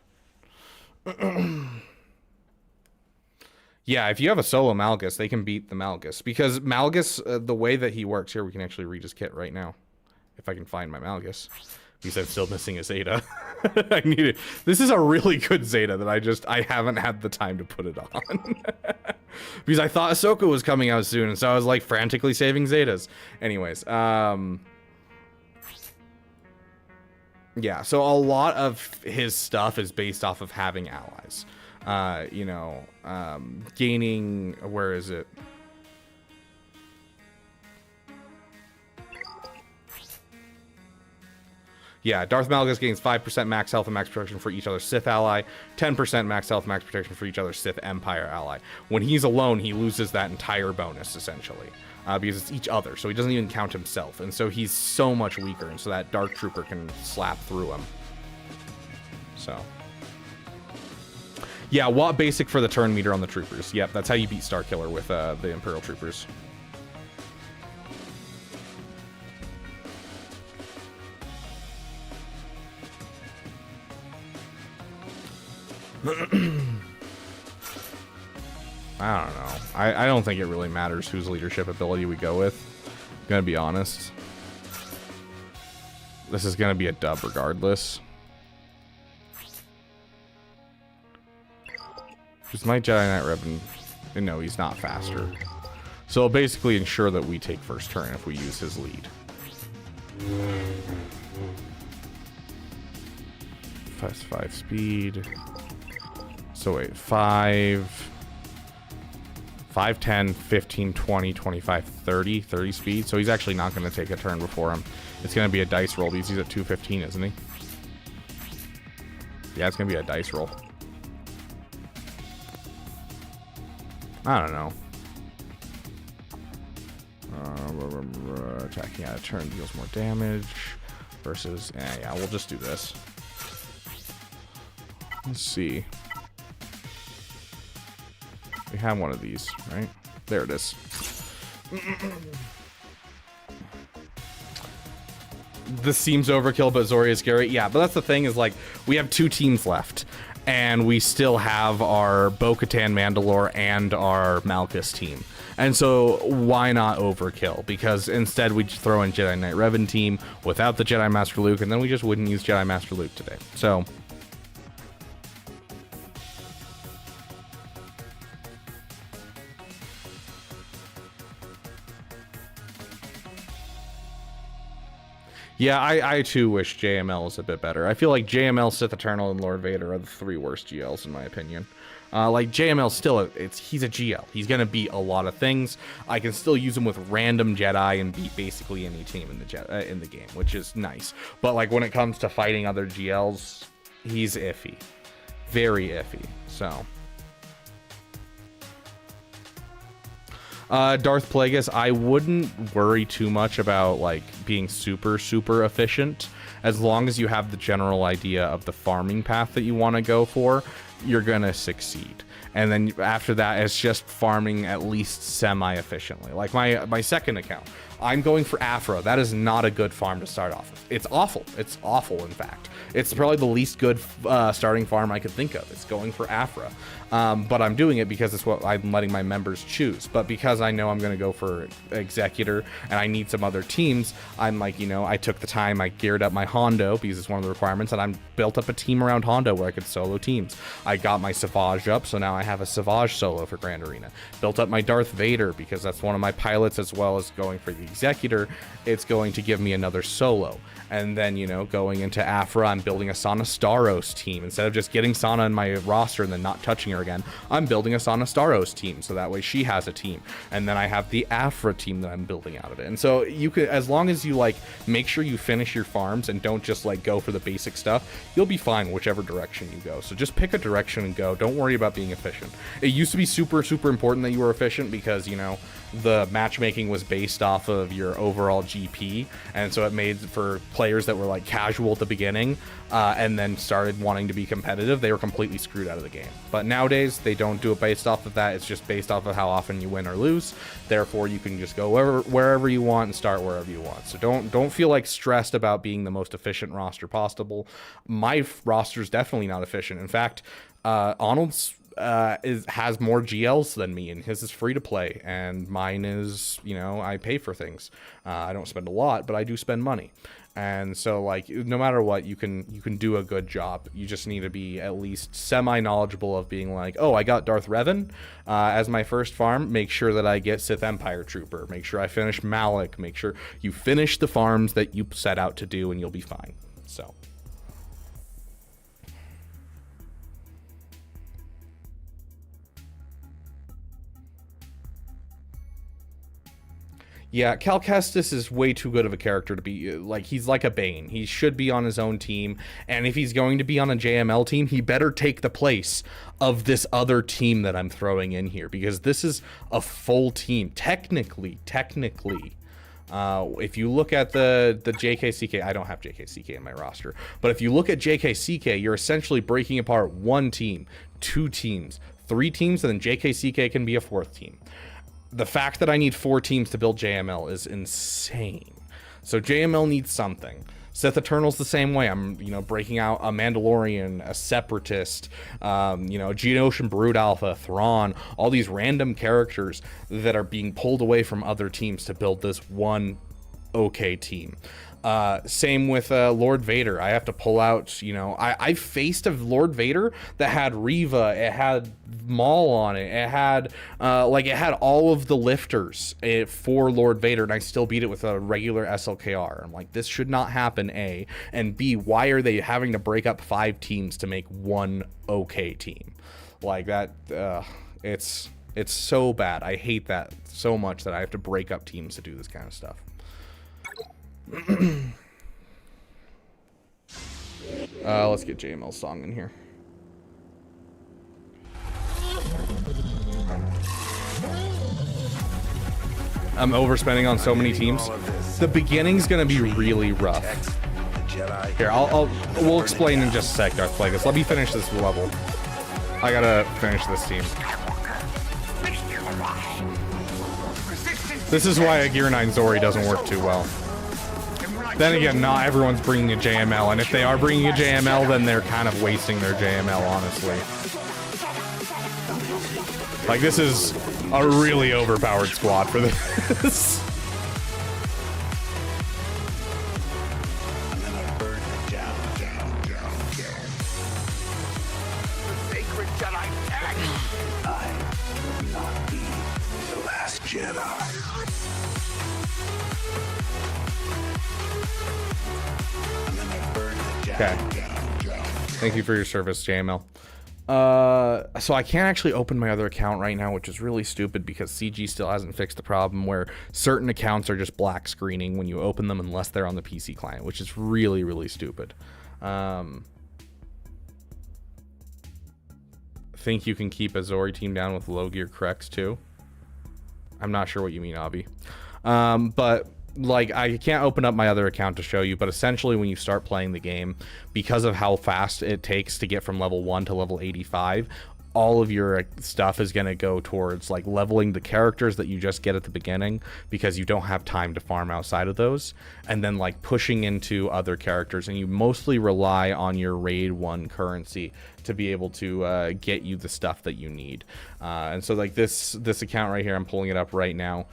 Yeah, if you have a solo Malgus, they can beat the Malgus. Because Malgus, the way that he works... Here, we can actually read his kit right now. If I can find my Malgus. Because I'm still missing a Zeta. I need it. This is a really good Zeta that I haven't had the time to put it on. Because I thought Ahsoka was coming out soon, and so I was like frantically saving Zetas. Anyways, yeah, so a lot of his stuff is based off of having allies. Gaining, where is it? Yeah, Darth Malgus gains 5% max health and max protection for each other Sith ally, 10% max health and max protection for each other Sith Empire ally. When he's alone, he loses that entire bonus, essentially, because it's each other, so he doesn't even count himself, and so he's so much weaker, and so that Dark Trooper can slap through him. So... yeah, Watt basic for the turn meter on the troopers. Yep, that's how you beat Starkiller with the Imperial Troopers. I don't know. I don't think it really matters whose leadership ability we go with. I'm gonna be honest. This is gonna be a dub regardless. Because my Jedi Knight Revan... no, he's not faster. So it'll basically ensure that we take first turn if we use his lead. 5 speed. So wait, 5, 10, 15, 20, 25, 30 speed. So he's actually not going to take a turn before him. It's going to be a dice roll because he's at 215, isn't he? Yeah, it's going to be a dice roll. I don't know. Attacking out of turn deals more damage versus... yeah, we'll just do this. Let's see. We have one of these, right? There it is. This seems overkill, but Zori is scary. Yeah, but that's the thing is, like, we have 2 teams left. And we still have our Bo-Katan Mandalore and our Malchus team. And so why not overkill? Because instead we just throw in Jedi Knight Revan team without the Jedi Master Luke, and then we just wouldn't use Jedi Master Luke today. So... Yeah, I too wish JML was a bit better. I feel like JML, Sith Eternal, and Lord Vader are the 3 worst GLs in my opinion. Like JML still, he's a GL. He's gonna beat a lot of things. I can still use him with random Jedi and beat basically any team in the game, which is nice. But like when it comes to fighting other GLs, he's iffy, very iffy. So. Darth Plagueis, I wouldn't worry too much about like being super efficient. As long as you have the general idea of the farming path that you want to go for, you're gonna succeed. And then after that, it's just farming at least semi-efficiently. Like my second account, I'm going for Afro. That is not a good farm to start off with. It's awful. It's awful, in fact. It's probably the least good starting farm I could think of. It's going for Afro. But I'm doing it because it's what I'm letting my members choose. But because I know I'm going to go for Executor and I need some other teams, I'm like, you know, I took the time, I geared up my Hondo because it's one of the requirements, and I'm built up a team around Hondo where I could solo teams. I got my Savage up, so now I have a Savage solo for Grand Arena. Built up my Darth Vader because that's one of my pilots, as well as going for the Executor. It's going to give me another solo. And then, you know, going into Afra, I'm building a Sana Staros team. Instead of just getting Sana in my roster and then not touching her again, I'm building a Sana Staros team, so that way she has a team. And then I have the Afra team that I'm building out of it. And so you could, as long as you like make sure you finish your farms and don't just like go for the basic stuff, you'll be fine whichever direction you go. So just pick a direction and go. Don't worry about being efficient. It used to be super important that you were efficient because, you know, the matchmaking was based off of your overall GP, and so it made for players that were like casual at the beginning and then started wanting to be competitive, they were completely screwed out of the game. But nowadays they don't do it based off of that. It's just based off of how often you win or lose. Therefore you can just go wherever you want and start wherever you want. So don't feel like stressed about being the most efficient roster possible. My roster is definitely not efficient. In fact, Arnold's has more GLs than me, and his is free to play, and mine is, you know, I pay for things. I don't spend a lot, but I do spend money. And so like no matter what, you can do a good job. You just need to be at least semi-knowledgeable of being like, oh, I got Darth Revan as my first farm. Make sure that I get Sith Empire Trooper. Make sure I finish Malak. Make sure you finish the farms that you set out to do, and you'll be fine. So yeah, Cal Kestis is way too good of a character to be, like, he's like a Bane. He should be on his own team, and if he's going to be on a JML team, he better take the place of this other team that I'm throwing in here, because this is a full team. Technically, if you look at the JKCK, I don't have JKCK in my roster, but if you look at JKCK, you're essentially breaking apart one team, two teams, three teams, and then JKCK can be a fourth team. The fact that I need 4 teams to build JML is insane. So JML needs something. Sith Eternal's the same way. I'm, you know, breaking out a Mandalorian, a Separatist, you know, Geonosian Brood Alpha, Thrawn, all these random characters that are being pulled away from other teams to build this one okay team. Same with Lord Vader. I have to pull out, you know, I faced a Lord Vader that had Reva, it had Maul on it, it had like it had all of the lifters for Lord Vader, and I still beat it with a regular SLKR. I'm like, this should not happen, A, and B, why are they having to break up 5 teams to make one okay team? Like that, it's so bad. I hate that so much that I have to break up teams to do this kind of stuff. Let's get JML's song in here. I'm overspending on so many teams. The beginning's gonna be really rough. Here, we'll explain in just a sec, Darth Plagueis. Let me finish this level. I gotta finish this team. This is why a Gear 9 Zori doesn't work too well. Then again, not everyone's bringing a JML, and if they are bringing a JML, then they're kind of wasting their JML, honestly. Like, this is a really overpowered squad for this. Sacred Jedi tag! I will not be the last Jedi. Okay. Thank you for your service, JML. So I can't actually open my other account right now, which is really stupid because CG still hasn't fixed the problem where certain accounts are just black screening when you open them unless they're on the PC client, which is really, really stupid. Think you can keep a Zori team down with low gear Krex too? I'm not sure what you mean, Avi. But like, I can't open up my other account to show you, but essentially when you start playing the game, because of how fast it takes to get from level 1 to level 85, all of your stuff is going to go towards like leveling the characters that you just get at the beginning because you don't have time to farm outside of those, and then like pushing into other characters, and you mostly rely on your raid 1 currency to be able to get you the stuff that you need. And so like this account right here, I'm pulling it up right now.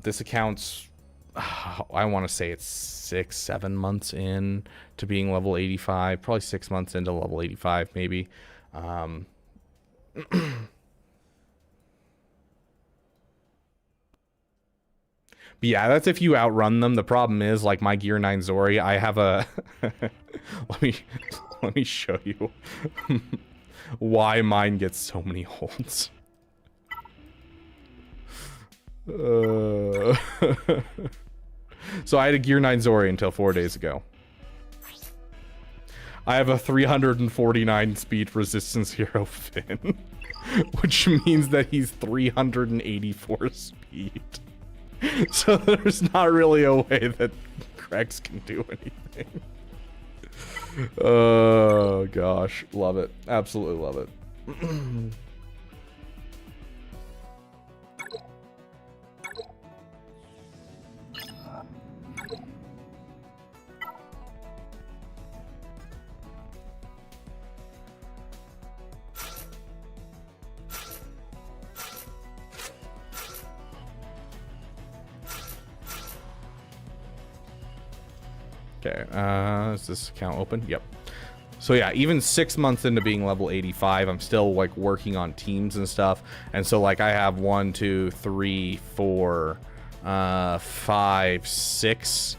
This account's I want to say it's 6-7 months in to being level 85, probably 6 months into level 85 maybe. But yeah, that's if you outrun them. The problem is, like my Gear 9 Zori, I have a let me show you why mine gets so many holds. So I had a Gear 9 Zori until 4 days ago. I have a 349 speed resistance hero Finn, which means that he's 384 speed. So there's not really a way that Krex can do anything. Oh gosh, love it. Absolutely love it. Okay, is this account open? Yep. So yeah, even 6 months into being level 85, I'm still like working on teams and stuff. And so like I have 1, 2, 3, 4, 5, 6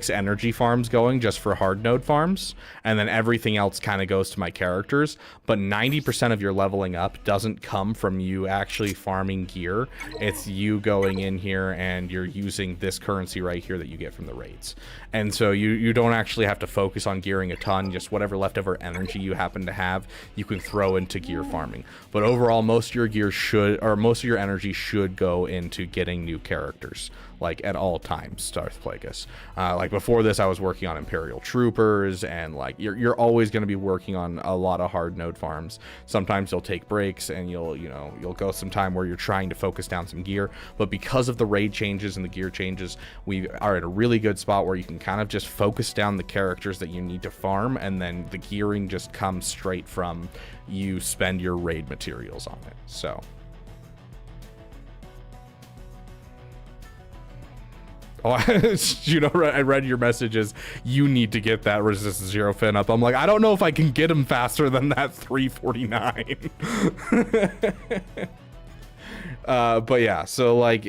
energy farms going just for hard node farms, and then everything else kind of goes to my characters. But 90% of your leveling up doesn't come from you actually farming gear. It's you going in here and you're using this currency right here that you get from the raids. And so you don't actually have to focus on gearing a ton. Just whatever leftover energy you happen to have, you can throw into gear farming. But overall, most of your gear should, or most of your energy should go into getting new characters, like at all times, Darth Plagueis. Like before this, I was working on Imperial Troopers, and like you're always going to be working on a lot of hard node farms. Sometimes you'll take breaks and you'll go some time where you're trying to focus down some gear. But because of the raid changes and the gear changes, we are at a really good spot where you can kind of just focus down the characters that you need to farm, and then the gearing just comes straight from you spend your raid materials on it. So oh, I read your messages. You need to get that resistance 0 Finn up. I'm like, I don't know if I can get him faster than that 349. But yeah, so like,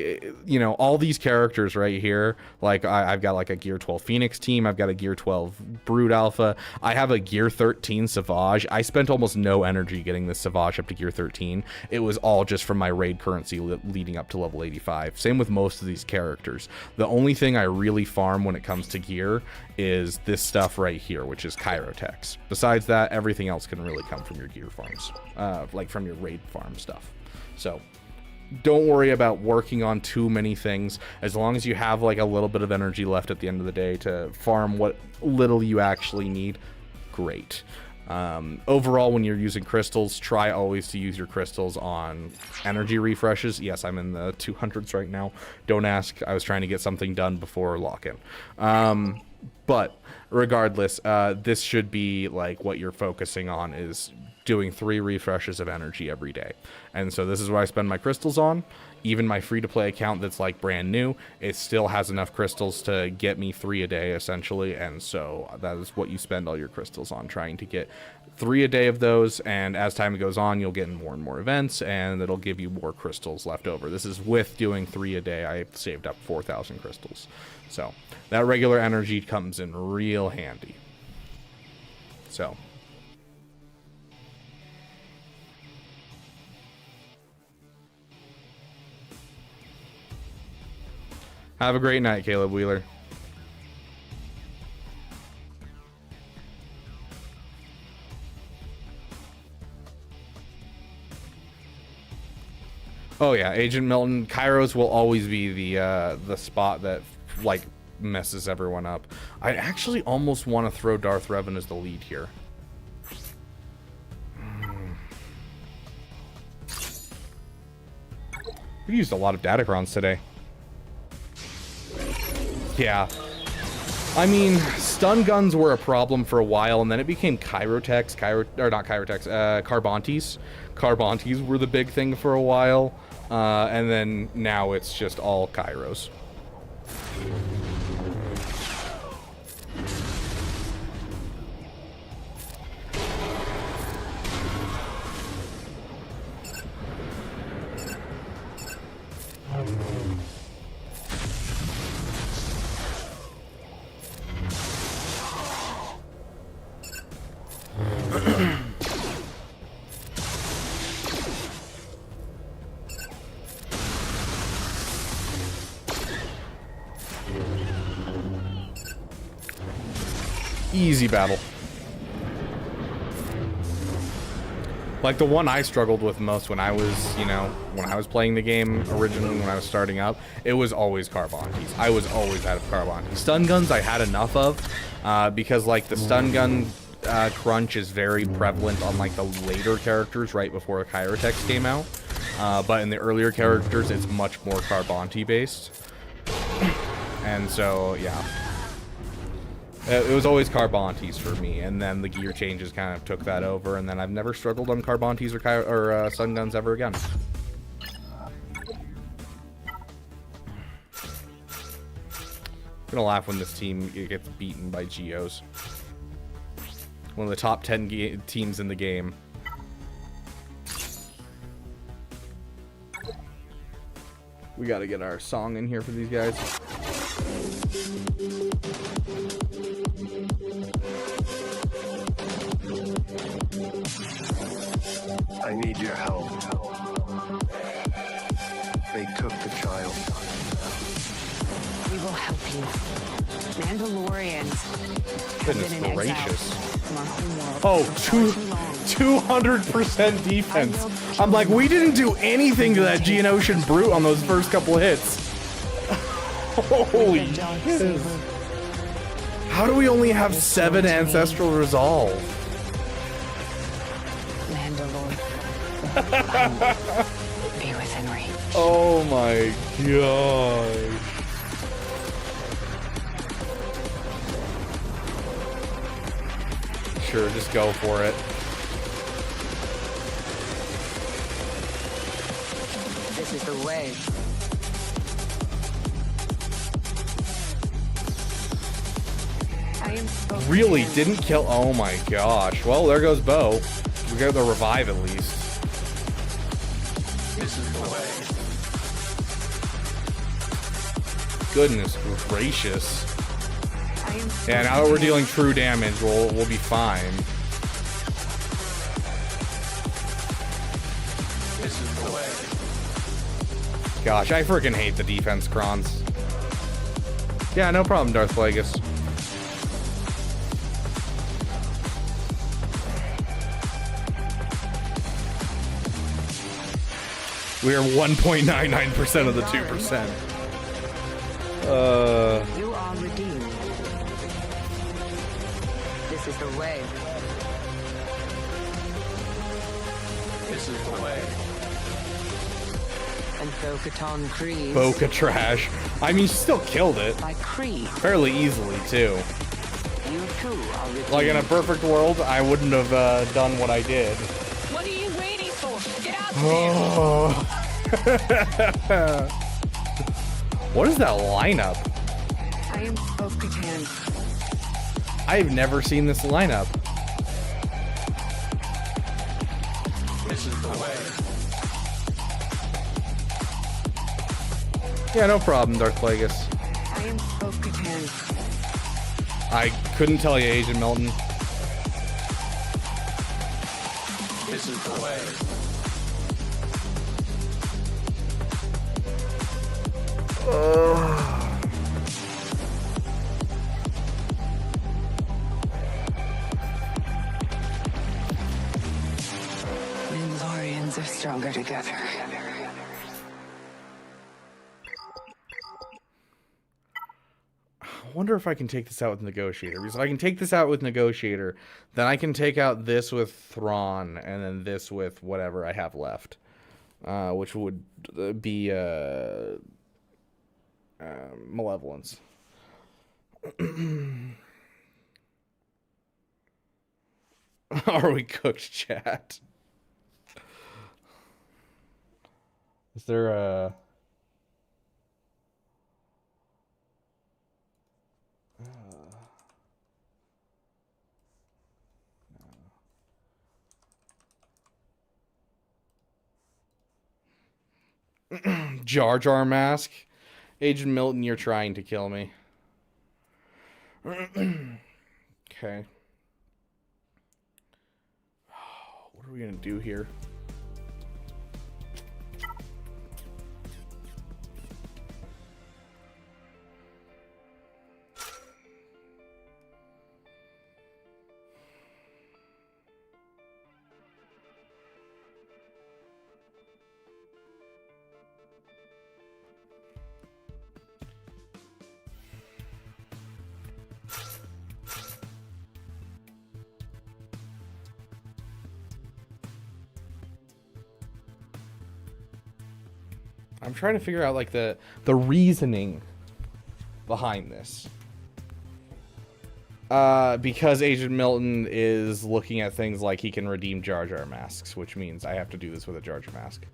all these characters right here, like I've got like a Gear 12 Phoenix team, I've got a Gear 12 Brood Alpha, I have a Gear 13 Savage. I spent almost no energy getting this Savage up to Gear 13. It was all just from my raid currency leading up to level 85. Same with most of these characters. The only thing I really farm when it comes to gear is this stuff right here, which is Chirotex. Besides that, everything else can really come from your gear farms, like from your raid farm stuff. So don't worry about working on too many things. As long as you have like a little bit of energy left at the end of the day to farm what little you actually need, great. Overall, when you're using crystals, try always to use your crystals on energy refreshes. Yes, I'm in the 200s right now. Don't ask. I was trying to get something done before lock-in. But regardless, this should be like what you're focusing on is doing 3 refreshes of energy every day. And so this is what I spend my crystals on. Even my free-to-play account that's like brand new, it still has enough crystals to get me 3 a day essentially. And so that is what you spend all your crystals on, trying to get 3 a day of those. And as time goes on, you'll get in more and more events, and it'll give you more crystals left over. This is with doing 3 a day. I saved up 4,000 crystals. So that regular energy comes in real handy. So. Have a great night, Caleb Wheeler. Oh yeah, Agent Milton. Kairos will always be the spot that like messes everyone up. I actually almost want to throw Darth Revan as the lead here. We used a lot of Datacrons today. Yeah. I mean, stun guns were a problem for a while, and then it became Carbontes. Carbontes were the big thing for a while, and then now it's just all Kairos. Easy battle. Like the one I struggled with most when I was, you know, when I was playing the game originally, when I was starting up, it was always Carbontes. I was always out of Carbontes. Stun guns I had enough of, because like the stun gun crunch is very prevalent on like the later characters right before Chirotex came out. But in the earlier characters, it's much more Carbonte based. And so, yeah. It was always Carbontes for me, and then the gear changes kind of took that over, and then I've never struggled on Carbontes or stun guns ever again. I'm gonna laugh when this team gets beaten by Geos. One of the top 10 teams in the game. We gotta get our song in here for these guys. I need your help. They took the child. We will help you. Mandalorians. Goodness gracious. Oh, 200% defense. I'm like, we didn't do anything to that Geonosian brute on those first couple hits. Holy shit. How do we only have 7 ancestral resolve? Be within reach. Oh my god. Sure, just go for it. This is the way. Really didn't kill. Oh my gosh. Well, there goes Bo. We got the revive at least. This is the way. Goodness gracious. Yeah, now that we're dealing true damage, we'll be fine. This is the way. Gosh, I freaking hate the defense crons. Yeah, no problem, Darth Plagueis. We are 1.99% of the 2%. You are redeemed. This is the way. This is the way. And Bo-Katan Kryze. Bo-Ka-Trash. I mean, she still killed it. By Kryze. Fairly easily, too. You too are redeemed. Like, in a perfect world, I wouldn't have done what I did. What are you waiting for? Get out Oh. What is that lineup? I am Bo-Katan. I've never seen this lineup. This is the way. Yeah, no problem, Darth Plagueis. I am Bo-Katan. I couldn't tell you, Agent Milton. This is the way. Mandalorians are stronger together. I wonder if I can take this out with Negotiator. Because if I can take this out with Negotiator, then I can take out this with Thrawn, and then this with whatever I have left. Which would be Malevolence. Are we cooked, chat? Is there a... Jar Jar mask? Agent Milton, you're trying to kill me. Okay. What are we gonna do here? I'm trying to figure out like the reasoning behind this. Because Agent Milton is looking at things like he can redeem Jar Jar masks, which means I have to do this with a Jar Jar mask.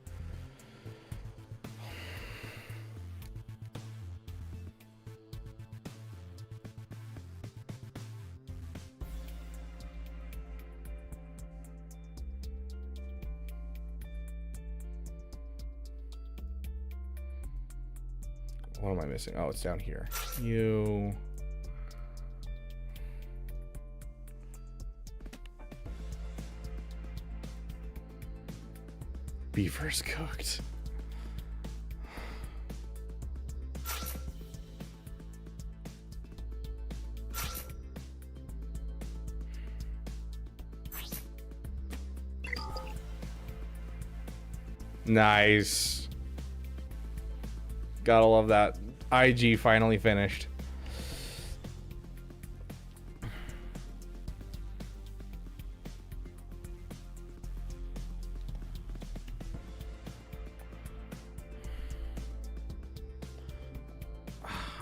What am I missing? Oh, it's down here. You... Beaver's cooked. Nice. Gotta love that. IG finally finished.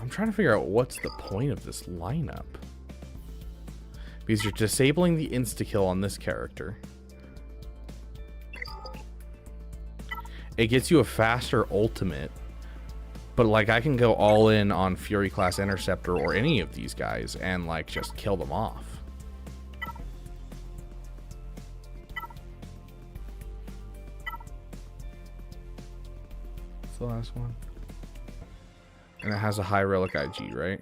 I'm trying to figure out what's the point of this lineup. Because you're disabling the insta-kill on this character. It gets you a faster ultimate. But like I can go all in on Fury class Interceptor or any of these guys and like just kill them off. What's the last one? And it has a high relic IG, right?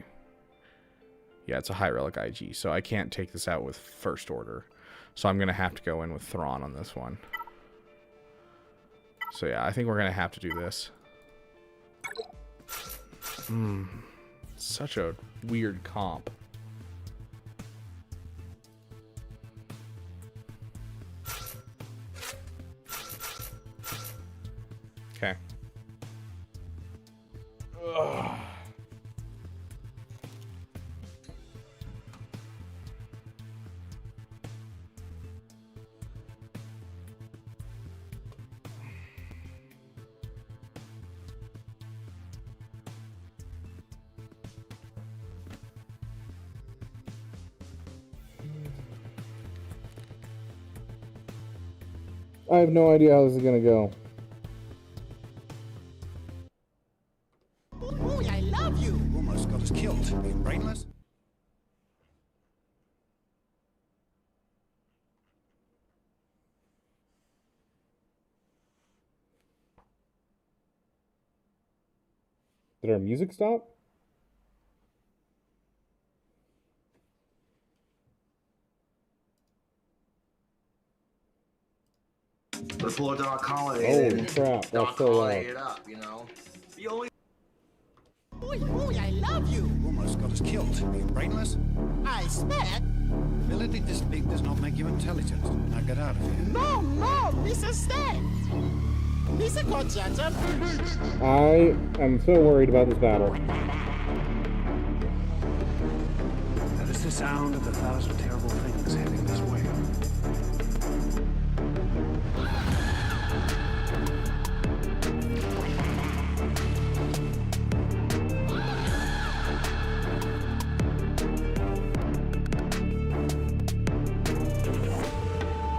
Yeah, it's a high relic IG. So I can't take this out with First Order. So I'm going to have to go in with Thrawn on this one. So yeah, I think we're going to have to do this. Such a weird comp. Okay. Ugh. I have no idea how this is gonna go. Ooh, I love you! Almost got us killed. Being brainless. Did our music stop? for poor Doc Holliday. Holy and crap, that's Doc so Holliday loud. it up, you know. The only Boy, I love you. Almost got us killed. Being brainless. I expect. Ability this big does not make you intelligent. Now get out of here. No, Mr. Stan. Mr. Conchata. I am so worried about this battle. That is the sound of 1,000 terrible things heading this way.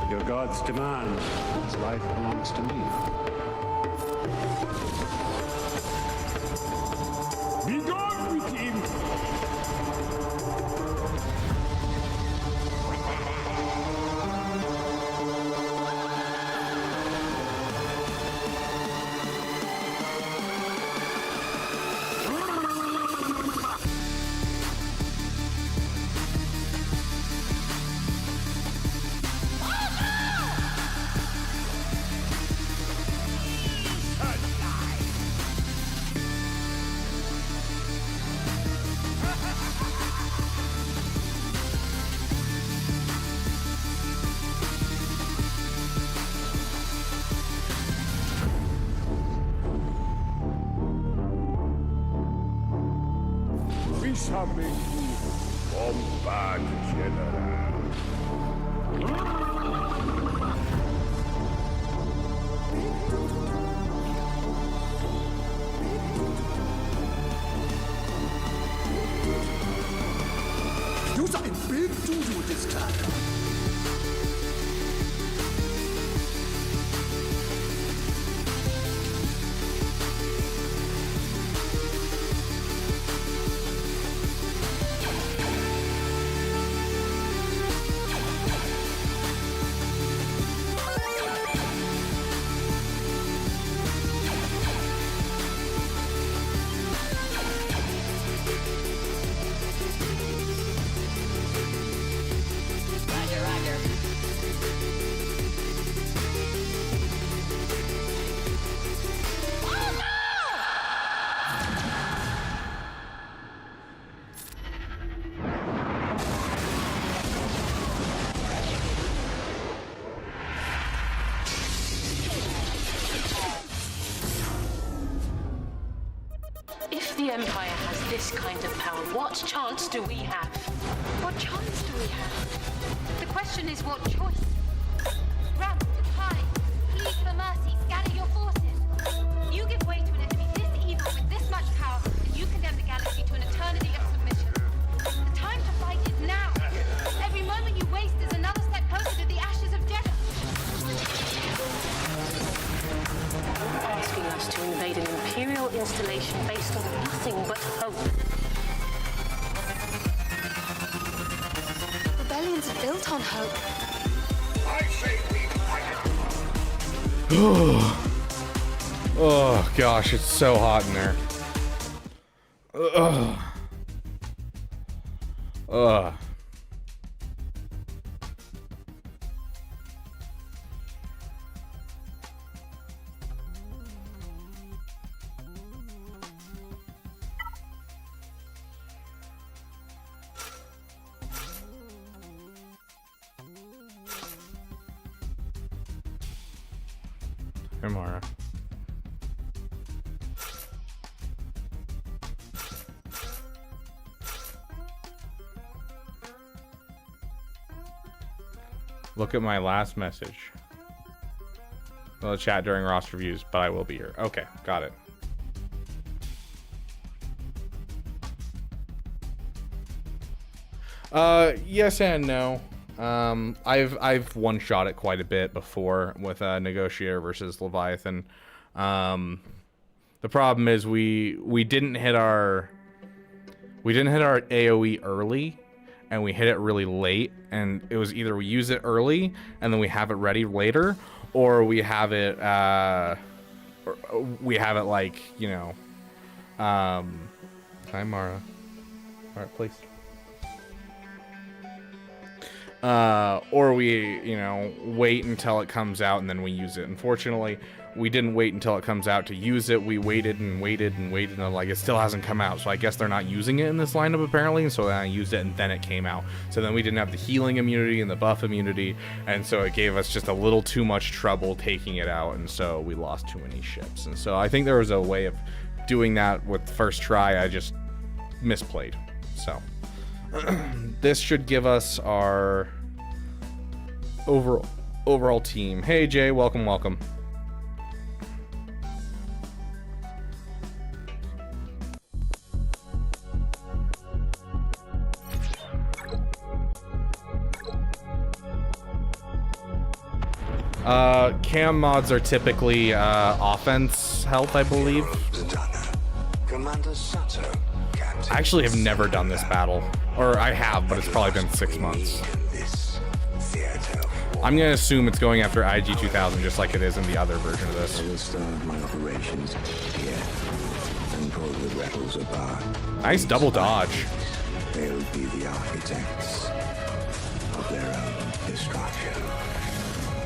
Your God's demand. His life belongs to me. Be gone with him! We shall make you bombard general. You are in big doo-doo this time. If the Empire has this kind of power, what chance do we have? What chance do we have? The question is what choice? Run, hide, plead for mercy, scatter your forces. You give way to an enemy this evil with this much power, and you condemn the galaxy to an eternity of submission. The time to fight is now. Every moment you waste is another step closer to the ashes of Jeddah. Asking us to invade an Imperial installation based on nothing but hope. Rebellions are built on hope. I say we Oh gosh, it's so hot in there. Ugh. Ugh. Hey, Mara. Look at my last message. I'll chat during Ross reviews, but I will be here. Okay, got it. Yes and no. I've one shot it quite a bit before with Negotiator versus Leviathan. The problem is we didn't hit our AoE early, and we hit it really late, and it was either we use it early and then we have it ready later, or we have it like, you know, hi Mara. All right, please. or we, you know, wait until it comes out and then we use it. Unfortunately, we didn't wait until it comes out to use it. We waited and waited and waited, and like, it still hasn't come out. So I guess they're not using it in this lineup apparently. And so then I used it and then it came out. So then we didn't have the healing immunity and the buff immunity, and so it gave us just a little too much trouble taking it out, and so we lost too many ships. And so I think there was a way of doing that with first try. I just misplayed. So this should give us our overall team. Hey Jay, welcome. Cam mods are typically offense health, I believe. I actually have never done this battle, or I have, but it's probably been 6 months. I'm gonna assume it's going after IG 2000, just like it is in the other version of this. I will start my operations here and pull the rebels apart. Nice double dodge. They'll be the architects of their own destruction.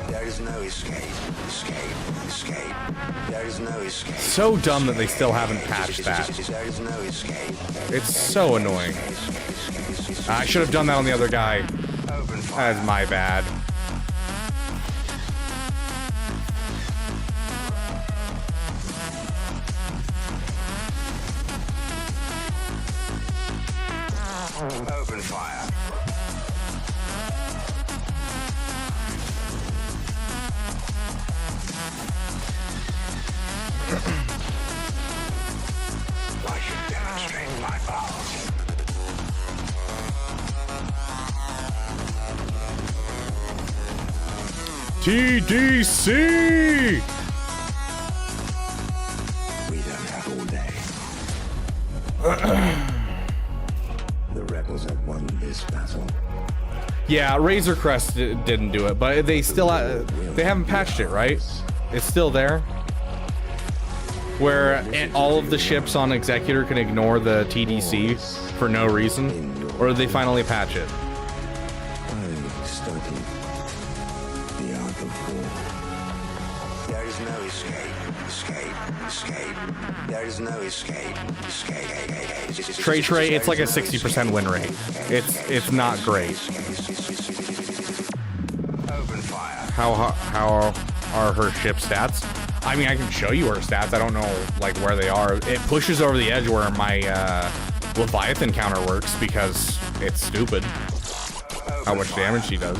There is no escape. There is no escape. So dumb that they still haven't patched that. There is no escape. It's so annoying. I should have done that on the other guy. That's my bad. Open fire. I should demonstrate my powers. TDC! We don't have all day. The rebels have won this battle. Yeah, Razor Crest didn't do it, but they still they haven't patched it, right? It's still there, where all of the ships on Executor can ignore the TDC for no reason, or did they finally patch it? I studied the art of war. There is no escape. There is no escape. Trey, it's like a 60% win rate. It's not great. How are her ship stats? I mean, I can show you her stats. I don't know like where they are. It pushes over the edge where my Leviathan counter works because it's stupid how much damage she does.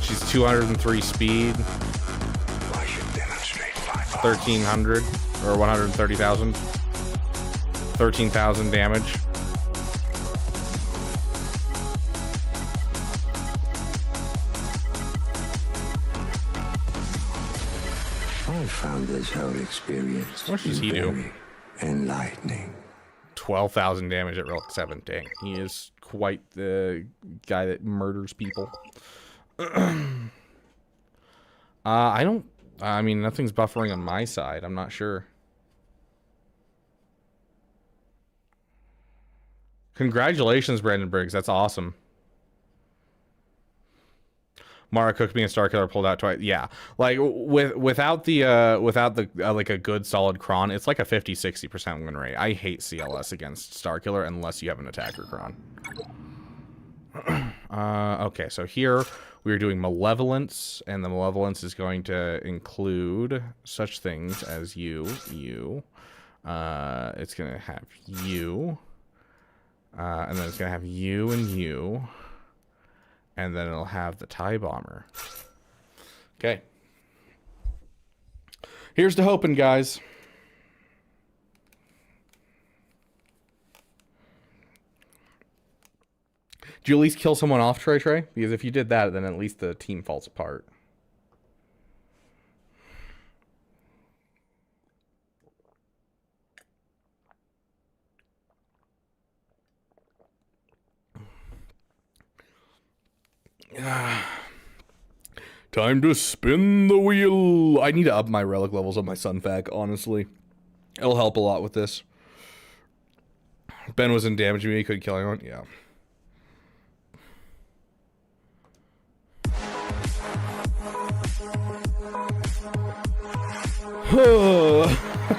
She's 203 speed, 1300 or 130,000, 13,000 damage. I found this whole experience What does he do? very enlightening. 12,000 damage at Relic 7. Dang, he is quite the guy that murders people. I mean, nothing's buffering on my side. I'm not sure. Congratulations, Brandon Briggs. That's awesome. Mara Cook being a Starkiller pulled out twice. Yeah, like without the like a good solid cron, it's like a 50-60% win rate. I hate CLS against Starkiller unless you have an attacker cron. Okay, so here we are doing Malevolence, and the Malevolence is going to include such things as you. It's gonna have you, and then it's gonna have you and you. And then it'll have the TIE Bomber. Okay. Here's to hoping, guys. Do you at least kill someone off, Trey? Because if you did that, then at least the team falls apart. Time to spin the wheel. I need to up my relic levels on my Sunfac, honestly. It'll help a lot with this. Ben wasn't damaging me, couldn't kill anyone. Yeah.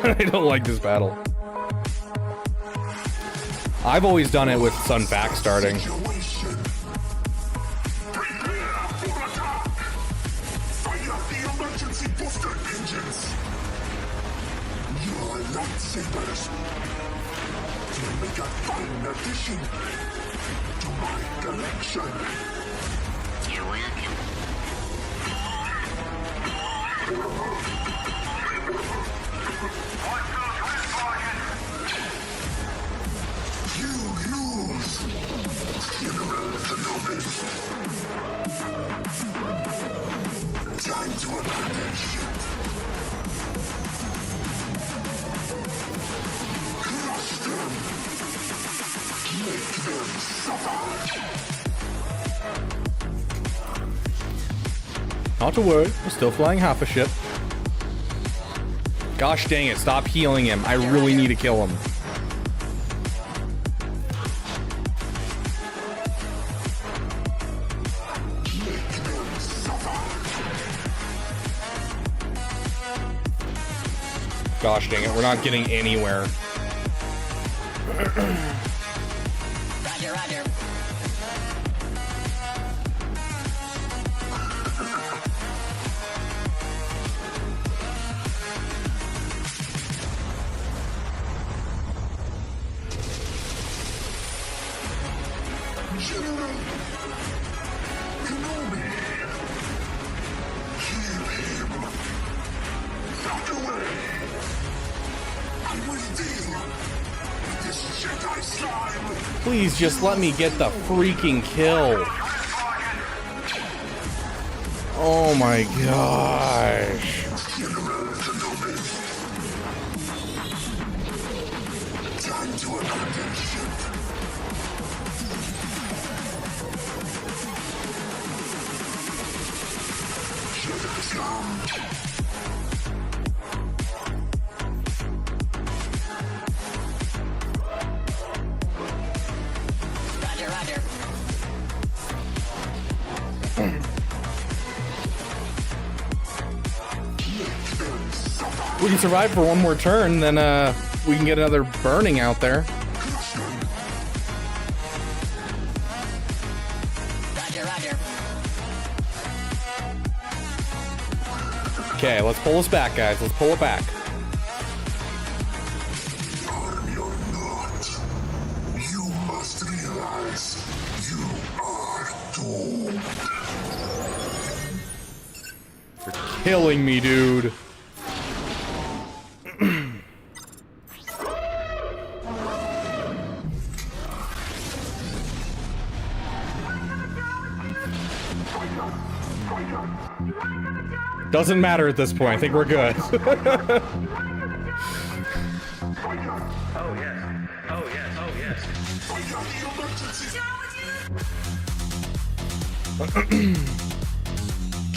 I don't like this battle. I've always done it with Sun Fac starting. You're welcome. You lose, General Kenobi. Time to abandon ship. Crush them. Make them suffer. Not to worry, we're still flying half a ship. Gosh dang it, stop healing him. I really need to kill him. Gosh dang it, we're not getting anywhere. Roger, roger. General Kenobi. Kill him. Knock away. I will deal with this Jedi slime. Please just let me get the freaking kill. Oh my gosh. General Kenobi. Time to abandon ship. Jedi slime. Roger, roger. We can survive for one more turn, then we can get another burning out there. Roger, roger. Okay, let's pull us back, guys. Let's pull it back. You're not. You must realize you are doomed. You're killing me, dude. Doesn't matter at this point. I think we're good. Oh yes. Oh yes. Oh yes.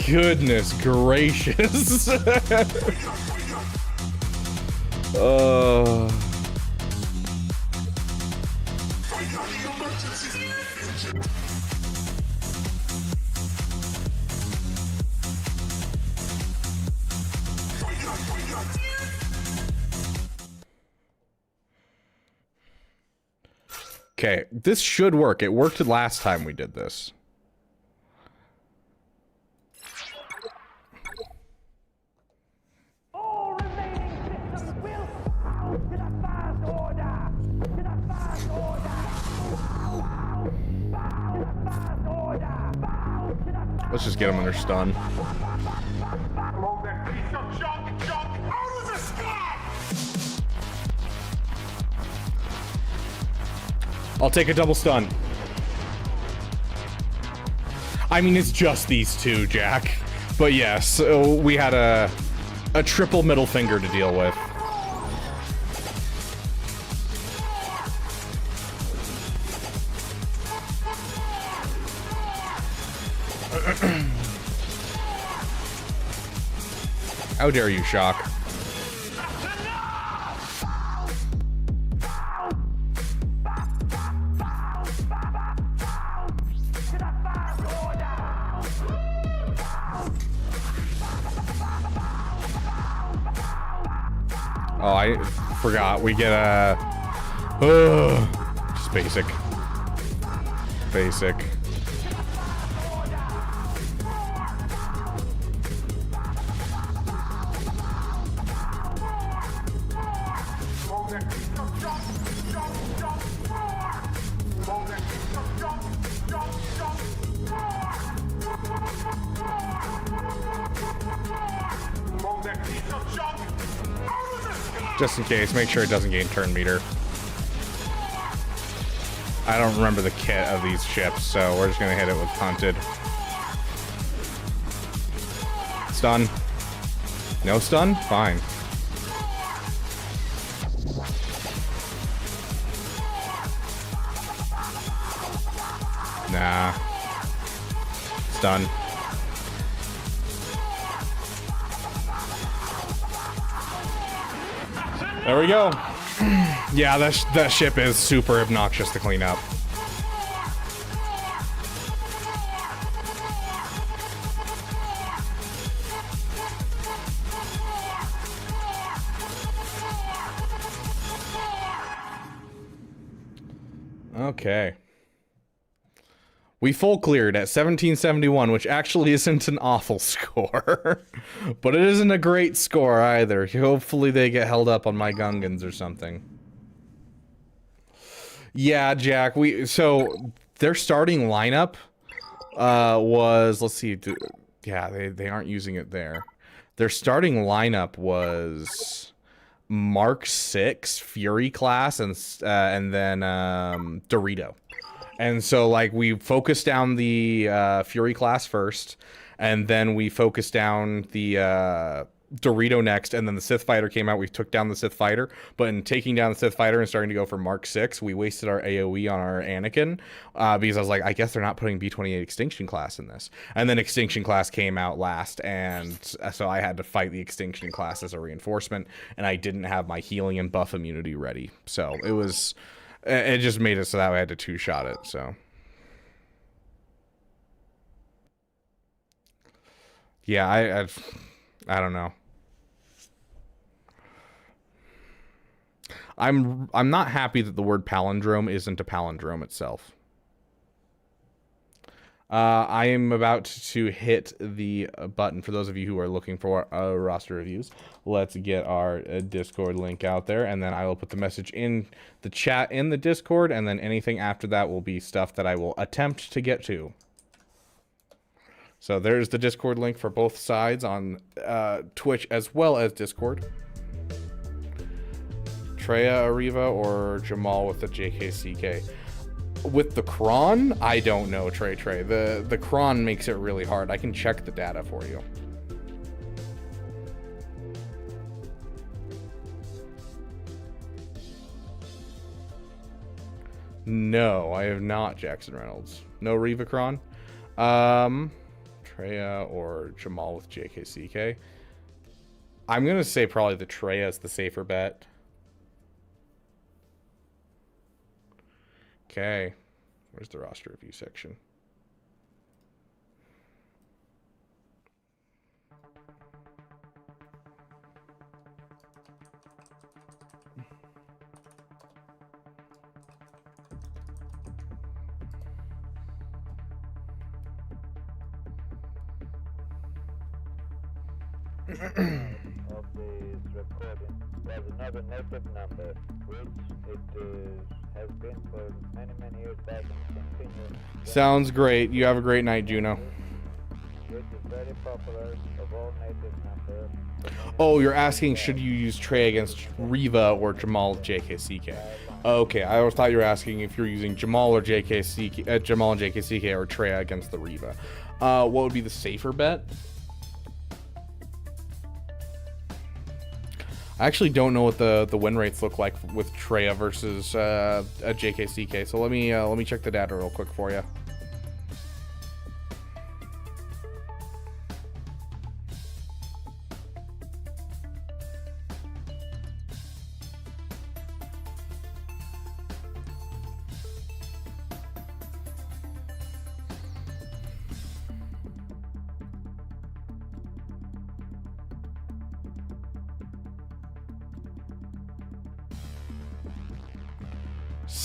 Goodness gracious. Okay, this should work. It worked last time we did this. Let's just get him under stun. I'll take a double stun. I mean, it's just these two, Jack. But yes, we had a triple middle finger to deal with. How dare you, Shock? Oh, I forgot. We get a... just basic. Basic. Just in case, make sure it doesn't gain turn meter. I don't remember the kit of these ships, so we're just gonna hit it with punted. Stun. No stun? Fine. Nah. Stun. There we go. Yeah, that ship is super obnoxious to clean up. Okay. We full cleared at 1771, which actually isn't an awful score. But it isn't a great score either. Hopefully they get held up on my Gungans or something. Yeah, Jack, so their starting lineup was, let's see, yeah, they aren't using it there. Their starting lineup was Mark 6 Fury class and then Dorito. And so, like, we focused down the Fury class first, and then we focused down the Dorito next, and then the Sith Fighter came out. We took down the Sith Fighter, but in taking down the Sith Fighter and starting to go for Mark 6, we wasted our AoE on our Anakin, because I was like, I guess they're not putting B-28 Extinction class in this. And then Extinction class came out last, and so I had to fight the Extinction class as a reinforcement, and I didn't have my healing and buff immunity ready. So it just made it so that I had to two-shot it, so. Yeah, I don't know. I'm not happy that the word palindrome isn't a palindrome itself. I am about to hit the button. For those of you who are looking for roster reviews, let's get our Discord link out there, and then I will put the message in the chat in the Discord, and then anything after that will be stuff that I will attempt to get to. So there's the Discord link for both sides on Twitch as well as Discord. Treya Ariva or Jamal with the JKCK? With the cron, I don't know, Trey. The cron makes it really hard. I can check the data for you. No, I have not, Jackson Reynolds. No Reva cron. Treya or Jamal with JKCK. I'm gonna say probably the Treya is the safer bet. Okay, where's the roster review section? Of this recording was another network number, which it has been for many years back and continues. Sounds great. You have a great night, Juno. Which is very popular of all native numbers. Oh, you're asking should you use Trey against Reva or Jamal JKCK? Okay, I always thought you were asking if you're using Jamal or JKCK, Jamal and JKCK or Trey against the Reva. What would be the safer bet? I actually don't know what the win rates look like with Treya versus a JKCK. So let me check the data real quick for you.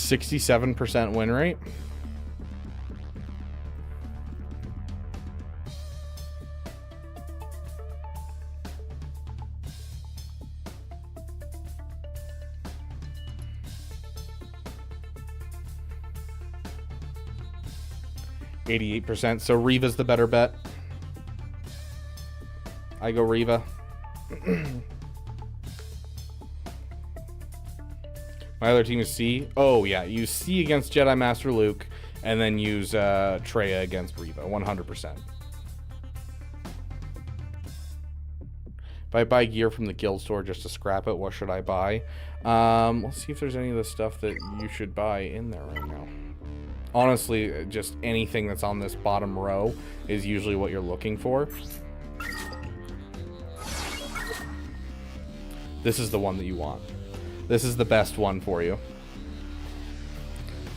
67% win rate. %. So Reva's the better bet. I go Reva. My other team is C. Oh, yeah. Use C against Jedi Master Luke, and then use Traya against Reva. 100%. If I buy gear from the guild store just to scrap it, what should I buy? Let's see if there's any of the stuff that you should buy in there right now. Honestly, just anything that's on this bottom row is usually what you're looking for. This is the one that you want. This is the best one for you.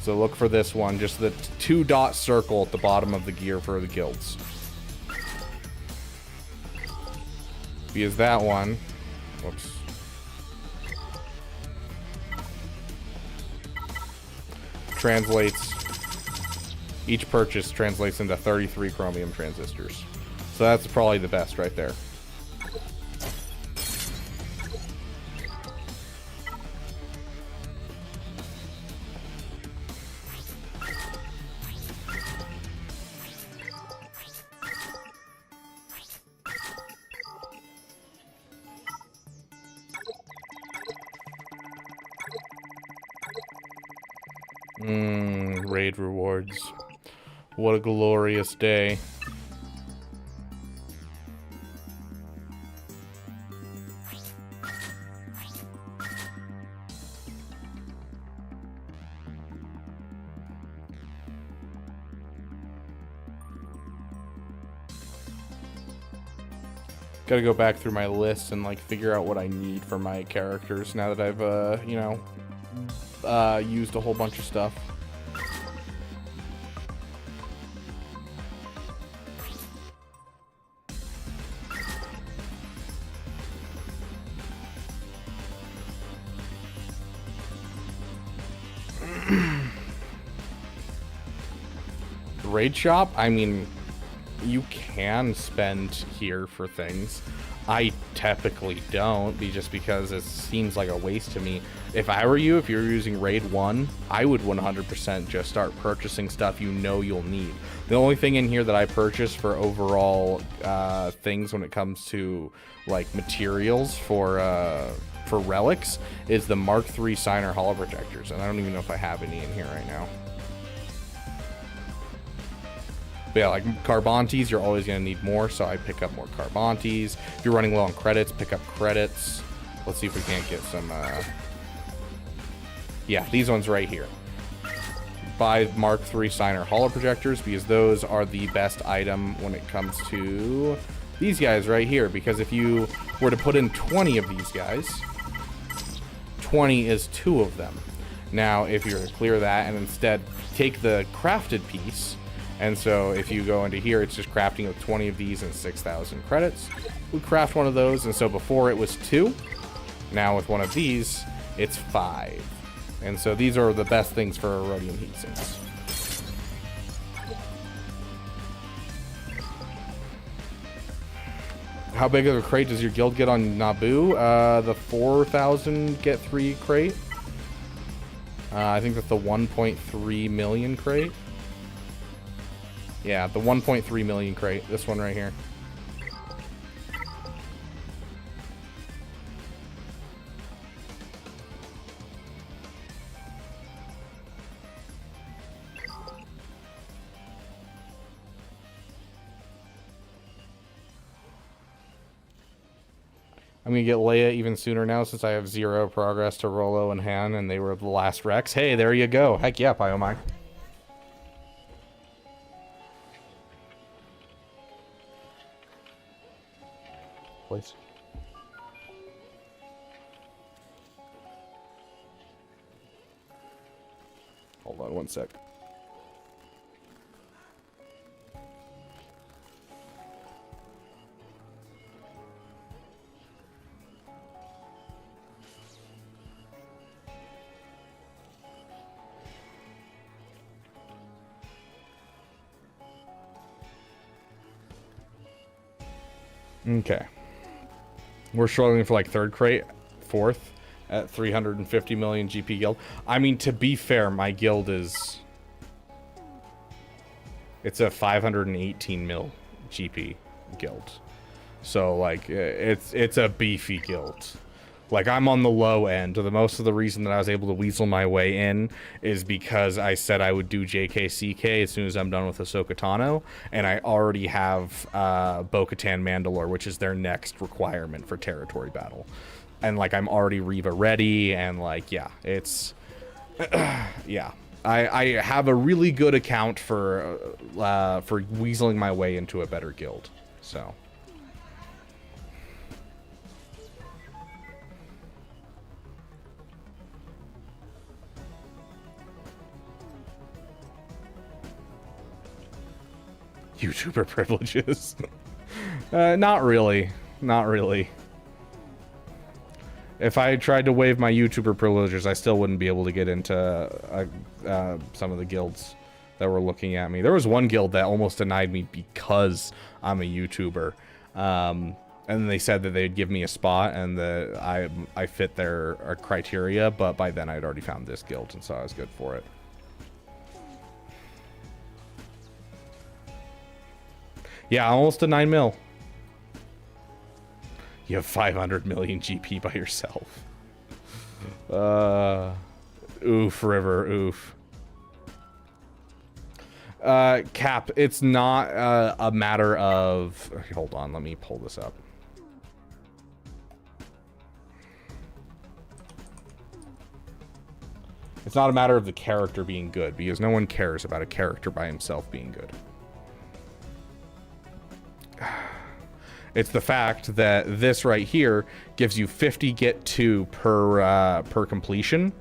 So look for this one, just the 2-dot circle at the bottom of the gear for the guilds. Because that one, whoops. Translates, each purchase translates into 33 chromium transistors. So that's probably the best right there. Raid rewards. What a glorious day. Gotta go back through my list and like figure out what I need for my characters now that I've you know, used a whole bunch of stuff. Raid shop, I mean, you can spend here for things. I typically don't, just because it seems like a waste to me. If I were you, if you're using Raid 1, I would 100% just start purchasing stuff you know you'll need. The only thing in here that I purchase for overall things when it comes to like materials for relics is the Mark III Signer Hollow Projectors, and I don't even know if I have any in here right now. But yeah, like Carbontes, you're always going to need more, so I pick up more Carbontes. If you're running low on credits, pick up credits. Let's see if we can't get some... Yeah, these ones right here. Buy Mark III Signer Hollow Projectors, because those are the best item when it comes to these guys right here. Because if you were to put in 20 of these guys, 20 is 2 of them. Now, if you're to clear that and instead take the crafted piece... And so if you go into here, it's just crafting with 20 of these and 6,000 credits. We craft one of those, and so before it was 2. Now with one of these, it's 5. And so these are the best things for Rhodium heatsinks. How big of a crate does your guild get on Naboo? The 4,000 get 3 crate. I think that's the 1.3 million crate. Yeah, the 1.3 million crate. This one right here. I'm gonna get Leia even sooner now since I have 0 progress to Rolo and Han, and they were the last Rex. Hey, there you go. Heck yeah, Pyomai. Please. Hold on one sec. Okay. We're struggling for like third crate, fourth at 350 million GP guild. I mean, to be fair, my guild is... It's a 518 mil GP guild. So, like, it's a beefy guild. Like, I'm on the low end. The most of the reason that I was able to weasel my way in is because I said I would do JKCK as soon as I'm done with Ahsoka Tano, and I already have Bo-Katan Mandalore, which is their next requirement for territory battle. And, like, I'm already Reva ready, and, like, yeah, it's... yeah. I have a really good account for weaseling my way into a better guild, so... YouTuber privileges. Not really. Not really. If I tried to waive my YouTuber privileges, I still wouldn't be able to get into some of the guilds that were looking at me. There was one guild that almost denied me because I'm a YouTuber. And they said that they'd give me a spot and that I fit their criteria, but by then I'd already found this guild, and so I was good for it. Yeah, almost a 9 mil. You have 500 million GP by yourself. Oof, River, oof. Cap, it's not a matter of... Hold on, let me pull this up. It's not a matter of the character being good, because no one cares about a character by himself being good. It's the fact that this right here gives you 50 get 2 per completion,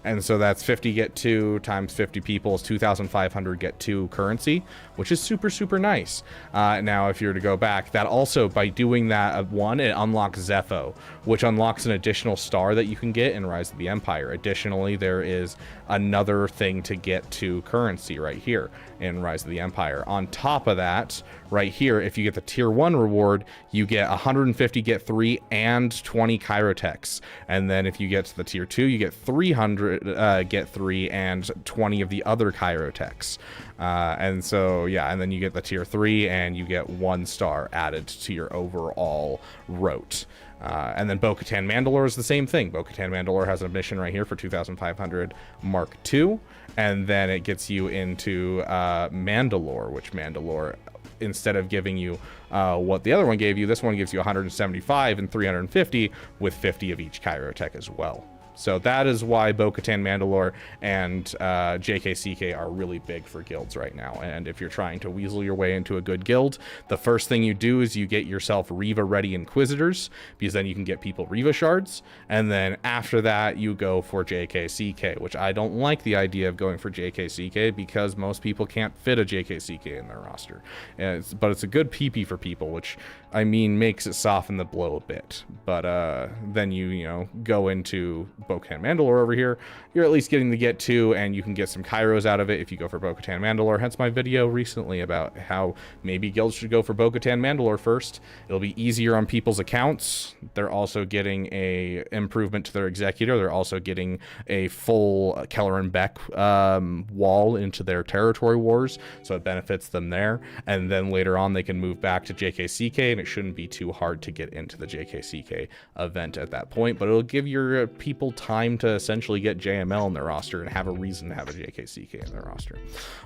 and so that's 50 get 2 times 50 people is 2,500 get 2 currency, which is super, super nice. Now, if you were to go back, that also, by doing that, one, it unlocks Zepho, which unlocks an additional star that you can get in Rise of the Empire. Additionally, there is another thing to get to currency right here in Rise of the Empire. On top of that, right here, if you get the tier 1 reward, you get 150 get 3 and 20 Chirotechs. And then if you get to the tier 2, you get 300 get 3 and 20 of the other Chirotechs. And so, yeah, and then you get the tier 3 and you get 1 star added to your overall rote. And then Bo-Katan Mandalore is the same thing. Bo-Katan Mandalore has a mission right here for 2,500 Mark II, and then it gets you into Mandalore, which Mandalore, instead of giving you what the other one gave you, this one gives you 175 and 350 with 50 of each Chirotech as well. So that is why Bo-Katan Mandalore and JKCK are really big for guilds right now. And if you're trying to weasel your way into a good guild, the first thing you do is you get yourself Reva-ready Inquisitors, because then you can get people Reva shards. And then after that, you go for JKCK, which I don't like the idea of going for JKCK because most people can't fit a JKCK in their roster. But it's a good PP for people, which, I mean, makes it soften the blow a bit. But then you know, go into Bo-Katan Mandalore over here, you're at least getting the get 2, and you can get some Kairos out of it if you go for Bo-Katan Mandalore. Hence my video recently about how maybe guilds should go for Bo-Katan Mandalore first. It'll be easier on people's accounts. They're also getting a improvement to their executor. They're also getting a full Keller and Beck wall into their territory wars, so it benefits them there. And then later on they can move back to JKCK, and it shouldn't be too hard to get into the JKCK event at that point, but it'll give your people time to essentially get JML in their roster and have a reason to have a JKCK in their roster.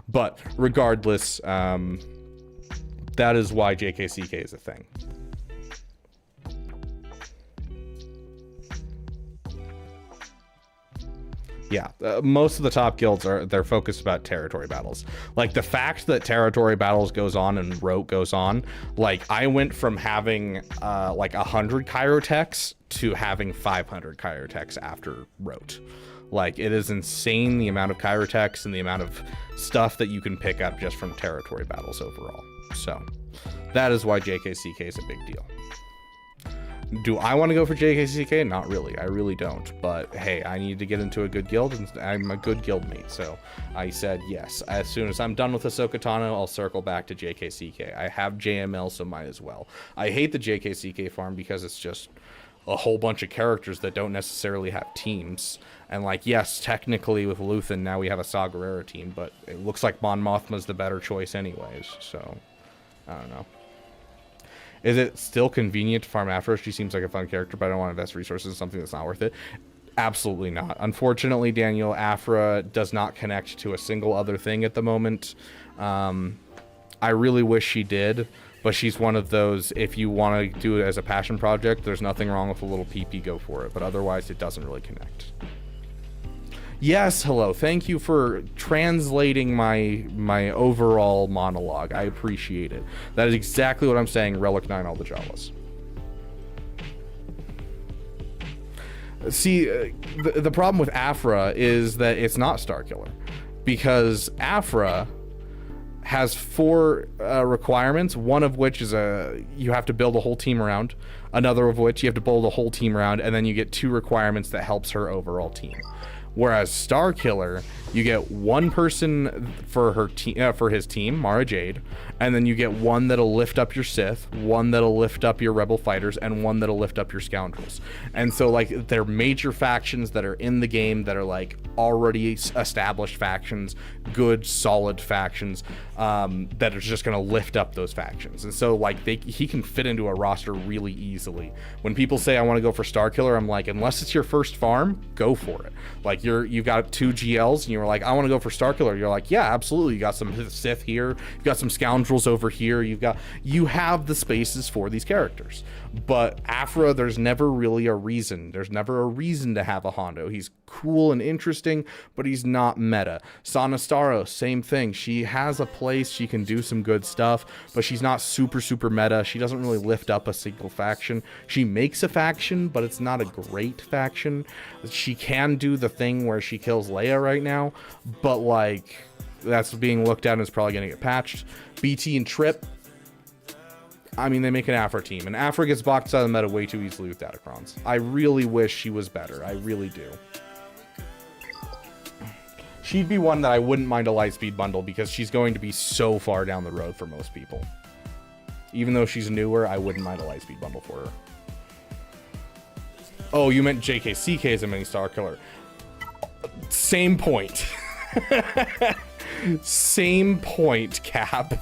But regardless, that is why JKCK is a thing. Yeah, most of the top guilds they're focused about territory battles. Like the fact that territory battles goes on and rote goes on, like I went from having like 100 Chirotechs to having 500 Chirotechs after rote. Like it is insane the amount of Chirotechs and the amount of stuff that you can pick up just from territory battles overall. So that is why JKCK is a big deal. Do I want to go for JKCK? Not really. I really don't. But hey, I need to get into a good guild, and I'm a good guildmate. So I said yes. As soon as I'm done with Ahsoka Tano, I'll circle back to JKCK. I have JML, so might as well. I hate the JKCK farm because it's just a whole bunch of characters that don't necessarily have teams. And like, yes, technically with Luthen, now we have a Saw Gerrera team, but it looks like Mon Mothma's the better choice anyways. So, I don't know. Is it still convenient to farm Afro? She seems like a fun character, but I don't want to invest resources in something that's not worth it. Absolutely not. Unfortunately, Daniel, Afra does not connect to a single other thing at the moment. I really wish she did, but she's one of those, if you want to do it as a passion project, there's nothing wrong with a little PP, go for it. But otherwise, it doesn't really connect. Yes, hello. Thank you for translating my overall monologue. I appreciate it. That is exactly what I'm saying. Relic 9, all the Jawas. See, the problem with Afra is that it's not Starkiller, because Afra has 4 requirements, one of which is you have to build a whole team around, another of which you have to build a whole team around, and then you get 2 requirements that helps her overall team. Whereas Starkiller, you get 1 person for her for his team, Mara Jade, and then you get 1 that'll lift up your Sith, 1 that'll lift up your Rebel fighters, and 1 that'll lift up your Scoundrels. And so like they're major factions that are in the game that are like already established factions, good solid factions that are just gonna lift up those factions. And so like he can fit into a roster really easily. When people say I want to go for Starkiller, I'm like, unless it's your first farm, go for it. Like you've got 2 GLs and you're like, I want to go for Starkiller. You're like, yeah, absolutely. You got some Sith here, you've got some Scoundrels over here, you have the spaces for these characters. But Afra, there's never really a reason. There's never a reason to have a Hondo. He's cool and interesting, but he's not meta. Sanastaro, same thing. She has a place, she can do some good stuff, but she's not super meta. She doesn't really lift up a single faction. She makes a faction, but it's not a great faction. She can do the thing where she kills Leia right now, but like that's being looked at and is probably gonna get patched. BT and Trip, I mean, they make an Afra team, and Afra gets boxed out of the meta way too easily with Datacrons. I really wish she was better. I really do. She'd be one that I wouldn't mind a Lightspeed bundle because she's going to be so far down the road for most people. Even though she's newer, I wouldn't mind a Lightspeed bundle for her. Oh, you meant JKCK as a mini Starkiller. Same point. Same point, Cap.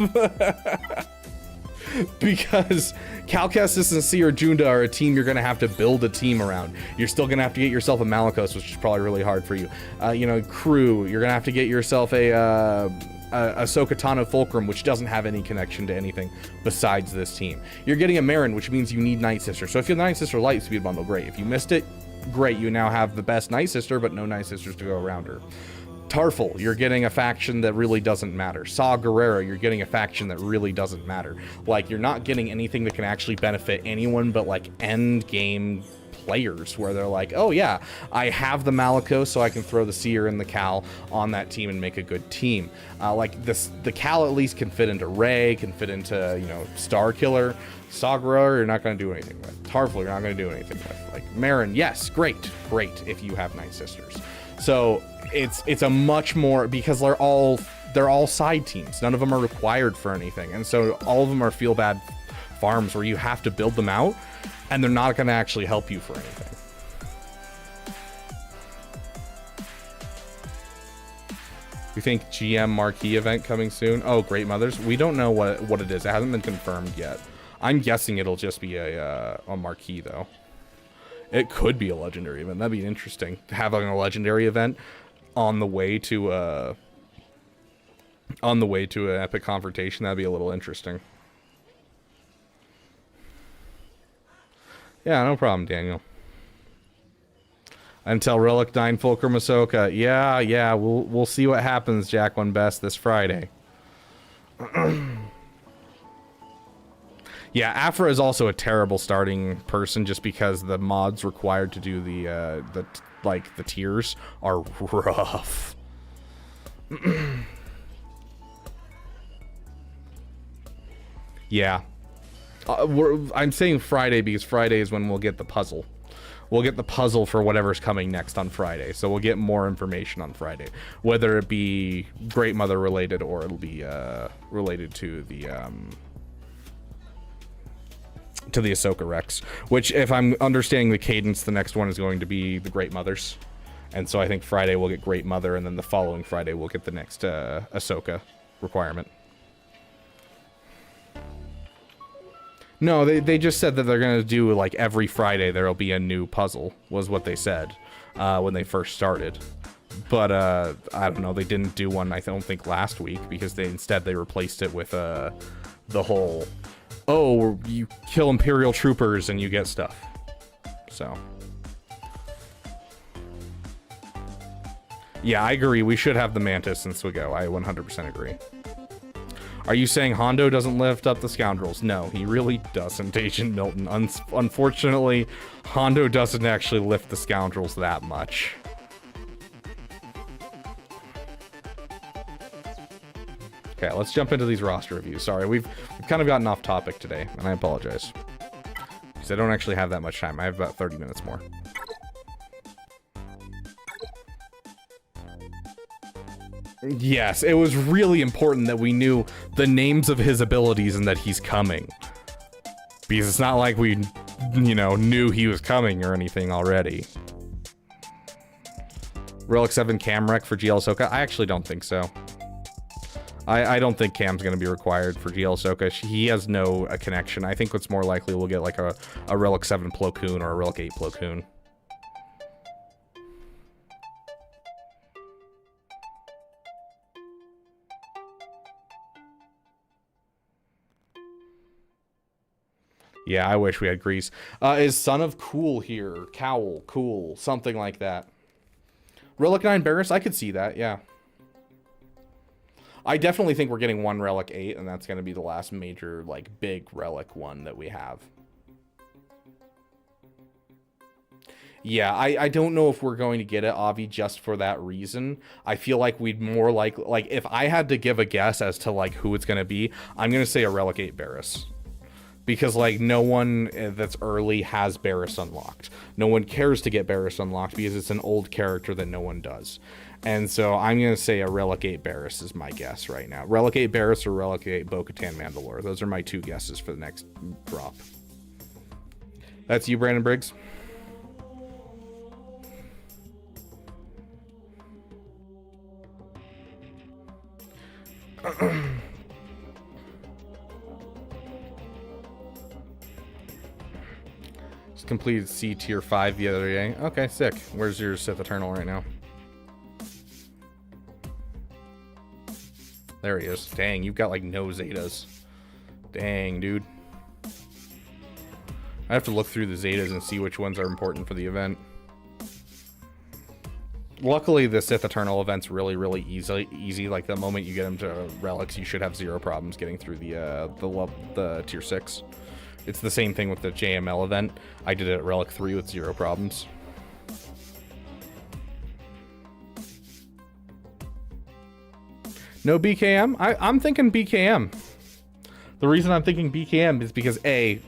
Because Cal Kestis and Seer Junda are a team you're going to have to build a team around. You're still going to have to get yourself a Malicos, which is probably really hard for you. You know, Crew, you're going to have to get yourself a Ahsoka Tano Fulcrum, which doesn't have any connection to anything besides this team. You're getting a Marin, which means you need Night Sister. So if you have the Night Sister Lightspeed bundle, great. If you missed it, great. You now have the best Night Sister, but no Night Sisters to go around her. Tarful, you're getting a faction that really doesn't matter. Saw Gerrera, you're getting a faction that really doesn't matter. Like, you're not getting anything that can actually benefit anyone but, like, end game players, where they're like, oh yeah, I have the Malicos, so I can throw the Seer and the Cal on that team and make a good team. Like, the Cal at least can fit into Rey, can fit into, you know, Starkiller. Saw Gerrera, you're not going to do anything with. Tarful, you're not going to do anything with. Like, Marin, yes, great if you have Night Sisters. So it's a much more, because they're all side teams. None of them are required for anything, and so all of them are feel bad farms where you have to build them out, and they're not going to actually help you for anything. You think GM marquee event coming soon? Oh, Great Mothers. We don't know what it is. It hasn't been confirmed yet. I'm guessing it'll just be a marquee though. It could be a legendary event. That'd be interesting. Having a legendary event on the way to an epic confrontation, that'd be a little interesting. Yeah, no problem, Daniel. Until Relic 9 Fulcrum Ahsoka. Yeah, we'll see what happens, Jack One Best, this Friday. Yeah, Afra is also a terrible starting person just because the mods required to do the tiers are rough. Yeah. I'm saying Friday because Friday is when we'll get the puzzle. We'll get the puzzle for whatever's coming next on Friday. So we'll get more information on Friday, whether it be Great Mother related or it'll be related to the Ahsoka Rex. Which, if I'm understanding the cadence, the next one is going to be the Great Mothers, and so I think Friday we'll get Great Mother, and then the following Friday we'll get the next Ahsoka requirement. No, they just said that they're going to do, like, every Friday there'll be a new puzzle, was what they said when they first started. But, I don't know, they didn't do one, I don't think, last week, because they replaced it with the whole, oh, you kill Imperial troopers and you get stuff. So. Yeah, I agree, we should have the Mantis since we go. I 100% agree. Are you saying Hondo doesn't lift up the scoundrels? No, he really doesn't, Agent Milton. Unfortunately, Hondo doesn't actually lift the scoundrels that much. Okay, let's jump into these roster reviews. Sorry, we've kind of gotten off topic today, and I apologize. Because I don't actually have that much time. I have about 30 minutes more. Yes, it was really important that we knew the names of his abilities and that he's coming. Because it's not like we, you know, knew he was coming or anything already. Relic 7 Cam Rec for GL Ahsoka? I actually don't think so. I don't think Cam's going to be required for GL Ahsoka. He has no connection. I think what's more likely we'll get like a Relic 7 Plo Koon or a Relic 8 Plo Koon. Yeah, I wish we had Grease. Is Son of Cool here? Cowl, Cool, something like that. Relic 9 Barris? I could see that, yeah. I definitely think we're getting one Relic 8, and that's going to be the last major, like, big Relic one that we have. Yeah, I don't know if we're going to get it, Avi, just for that reason. I feel like we'd more like, if I had to give a guess as to, like, who it's going to be, I'm going to say a Relic 8 Barris. Because, like, no one that's early has Barris unlocked. No one cares to get Barris unlocked because it's an old character that no one does. And so I'm going to say a Relic 8 Barris is my guess right now. Relic 8 Barris or Relic 8 Bo-Katan Mandalore. Those are my two guesses for the next drop. That's you, Brandon Briggs? Completed C tier 5 the other day. Okay, sick. Where's your Sith Eternal right now? There he is. Dang, you've got like no Zetas. Dang, dude. I have to look through the Zetas and see which ones are important for the event. Luckily, the Sith Eternal event's really, really easy. Like, the moment you get them to relics, you should have zero problems getting through the tier 6. It's the same thing with the JML event. I did it at Relic 3 with zero problems. No BKM? I'm thinking BKM. The reason I'm thinking BKM is because A,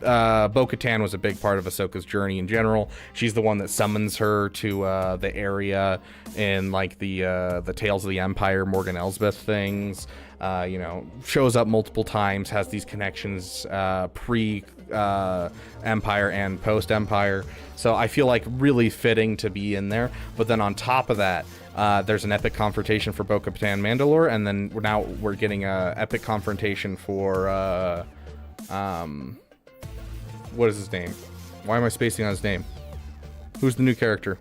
Bo-Katan was a big part of Ahsoka's journey in general. She's the one that summons her to the area in like the Tales of the Empire, Morgan Elsbeth things. You know, shows up multiple times, has these connections pre-Empire and post-Empire. So I feel like really fitting to be in there. But then on top of that, there's an epic confrontation for Bo-Katan Mandalore, and then we're getting a epic confrontation for what is his name? Why am I spacing on his name? Who's the new character?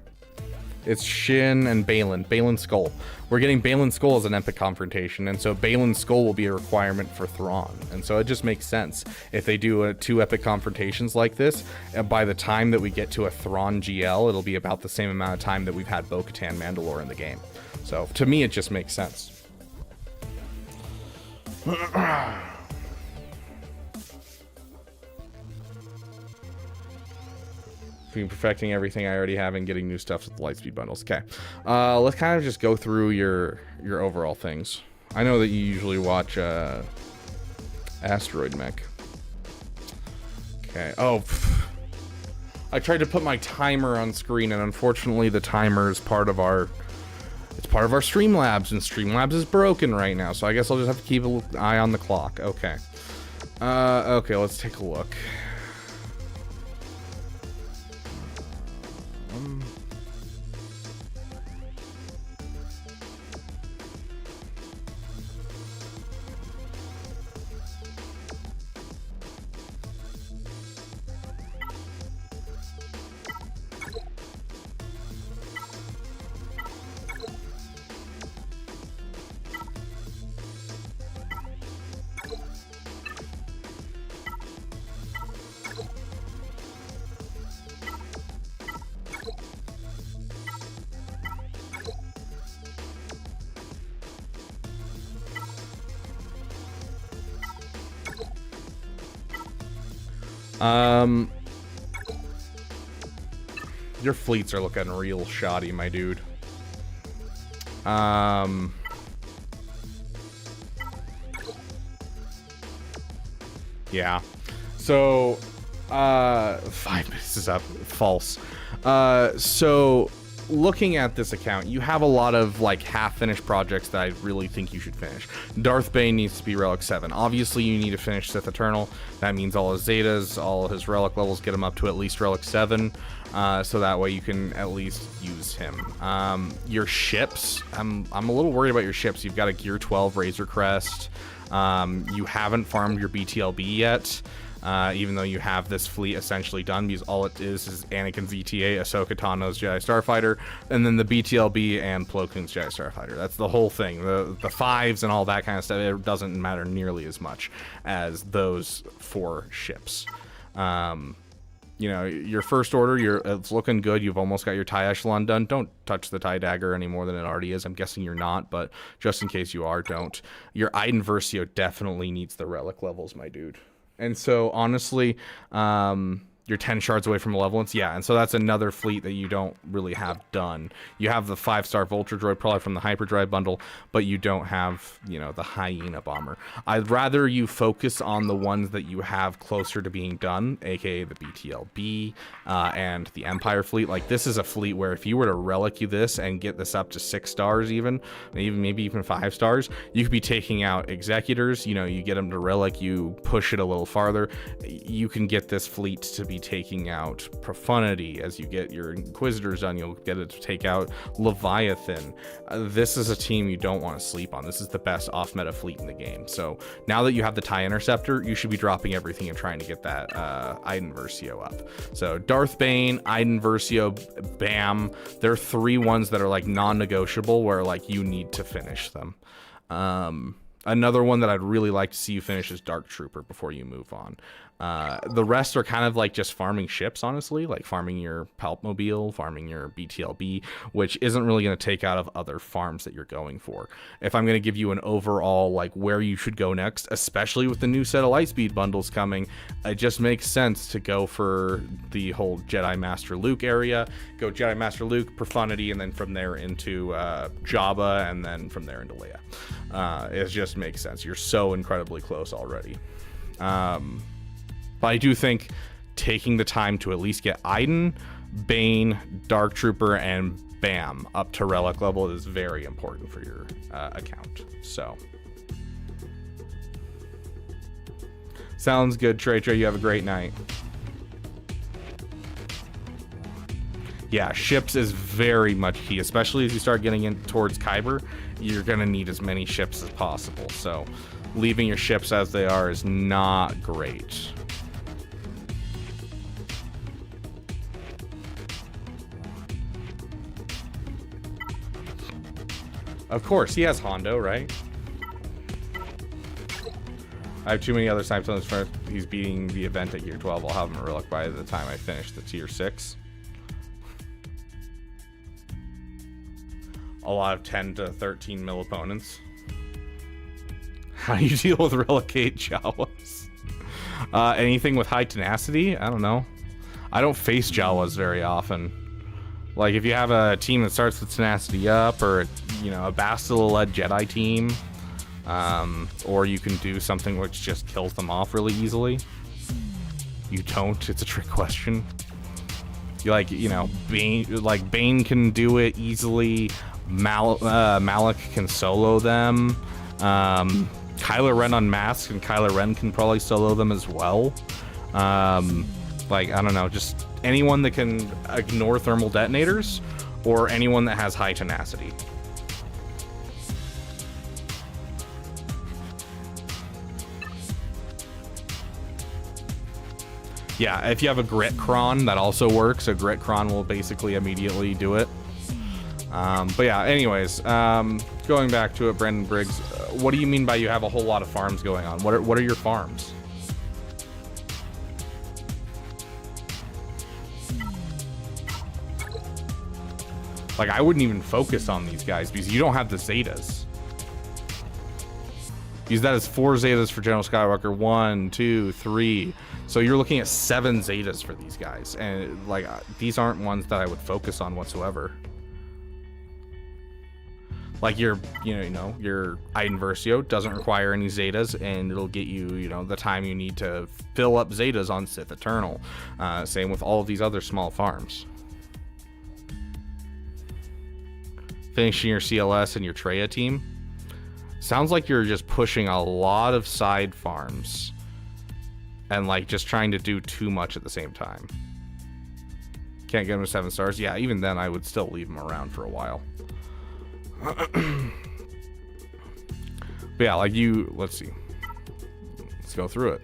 It's Shin and Balin. Balin Skull. We're getting Balin Skull as an epic confrontation, and so Balin Skull will be a requirement for Thrawn. And so it just makes sense if they do two epic confrontations like this. And by the time that we get to a Thrawn GL, it'll be about the same amount of time that we've had Bo-Katan Mandalore in the game. So to me, it just makes sense. Perfecting everything I already have and getting new stuff with the Lightspeed bundles. Okay, let's kind of just go through your overall things. I know that you usually watch Asteroid Mech. Okay. Oh, I tried to put my timer on screen, and unfortunately, the timer is part of our. It's part of our Streamlabs, and Streamlabs is broken right now. So I guess I'll just have to keep an eye on the clock. Okay. Okay. Let's take a look. Your fleets are looking real shoddy, my dude. Yeah. So, 5 minutes is up. False. So, looking at this account, you have a lot of like half-finished projects that I really think you should finish. Darth Bane needs to be Relic 7. Obviously, you need to finish Sith Eternal. That means all his Zetas, all his Relic levels, get him up to at least Relic 7. So that way you can at least use him. Your ships, I'm a little worried about your ships. You've got a Gear 12 Razor Crest. You haven't farmed your BTLB yet. Even though you have this fleet essentially done, because all it is Anakin's ETA, Ahsoka Tano's Jedi Starfighter, and then the BTLB and Plo Koon's Jedi Starfighter. That's the whole thing. The fives and all that kind of stuff, it doesn't matter nearly as much as those 4 ships. You know, your first order, it's looking good. You've almost got your TIE Echelon done. Don't touch the TIE Dagger any more than it already is. I'm guessing you're not, but just in case you are, don't. Your Iden Versio definitely needs the relic levels, my dude. And so, honestly, you're 10 shards away from malevolence. Yeah, and so that's another fleet that you don't really have done. You have the 5-star Vulture Droid probably from the Hyperdrive bundle, but you don't have, you know, the Hyena Bomber. I'd rather you focus on the ones that you have closer to being done, aka the BTLB and the Empire fleet. Like, this is a fleet where if you were to relic you this and get this up to 6 stars even maybe even 5 stars, you could be taking out Executors. You know, you get them to relic, you push it a little farther, you can get this fleet to be taking out Profundity. As you get your Inquisitors done, you'll get it to take out Leviathan. This is a team you don't want to sleep on. This is the best off-meta fleet in the game. So now that you have the TIE Interceptor, you should be dropping everything and trying to get that Iden Versio up. So Darth Bane, Iden Versio, bam. There are 3 ones that are like non-negotiable where like you need to finish them. Another one that I'd really like to see you finish is Dark Trooper before you move on. The rest are kind of like just farming ships, honestly, like farming your Palpmobile, farming your BTLB, which isn't really going to take out of other farms that you're going for. If I'm going to give you an overall, like, where you should go next, especially with the new set of Lightspeed bundles coming, it just makes sense to go for the whole Jedi Master Luke area, go Jedi Master Luke, Profundity, and then from there into Jabba, and then from there into Leia. It just makes sense. You're so incredibly close already. But I do think taking the time to at least get Iden, Bane, Dark Trooper, and bam, up to relic level is very important for your account. So, sounds good, Trey. You have a great night. Yeah, ships is very much key, especially as you start getting in towards Kyber. You're gonna need as many ships as possible. So, leaving your ships as they are is not great. Of course, he has Hondo, right? I have too many other types on his front. He's beating the event at Gear 12. I'll have him a relic by the time I finish the Tier 6. A lot of 10 to 13 mil opponents. How do you deal with Relicate Jawas? Anything with high tenacity? I don't know. I don't face Jawas very often. Like, if you have a team that starts with tenacity up, or, you know, a Bastila-led Jedi team, or you can do something which just kills them off really easily. You don't? It's a trick question. You like, you know, Bane can do it easily. Malik can solo them. Kylo Ren unmasked, and Kylo Ren can probably solo them as well. Like, I don't know, just anyone that can ignore thermal detonators, or anyone that has high tenacity. Yeah, if you have a Grit Cron, that also works. A Grit Cron will basically immediately do it. But yeah, anyways, going back to it, Brandon Briggs, what do you mean by you have a whole lot of farms going on? What are your farms? Like, I wouldn't even focus on these guys because you don't have the Zetas. Use that as 4 Zetas for General Skywalker. 1, 2, 3. So you're looking at 7 Zetas for these guys. And, like, these aren't ones that I would focus on whatsoever. Like, your Iden Versio doesn't require any Zetas, and it'll get you, you know, the time you need to fill up Zetas on Sith Eternal. Same with all of these other small farms. Finishing your CLS and your Traya team. Sounds like you're just pushing a lot of side farms and like just trying to do too much at the same time. Can't get them to 7 stars. Yeah, even then I would still leave them around for a while. But yeah, like let's see. Let's go through it.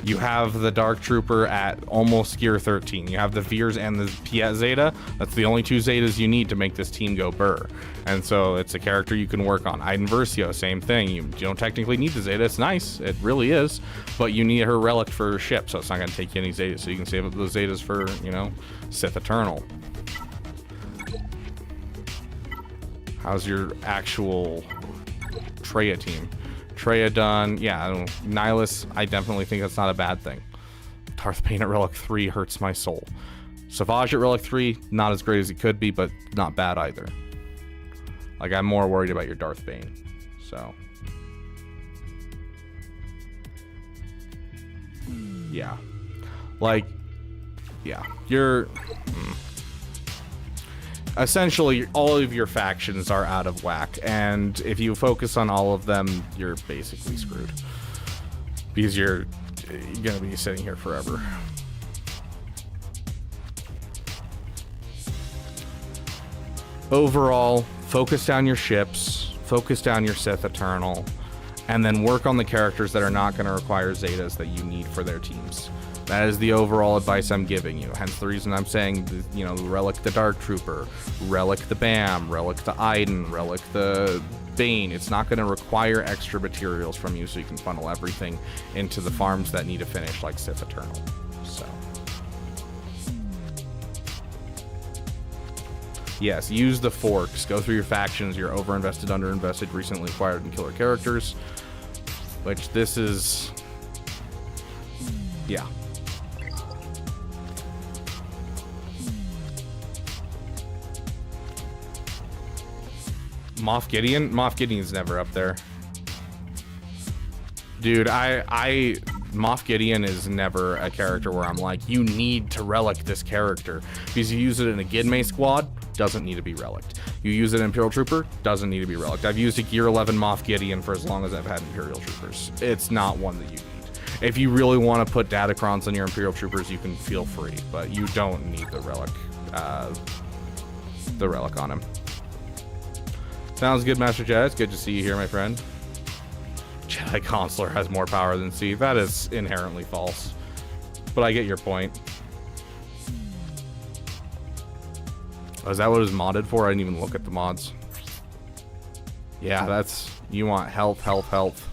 You have the Dark Trooper at almost gear 13. You have the Veers and the Piet Zeta. That's the only 2 Zetas you need to make this team go burr. And so it's a character you can work on. Iden Versio, same thing. You don't technically need the Zeta. It's nice. It really is. But you need her relic for her ship, so it's not going to take you any Zetas. So you can save up those Zetas for, you know, Sith Eternal. How's your actual Traya team? Traya done. Yeah, I don't know. Nihilus, I definitely think that's not a bad thing. Darth Bane at Relic 3 hurts my soul. Savage at Relic 3, not as great as it could be, but not bad either. Like, I'm more worried about your Darth Bane. So. Yeah. Like, yeah. You're... Essentially, all of your factions are out of whack, and if you focus on all of them, you're basically screwed. Because you're gonna be sitting here forever. Overall, focus down your ships, focus down your Sith Eternal, and then work on the characters that are not going to require Zetas that you need for their teams. That is the overall advice I'm giving you. Hence the reason I'm saying, you know, Relic the Dark Trooper, Relic the Bam, Relic the Iden, Relic the Bane. It's not going to require extra materials from you, so you can funnel everything into the farms that need to finish, like Sith Eternal. So. Yes, use the forks. Go through your factions, your overinvested, underinvested, recently acquired, and killer characters. Which this is... Yeah. Moff Gideon's never up there. Dude, Moff Gideon is never a character where I'm like, you need to relic this character. Because you use it in a Gidme squad, doesn't need to be relicked. You use it in Imperial Trooper, doesn't need to be relicked. I've used a Gear 11 Moff Gideon for as long as I've had Imperial Troopers. It's not one that you need. If you really want to put Datacrons on your Imperial Troopers, you can feel free, but you don't need the relic on him. Sounds good, Master Jedi. It's good to see you here, my friend. Jedi Consular has more power than Steve. That is inherently false. But I get your point. Oh, is that what it was modded for? I didn't even look at the mods. Yeah, that's... You want health, health, health.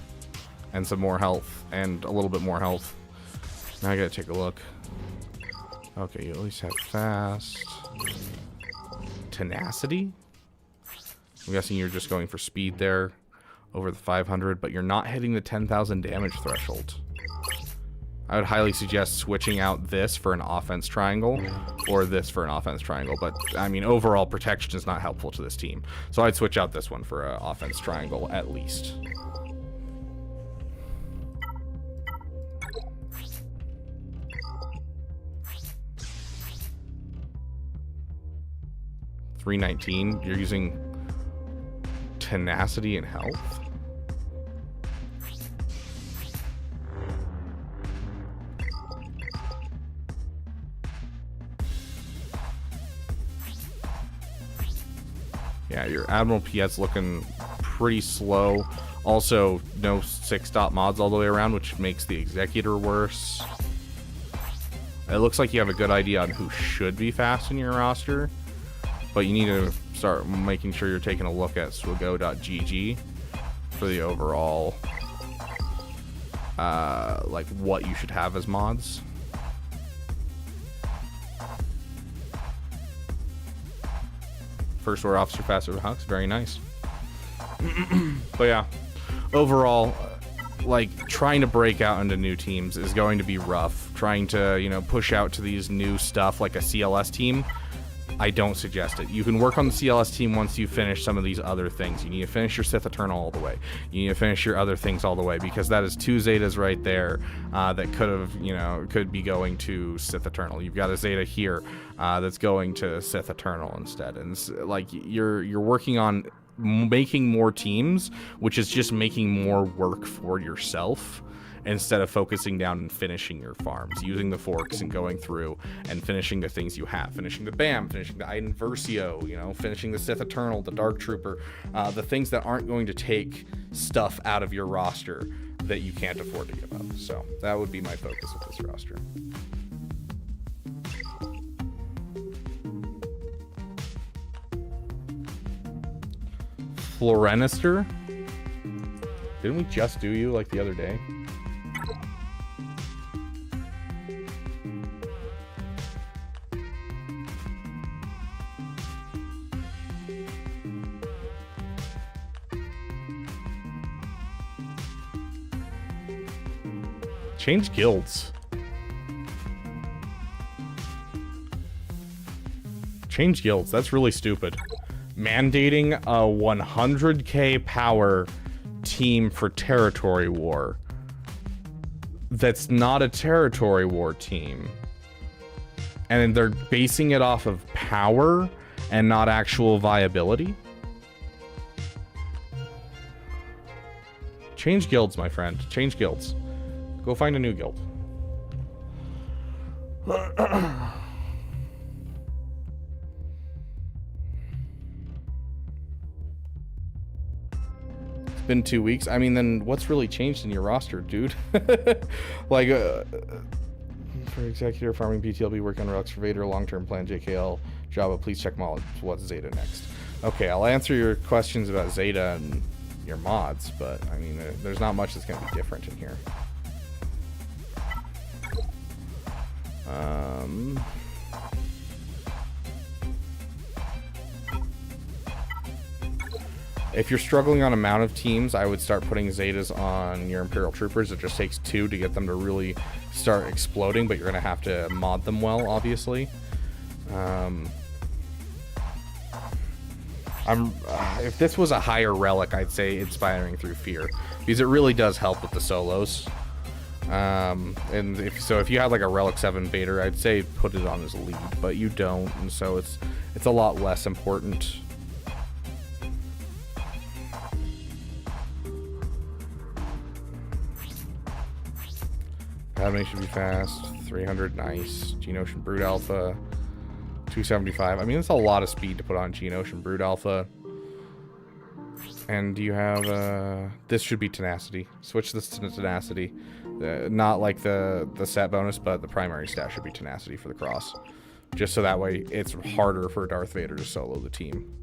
And some more health. And a little bit more health. Now I gotta take a look. Okay, you at least have fast. Tenacity? I'm guessing you're just going for speed there. Over the 500, but you're not hitting the 10,000 damage threshold. I would highly suggest switching out this for an offense triangle, or this for an offense triangle, but I mean, overall protection is not helpful to this team. So I'd switch out this one for an offense triangle, at least. 319. You're using tenacity and health. Yeah, your Admiral PS looking pretty slow. Also, no 6-stop mods all the way around, which makes the Executor worse. It looks like you have a good idea on who should be fast in your roster, but you need to start making sure you're taking a look at swago.gg for the overall, like, what you should have as mods. First Order Officer faster than Hux, very nice. But yeah, overall, like, trying to break out into new teams is going to be rough. Trying to, you know, push out to these new stuff like a CLS team, I don't suggest it. You can work on the CLS team once you finish some of these other things. You need to finish your Sith Eternal all the way. You need to finish your other things all the way, because that is 2 Zetas right there that could have, you know, could be going to Sith Eternal. You've got a Zeta here that's going to Sith Eternal instead. And it's like you're working on making more teams, which is just making more work for yourself, instead of focusing down and finishing your farms, using the forks and going through and finishing the things you have, finishing the BAM, finishing the Iden Versio, you know, finishing the Sith Eternal, the Dark Trooper, the things that aren't going to take stuff out of your roster that you can't afford to give up. So that would be my focus with this roster. Florenister? Didn't we just do you like the other day? Change guilds. Change guilds. That's really stupid. Mandating a 100k power team for territory war. That's not a territory war team. And they're basing it off of power and not actual viability. Change guilds, my friend. Change guilds. Go find a new guild. It's been 2 weeks. I mean, then what's really changed in your roster, dude? Like, for Executor, farming PTLB, working on Relics for Vader, long-term plan, JKL, Java, please check mods. What's Zeta next? Okay, I'll answer your questions about Zeta and your mods, but, I mean, there's not much that's going to be different in here. If you're struggling on amount of teams, I would start putting Zetas on your Imperial Troopers. It just takes 2 to get them to really start exploding, but you're going to have to mod them well, obviously. If this was a higher relic, I'd say Inspiring Through Fear, because it really does help with the solos. And if you had like a Relic 7 Vader, I'd say put it on as lead, but you don't, and so it's a lot less important. Padme should be fast. 300, nice. Geonosian Brood Alpha. 275. I mean, that's a lot of speed to put on Geonosian Brood Alpha. And you have this should be Tenacity. Switch this to Tenacity. Not like the stat bonus, but the primary stat should be Tenacity for the cross. Just so that way it's harder for Darth Vader to solo the team.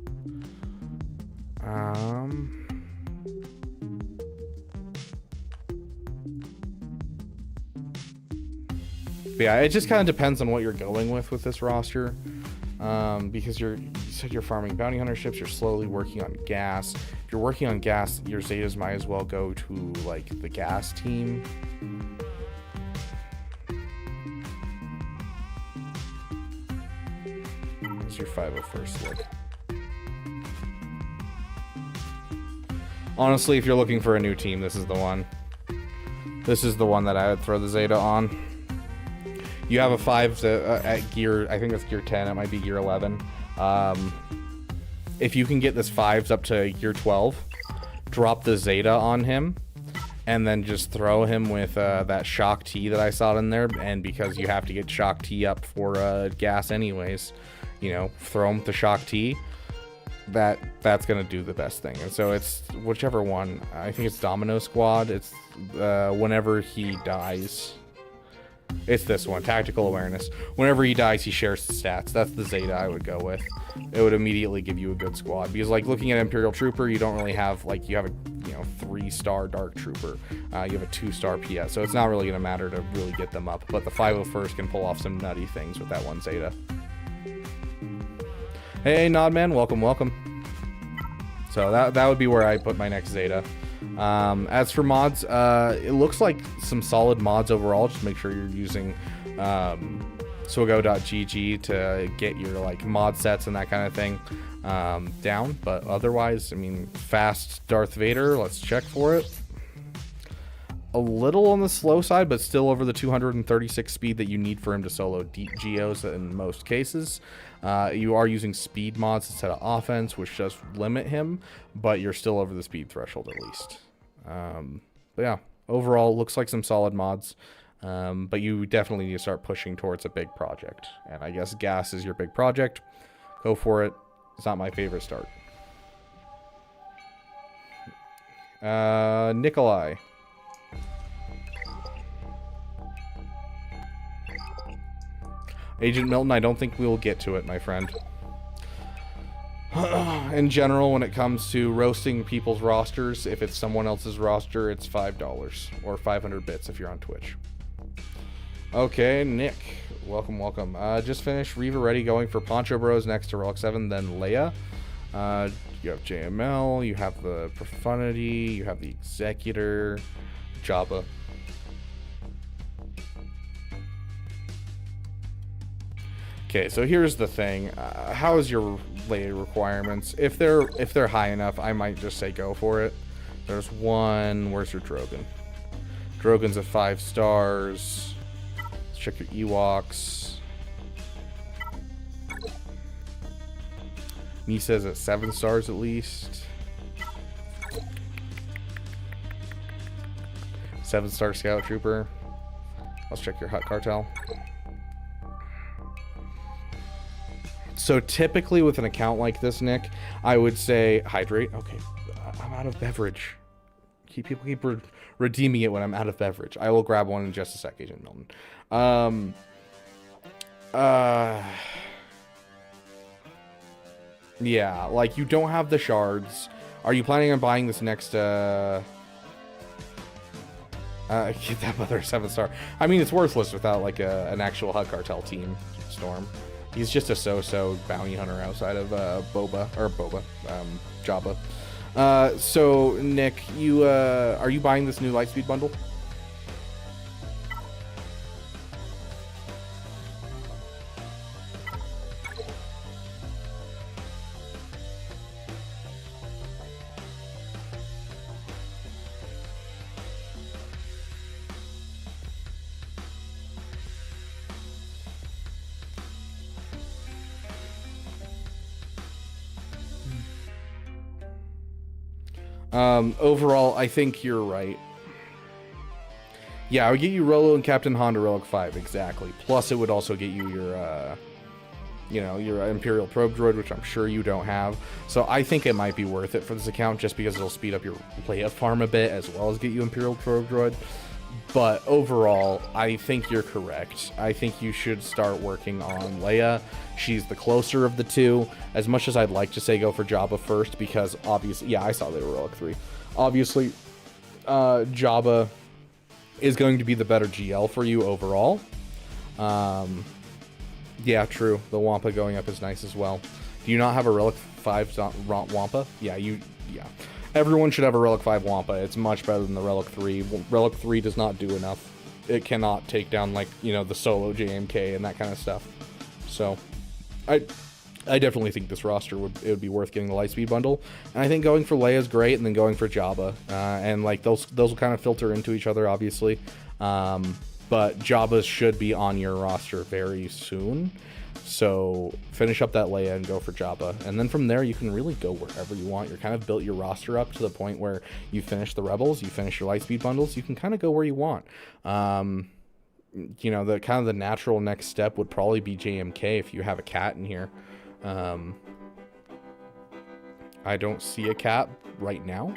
But yeah, it just kind of depends on what you're going with this roster. Because you said you're farming bounty hunter ships, you're slowly working on gas. If you're working on gas, your Zetas might as well go to like the gas team. Where's your 501st look? Honestly, if you're looking for a new team, this is the one. This is the one that I would throw the Zeta on. You have a 5 at gear, I think that's gear 10, it might be gear 11. if you can get this 5s up to year 12, drop the Zeta on him, and then just throw him with that Shock T that I saw in there. And because you have to get Shock T up for gas anyways, you know, throw him with the Shock T. That's gonna do the best thing. And so it's whichever one. I think it's Domino Squad. It's whenever he dies. It's this one, Tactical Awareness. Whenever he dies, he shares the stats. That's the Zeta I would go with. It would immediately give you a good squad. Because, like, looking at Imperial Trooper, you don't really have, like, you have a, 3-star Dark Trooper. You have a 2-star PS. So it's not really going to matter to really get them up. But the 501st can pull off some nutty things with that one Zeta. Hey, Nodman, welcome. So that would be where I put my next Zeta. As for mods, it looks like some solid mods overall. Just make sure you're using swago.gg to get your like mod sets and that kind of thing down. But otherwise, I mean, fast Darth Vader, let's check for it. A little on the slow side, but still over the 236 speed that you need for him to solo deep geos in most cases. You are using speed mods instead of offense, which does limit him, but you're still over the speed threshold at least. But yeah, overall, looks like some solid mods, but you definitely need to start pushing towards a big project. And I guess gas is your big project. Go for it. It's not my favorite start. Nikolai. Agent Milton, I don't think we'll get to it, my friend. In general, when it comes to roasting people's rosters, if it's someone else's roster, it's $5 or 500 bits if you're on Twitch. Okay, Nick, welcome. Just finished Reva Ready, going for Poncho Bros next to Relic 7, then Leia. You have JML, you have the Profundity, you have the Executor, Jabba. Okay, so here's the thing. How is your Leia requirements? If they're high enough, I might just say go for it. There's one. Where's your Drogon? Drogon's at 5 stars. Let's check your Ewoks. Misa's at 7 stars at least. 7-star Scout Trooper. Let's check your Hut Cartel. So typically with an account like this, Nick, I would say hydrate. Okay, I'm out of beverage. People keep redeeming it when I'm out of beverage. I will grab one in just a sec, Agent Milton. Yeah, like you don't have the shards. Are you planning on buying this next get that mother 7-star? I mean, it's worthless without like an actual Hut Cartel team, Storm. He's just a so-so bounty hunter outside of Jabba. So Nick, you are you buying this new Lightspeed bundle? Overall, I think you're right. Yeah, I would get you Rolo and Captain Honda Relic 5, exactly. Plus, it would also get you your, your Imperial Probe Droid, which I'm sure you don't have. So I think it might be worth it for this account, just because it'll speed up your Leia farm a bit, as well as get you Imperial Probe Droid. But overall, I think you're correct. I think you should start working on Leia. She's the closer of the two. As much as I'd like to say go for Jabba first, because obviously, yeah, I saw they were Relic 3. Obviously, Jabba is going to be the better GL for you overall. Yeah, true. The Wampa going up is nice as well. Do you not have a Relic 5 Wampa? Yeah. Everyone should have a Relic 5 Wampa. It's much better than the Relic 3. Relic 3 does not do enough. It cannot take down, like, the solo JMK and that kind of stuff. So, I definitely think this roster would be worth getting the Lightspeed bundle. And I think going for Leia is great, and then going for Jabba. And, like, those will kind of filter into each other, obviously. But Jabba should be on your roster very soon. So finish up that Leia and go for Jabba. And then from there, you can really go wherever you want. You're kind of built your roster up to the point where you finish the Rebels, you finish your Lightspeed bundles, you can kind of go where you want. You know, the kind of the natural next step would probably be JMK if you have a cat in here. I don't see a cat right now.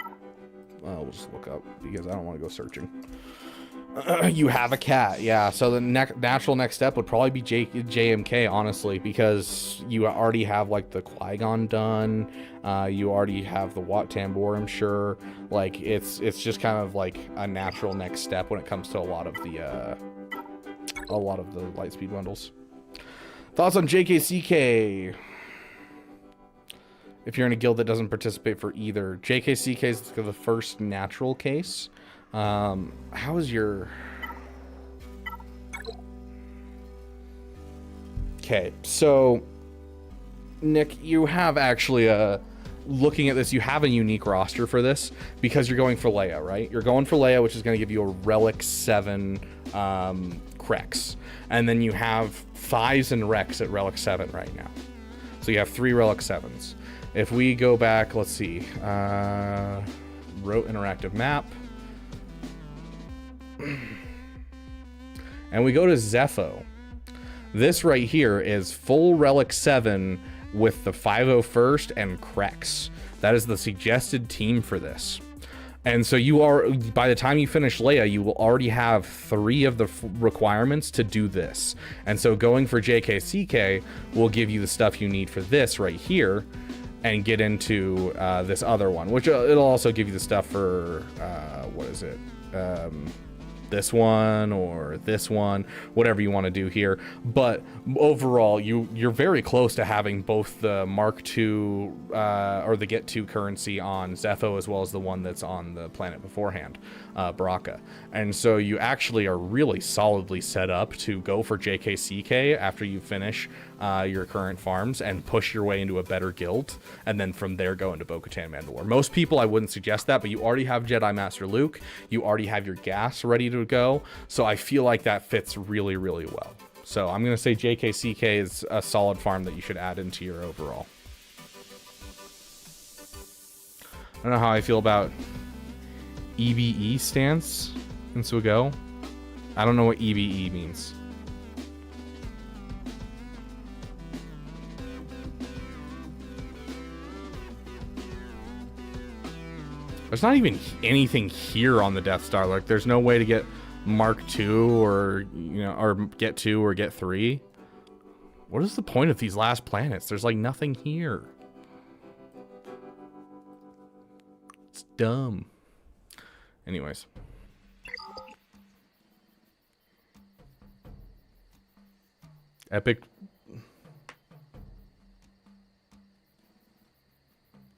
We'll just look up because I don't want to go searching. You have a cat, yeah. So the natural next step would probably be JMK, honestly, because you already have like the Qui-Gon done. You already have the Wat Tambor, I'm sure. Like it's just kind of like a natural next step when it comes to a lot of the Lightspeed bundles. Thoughts on JKCK? If you're in a guild that doesn't participate for either, JKCK is the first natural case. How is your... Okay, so Nick, you have actually looking at this, you have a unique roster for this because you're going for Leia, right? You're going for Leia, which is going to give you a Relic 7 Krex, and then you have 5s and Rex at Relic 7 right now. So you have 3 Relic 7s. If we go back, let's see, wrote interactive map. And we go to Zepho. This right here is full Relic 7 with the 501st and Krex. That is the suggested team for this. And so you are, by the time you finish Leia, you will already have 3 of the requirements to do this. And so going for JKCK will give you the stuff you need for this right here and get into this other one, which it'll also give you the stuff for, what is it? This one or this one, whatever you want to do here. But overall, you're very close to having both the Mark II or the Get 2 currency on Zepho as well as the one that's on the planet beforehand, Baraka. And so you actually are really solidly set up to go for JKCK after you finish your current farms and push your way into a better guild, and then from there go into Bo-Katan Mandalore. Most people, I wouldn't suggest that, but you already have Jedi Master Luke, you already have your gas ready to go, so I feel like that fits really, really well. So I'm going to say JKCK is a solid farm that you should add into your overall. I don't know how I feel about EBE stance in Sugo. I don't know what EBE means. There's not even anything here on the Death Star. Like, there's no way to get Mark II or, you know, or get 2 or get 3. What is the point of these last planets? There's like nothing here. It's dumb. Anyways. Epic.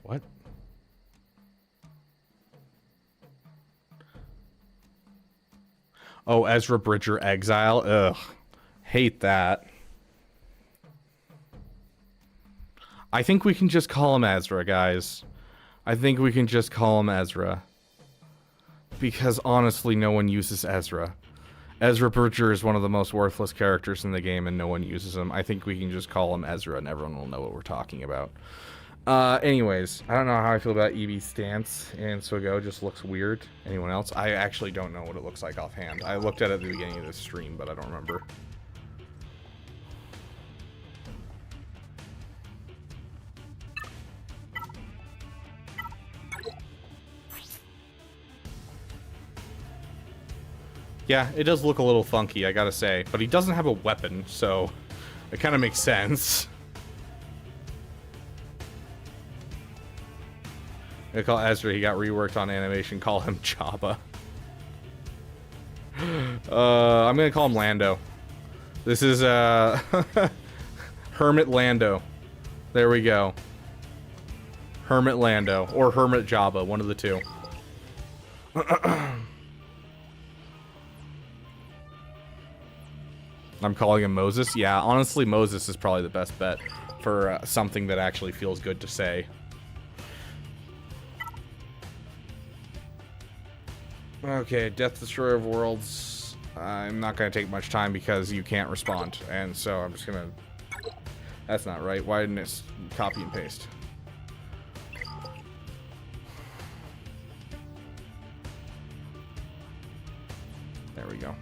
What? Oh, Ezra Bridger Exile. Ugh. Hate that. I think we can just call him Ezra, guys. I think we can just call him Ezra. Because honestly, no one uses Ezra. Ezra Bridger is one of the most worthless characters in the game and no one uses him. I think we can just call him Ezra and everyone will know what we're talking about. Anyways, I don't know how I feel about EB stance and Sugo. Just looks weird. Anyone else? I actually don't know what it looks like offhand. I looked at it at the beginning of this stream, but I don't remember. Yeah, it does look a little funky, I gotta say. But he doesn't have a weapon, so it kind of makes sense. They call Ezra, he got reworked on animation, call him Jabba. I'm gonna call him Lando. This is Hermit Lando. There we go. Hermit Lando or Hermit Jabba, one of the two. I'm calling him Moses. Yeah, honestly, Moses is probably the best bet for something that actually feels good to say. Okay, Death Destroyer of Worlds. I'm not going to take much time because you can't respond. And so I'm just going to That's not right. Why didn't it copy and paste? There we go.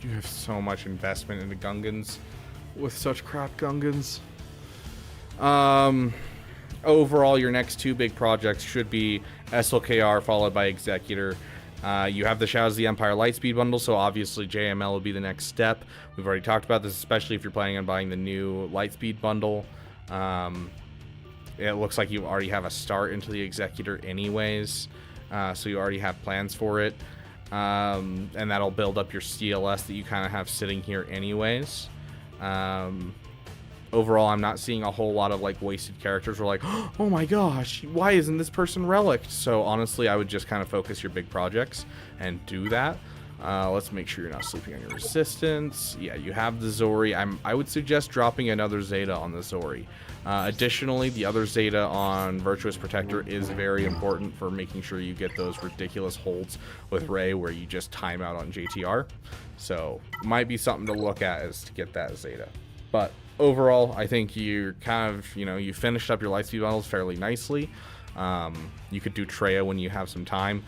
You have so much investment into Gungans with such crap Gungans. Overall, your next two big projects should be SLKR followed by Executor. You have the Shadows of the Empire Lightspeed bundle, so obviously JML will be the next step. We've already talked about this, especially if you're planning on buying the new Lightspeed bundle. It looks like you already have a start into the Executor anyways, so you already have plans for it. And that'll build up your CLS that you kind of have sitting here anyways. Overall, I'm not seeing a whole lot of like wasted characters. We're like, oh my gosh, why isn't this person relicked? So honestly, I would just kind of focus your big projects and do that. Let's make sure you're not sleeping on your resistance. Yeah, you have the Zori. I would suggest dropping another Zeta on the Zori. Additionally, the other Zeta on Virtuous Protector is very important for making sure you get those ridiculous holds with Ray where you just time out on JTR. So might be something to look at is to get that Zeta. But overall, I think you're kind of, you finished up your Lightspeed bundles fairly nicely. You could do Treya when you have some time.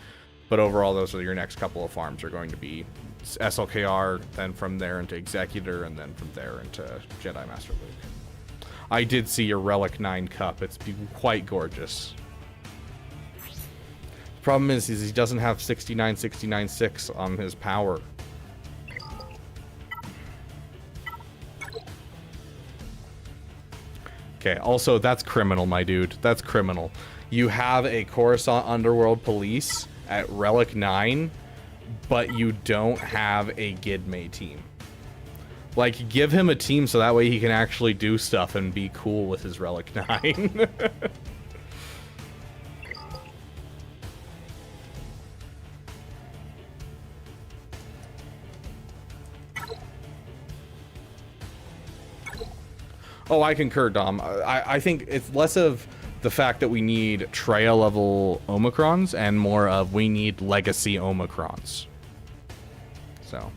But overall, those are your next couple of farms are going to be SLKR, then from there into Executor, and then from there into Jedi Master Luke. I did see your Relic 9 cup. It's quite gorgeous. The problem is he doesn't have 69-69-6 on his power. Okay, also, that's criminal, my dude. That's criminal. You have a Coruscant Underworld Police at Relic 9, but you don't have a Gidme team. Like, give him a team so that way he can actually do stuff and be cool with his Relic 9. Oh, I concur, Dom. I think it's less of the fact that we need Treya level Omicrons and more of we need legacy Omicrons. So.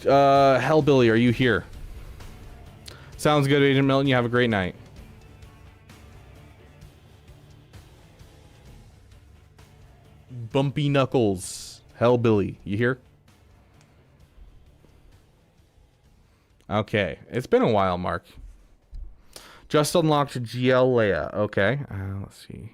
Hellbilly, are you here? Sounds good, Agent Milton. You have a great night. Bumpy Knuckles. Hellbilly, you here? Okay, it's been a while, Mark. Just unlocked GL Leia. Okay, let's see.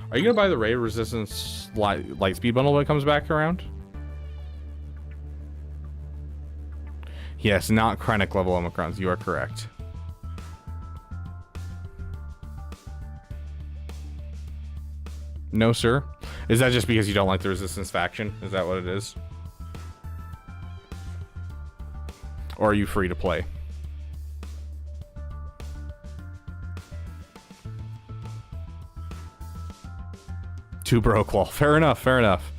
Are you gonna buy the Ray Resistance Lightspeed bundle when it comes back around? Yes, not Krennic level Omicrons. You are correct. No, sir. Is that just because you don't like the Resistance faction? Is that what it is? Or are you free to play? Too broke, lol. Fair enough, fair enough.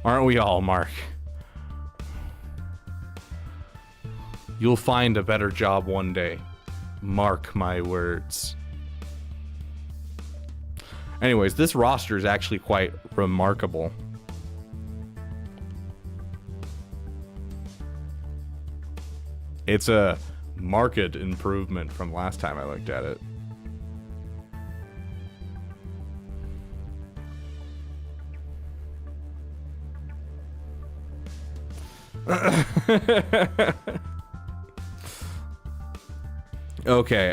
Aren't we all, Mark? You'll find a better job one day. Mark my words. Anyways, this roster is actually quite remarkable. It's a marked improvement from last time I looked at it. Okay,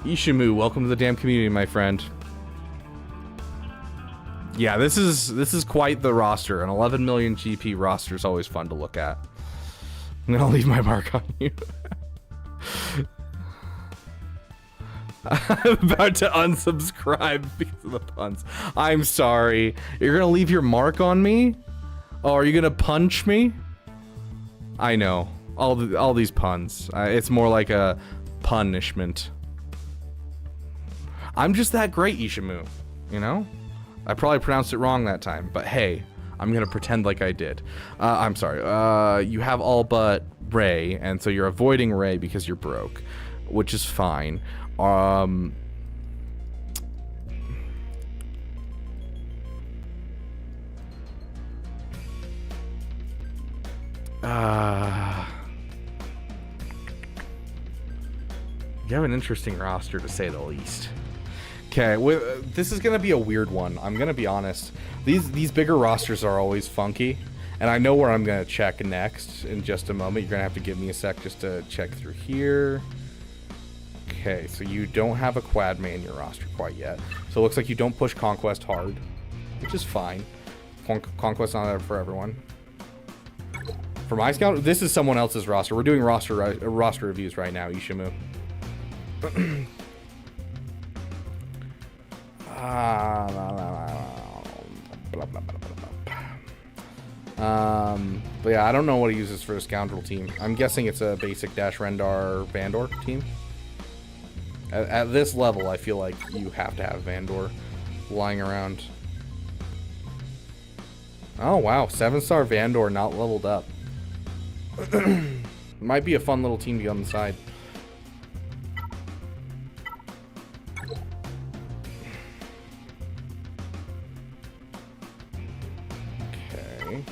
Ishimu, welcome to the damn community, my friend. Yeah, this is quite the roster. An 11 million GP roster is always fun to look at. I'm gonna leave my mark on you. I'm about to unsubscribe because of the puns. I'm sorry. You're gonna leave your mark on me? Oh, are you gonna punch me? I know. All these puns. It's more like a punishment. I'm just that great, Ishimu. You know? I probably pronounced it wrong that time, but hey, I'm gonna pretend like I did. I'm sorry. You have all but Ray, and so you're avoiding Ray because you're broke, which is fine. You have an interesting roster, to say the least. Okay, this is gonna be a weird one. I'm gonna be honest. These bigger rosters are always funky, and I know where I'm gonna check next in just a moment. You're gonna have to give me a sec just to check through here. Okay, so you don't have a quad main in your roster quite yet. So it looks like you don't push Conquest hard, which is fine. Conquest's not there for everyone. For my scout, this is someone else's roster. We're doing roster reviews right now, Ishimu. But yeah, I don't know what he uses for a scoundrel team. I'm guessing it's a basic Dash Rendar Vandor team. At this level, I feel like you have to have Vandor lying around. Oh wow, 7-star Vandor not leveled up. Might be a fun little team to get on the side. Okay.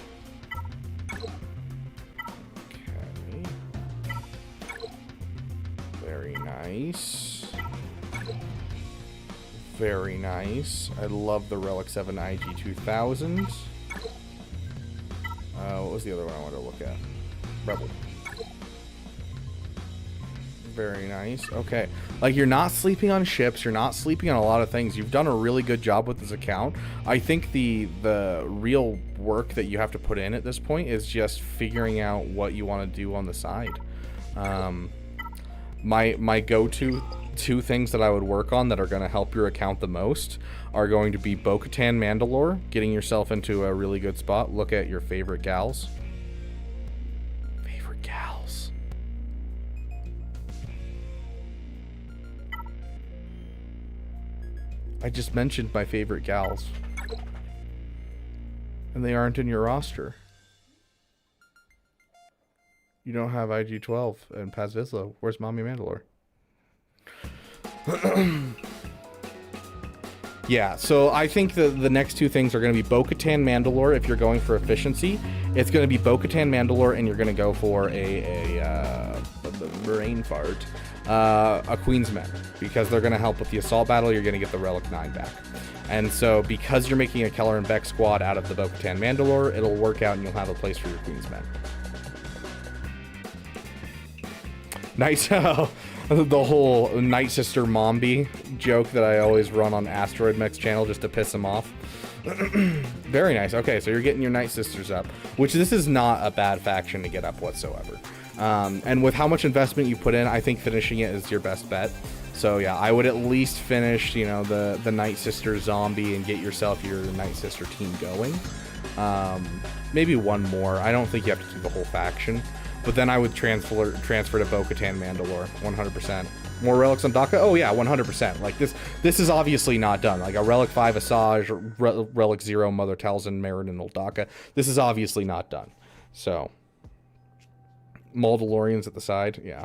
Very nice. Very nice. I love the Relic 7 IG-2000. What was the other one I wanted to look at? Rebel. Very nice. Okay. Like, you're not sleeping on ships. You're not sleeping on a lot of things. You've done a really good job with this account. I think the real work that you have to put in at this point is just figuring out what you want to do on the side. My go-to two things that I would work on that are going to help your account the most are going to be Bo-Katan Mandalore, getting yourself into a really good spot. Look at your favorite gals. Favorite gals. I just mentioned my favorite gals. And they aren't in your roster. You don't have IG-12 and Paz Vizsla. Where's Mommy Mandalore? Yeah, so I think the next two things are going to be Bo-Katan Mandalore if you're going for efficiency. It's going to be Bo-Katan Mandalore and you're going to go for a brain fart. A Queen's Men, because they're going to help with the assault battle. You're going to get the Relic 9 back. And so because you're making a Keller and Beck squad out of the Bo-Katan Mandalore, it'll work out and you'll have a place for your Queen's Men. Nice. The whole Night Sister Mombi joke that I always run on Asteroid Mech's channel just to piss him off. Very nice. Okay, so you're getting your Night Sisters up, which this is not a bad faction to get up whatsoever. And with how much investment you put in, I think finishing it is your best bet. So yeah, I would at least finish, you know, the Night Sister zombie and get yourself your Night Sister team going. Maybe one more. I don't think you have to do the whole faction. But then I would transfer to Bo-Katan Mandalore, 100%. More relics on Daka? Oh yeah, 100%. Like this is obviously not done. Like a Relic 5 Asajj, Relic 0 Mother Talzin, Meriden, Daka. This is obviously not done. So, Mandalorians at the side, yeah.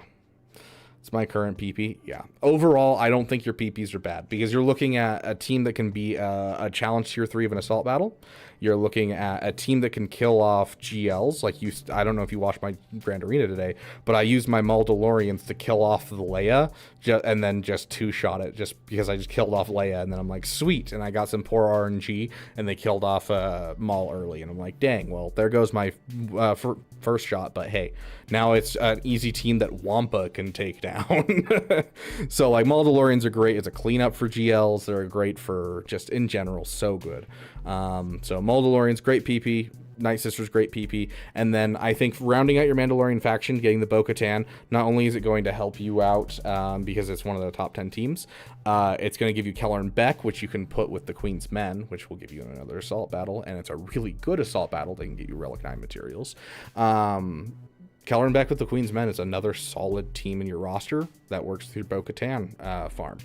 It's my current PP, yeah. Overall, I don't think your PPs are bad because you're looking at a team that can be a challenge tier 3 of an assault battle. you're looking at a team that can kill off GLs. Like I don't know if you watched my Grand Arena today, but I used my Mandalorians to kill off the Leia, and then just two-shot it, just because I just killed off Leia, and then I'm like, sweet, and I got some poor RNG, and they killed off Maul early, and I'm like, dang, well, there goes my first shot, but hey, now it's an easy team that Wampa can take down. So like Mandalorians are great. It's a cleanup for GLs. They're great for just in general, so good. So Mandalorians, great PP. Night Sisters, great PP. And then I think rounding out your Mandalorian faction, getting the Bo-Katan, not only is it going to help you out because it's one of the top 10 teams, it's going to give you Keller and Beck, which you can put with the Queen's Men, which will give you another assault battle, and it's a really good assault battle. They can get you Relic 9 materials. Keller and Beck with the Queen's Men is another solid team in your roster that works with your Bo-Katan farm.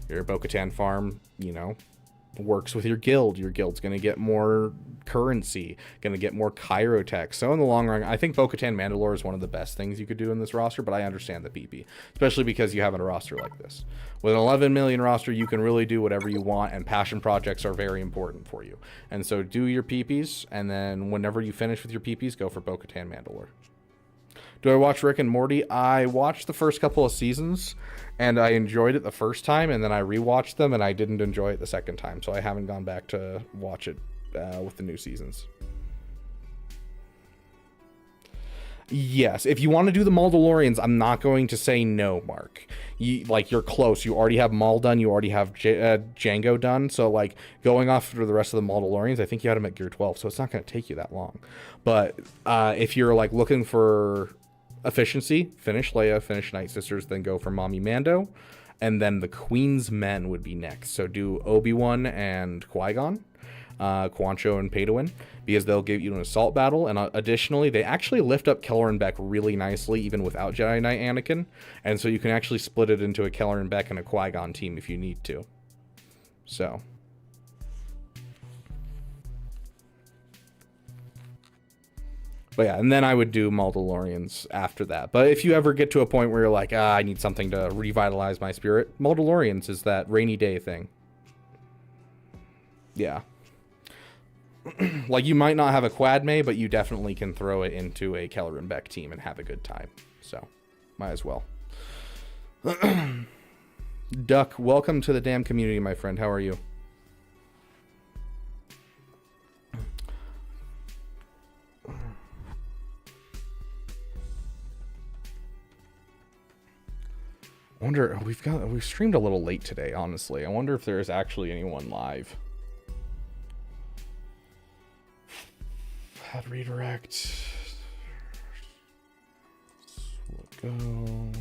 Your Bo-Katan farm, you know, works with your guild. Your guild's going to get more currency, going to get more chirotech. So in the long run, I think Bo-Katan Mandalore is one of the best things you could do in this roster, but I understand the PP, especially because you have a roster like this. With an 11 million roster, you can really do whatever you want, and passion projects are very important for you. And so do your PPs, and then whenever you finish with your PPs, go for Bo-Katan Mandalore. Do I watch Rick and Morty? I watched the first couple of seasons, and I enjoyed it the first time, and then I rewatched them, and I didn't enjoy it the second time, so I haven't gone back to watch it with the new seasons. Yes, if you want to do the Mandalorians, I'm not going to say no, Mark. You're close. You already have Maul done. You already have Django done. So, like, going off for the rest of the Mandalorians, I think you had them at Gear 12, so it's not going to take you that long. But if you're, like, looking for efficiency, finish Leia, finish Night Sisters, then go for Mommy Mando, and then the Queen's Men would be next. So do Obi-Wan and Qui-Gon, Quancho and Padawan, because they'll give you an assault battle, and additionally, they actually lift up Keller and Beck really nicely, even without Jedi Knight Anakin, and so you can actually split it into a Keller and Beck and a Qui-Gon team if you need to. So... But yeah, and then I would do Mandalorians after that. But if you ever get to a point where you're like, I need something to revitalize my spirit, Mandalorians is that rainy day thing. Yeah. Like, you might not have a Quadme, but you definitely can throw it into a Keller and Beck team and have a good time. So, might as well. Duck, welcome to the damn community, my friend. How are you? I wonder, we've streamed a little late today, honestly. I wonder if there is actually anyone live. Add redirect. We'll go.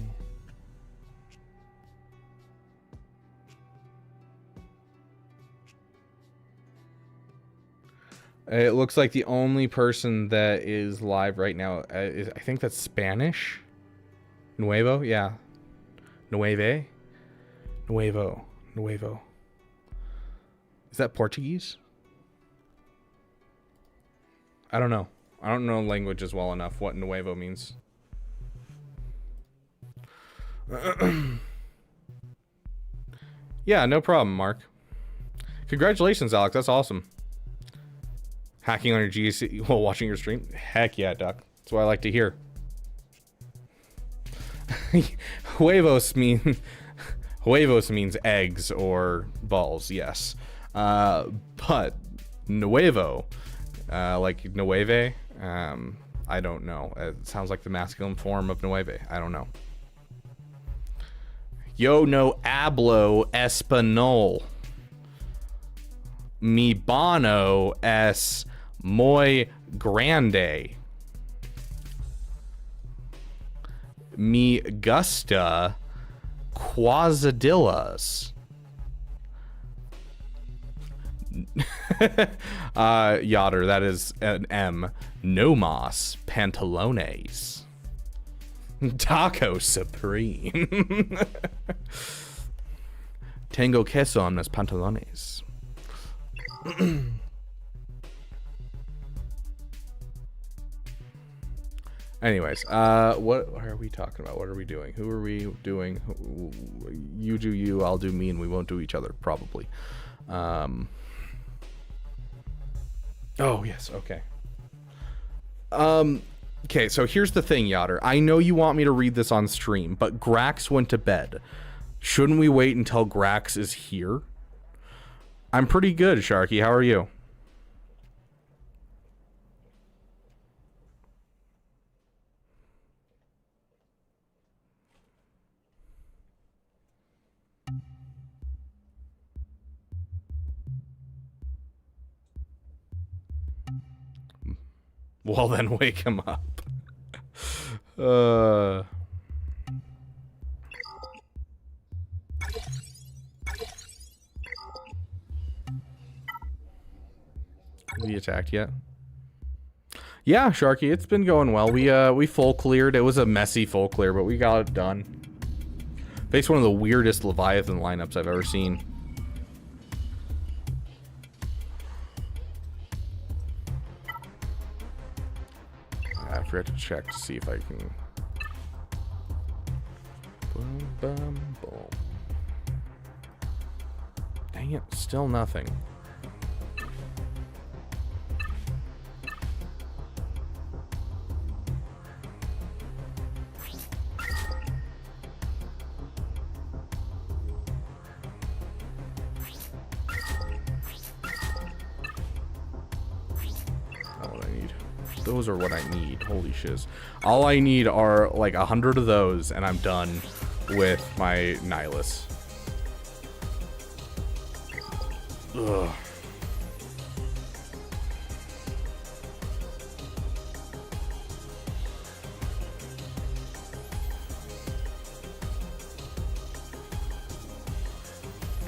It looks like the only person that is live right now is, I think that's Spanish. Nuevo, yeah. Nuevo. Is that Portuguese? I don't know. I don't know languages well enough what Nuevo means. Yeah, no problem, Mark. Congratulations, Alex. That's awesome. Hacking on your GC while watching your stream? Heck yeah, Duck. That's what I like to hear. Huevos means eggs or balls, yes. But nuevo, like nueve, I don't know. It sounds like the masculine form of nueve. I don't know. Yo no hablo español. Mi bono es muy grande. Me gusta quesadillas. Yoder, that is an M. No mas pantalones. Taco Supreme. Tengo queso en los pantalones. Anyways, what are we talking about? What are we doing? Who are we doing? You do you, I'll do me, and we won't do each other, probably. Oh, yes. Okay. Okay, so here's the thing, Yotter. I know you want me to read this on stream, but Grax went to bed. Shouldn't we wait until Grax is here? I'm pretty good, Sharky. How are you? Well, then wake him up. Have you attacked yet? Yeah, Sharky, it's been going well. We full cleared. It was a messy full clear, but we got it done. Faced one of the weirdest Leviathan lineups I've ever seen. I forgot to check to see if I can. Boom, boom, boom. Dang it, still nothing. Those are what I need. Holy shiz. All I need are like 100 of those and I'm done with my Nihilus. Ugh.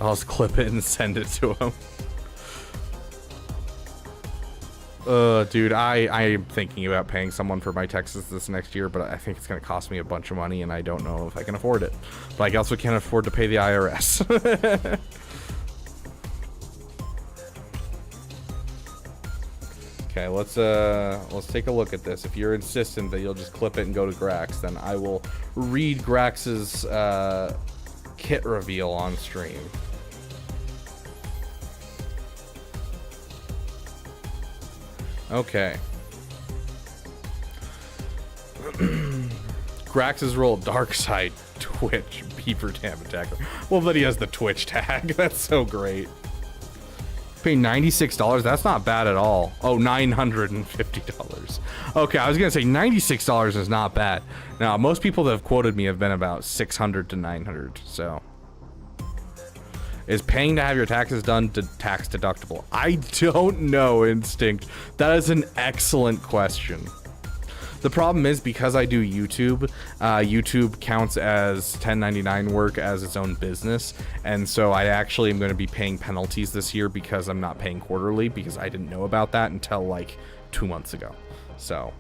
I'll just clip it and send it to him. Dude, I am thinking about paying someone for my Texas this next year, but I think it's going to cost me a bunch of money, and I don't know if I can afford it. But I also can't afford to pay the IRS. Okay, let's take a look at this. If you're insistent that you'll just clip it and go to Grax, then I will read Grax's kit reveal on stream. Okay. Grax's role, Dark Side, Twitch, Beaver Dam Attacker. Well, but he has the Twitch tag. That's so great. Pay $96? That's not bad at all. Oh, $950. Okay, I was going to say $96 is not bad. Now, most people that have quoted me have been about $600 to $900, so... Is paying to have your taxes done tax deductible? I don't know, Instinct. That is an excellent question. The problem is, because I do YouTube, YouTube counts as 1099 work as its own business, and so I actually am going to be paying penalties this year because I'm not paying quarterly, because I didn't know about that until like 2 months ago. So...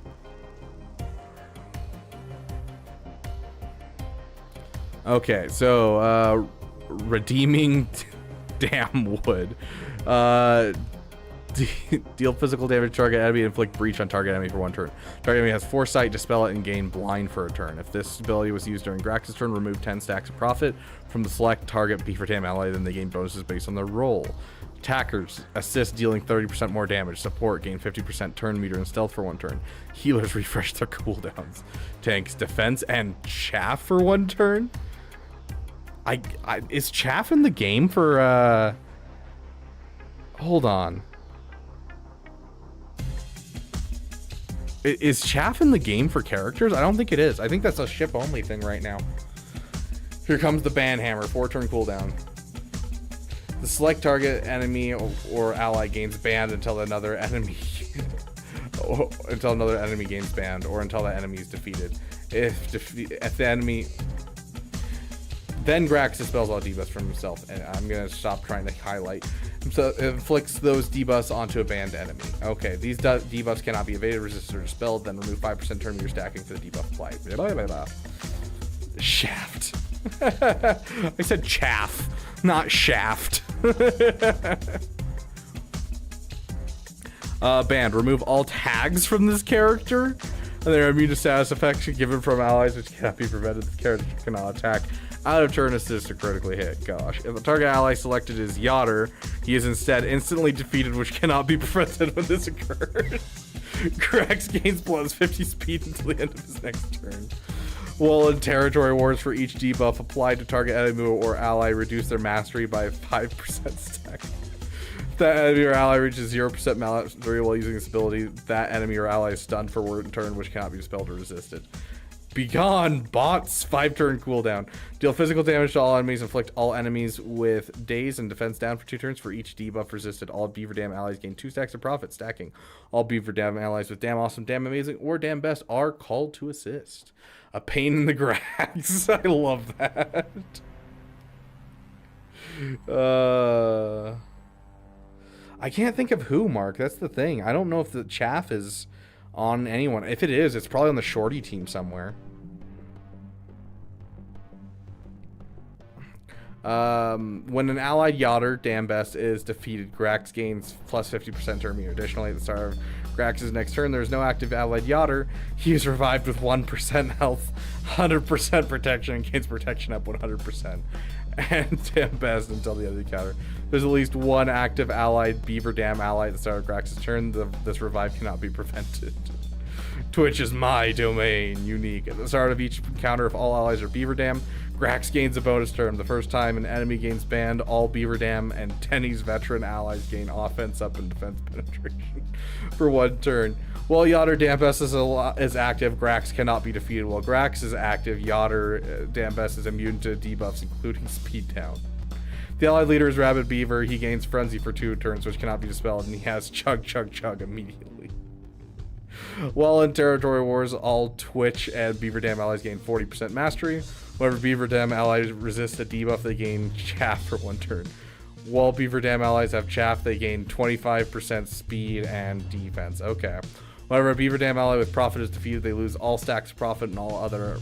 Okay, so, redeeming damn wood. Deal physical damage to target enemy, inflict breach on target enemy for 1 turn. Target enemy has foresight, dispel it, and gain blind for a turn. If this ability was used during Grax's turn, remove 10 stacks of profit from the select target Beaver Dam ally, then they gain bonuses based on their roll. Attackers assist, dealing 30% more damage. Support, gain 50% turn meter and stealth for 1 turn. Healers refresh their cooldowns. Tanks, defense, and chaff for 1 turn. Is chaff in the game for hold on, is chaff in the game for characters? I don't think it is. I think that's a ship only thing right now. Here comes the ban hammer, 4 turn cooldown. The select target enemy or ally gains banned until another enemy gains banned, or until the enemy is defeated. If the enemy, then Grax dispels all debuffs from himself, and I'm gonna stop trying to highlight. So it inflicts those debuffs onto a banned enemy. Okay, these debuffs cannot be evaded, resisted, or dispelled. Then remove 5% turn meter stacking for the debuff applied. Blah, blah, blah. Shaft. I said chaff, not shaft. Banned. Remove all tags from this character, and they're immune to status effects given from allies which cannot be prevented. The character cannot attack Out of turn assist to critically hit. Gosh. If the target ally selected is Yotter, he is instead instantly defeated, which cannot be prevented when this occurs. Grax gains plus 50 speed until the end of his next turn. While in territory wars, for each debuff applied to target enemy or ally, reduce their mastery by 5% stack. If that enemy or ally reaches 0% mastery while using this ability, that enemy or ally is stunned for one turn, which cannot be dispelled or resisted. Begone, bots. 5-turn cooldown. Deal physical damage to all enemies. Inflict all enemies with daze and defense down for 2 turns. For each debuff resisted, all Beaver Dam allies gain 2 stacks of profit. Stacking. All Beaver Dam allies with Damn Awesome, Damn Amazing, or Damn Best are called to assist. A pain in the grass. I love that. I can't think of who, Mark. That's the thing. I don't know if the chaff is on anyone. If it is, it's probably on the shorty team somewhere. When an allied Yotter, Damn Best, is defeated, Grax gains plus 50% turn meter. Additionally, at the start of Grax's next turn, there is no active allied Yotter. He is revived with 1% health, 100% protection, and gains protection up 100%. And Damn Best until the end of the counter. There's at least one active allied Beaver Dam ally at the start of Grax's turn. This revive cannot be prevented. Twitch is my domain. Unique. At the start of each encounter, if all allies are Beaver Dam, Grax gains a bonus turn. The first time an enemy gains banned, all Beaver Dam and Tenny's veteran allies gain offense up and defense penetration for 1 turn. While Yotter Dambest is active, Grax cannot be defeated. While Grax is active, Yotter Dambest is immune to debuffs, including speed down. The allied leader is Rabid Beaver. He gains Frenzy for 2 turns, which cannot be dispelled, and he has Chug Chug Chug immediately. While in territory wars, all Twitch and Beaver Dam allies gain 40% mastery. Whenever Beaver Dam allies resist a debuff, they gain Chaff for 1 turn. While Beaver Dam allies have Chaff, they gain 25% speed and defense. Okay. Whenever a Beaver Dam ally with Profit is defeated, they lose all stacks of Profit, and all other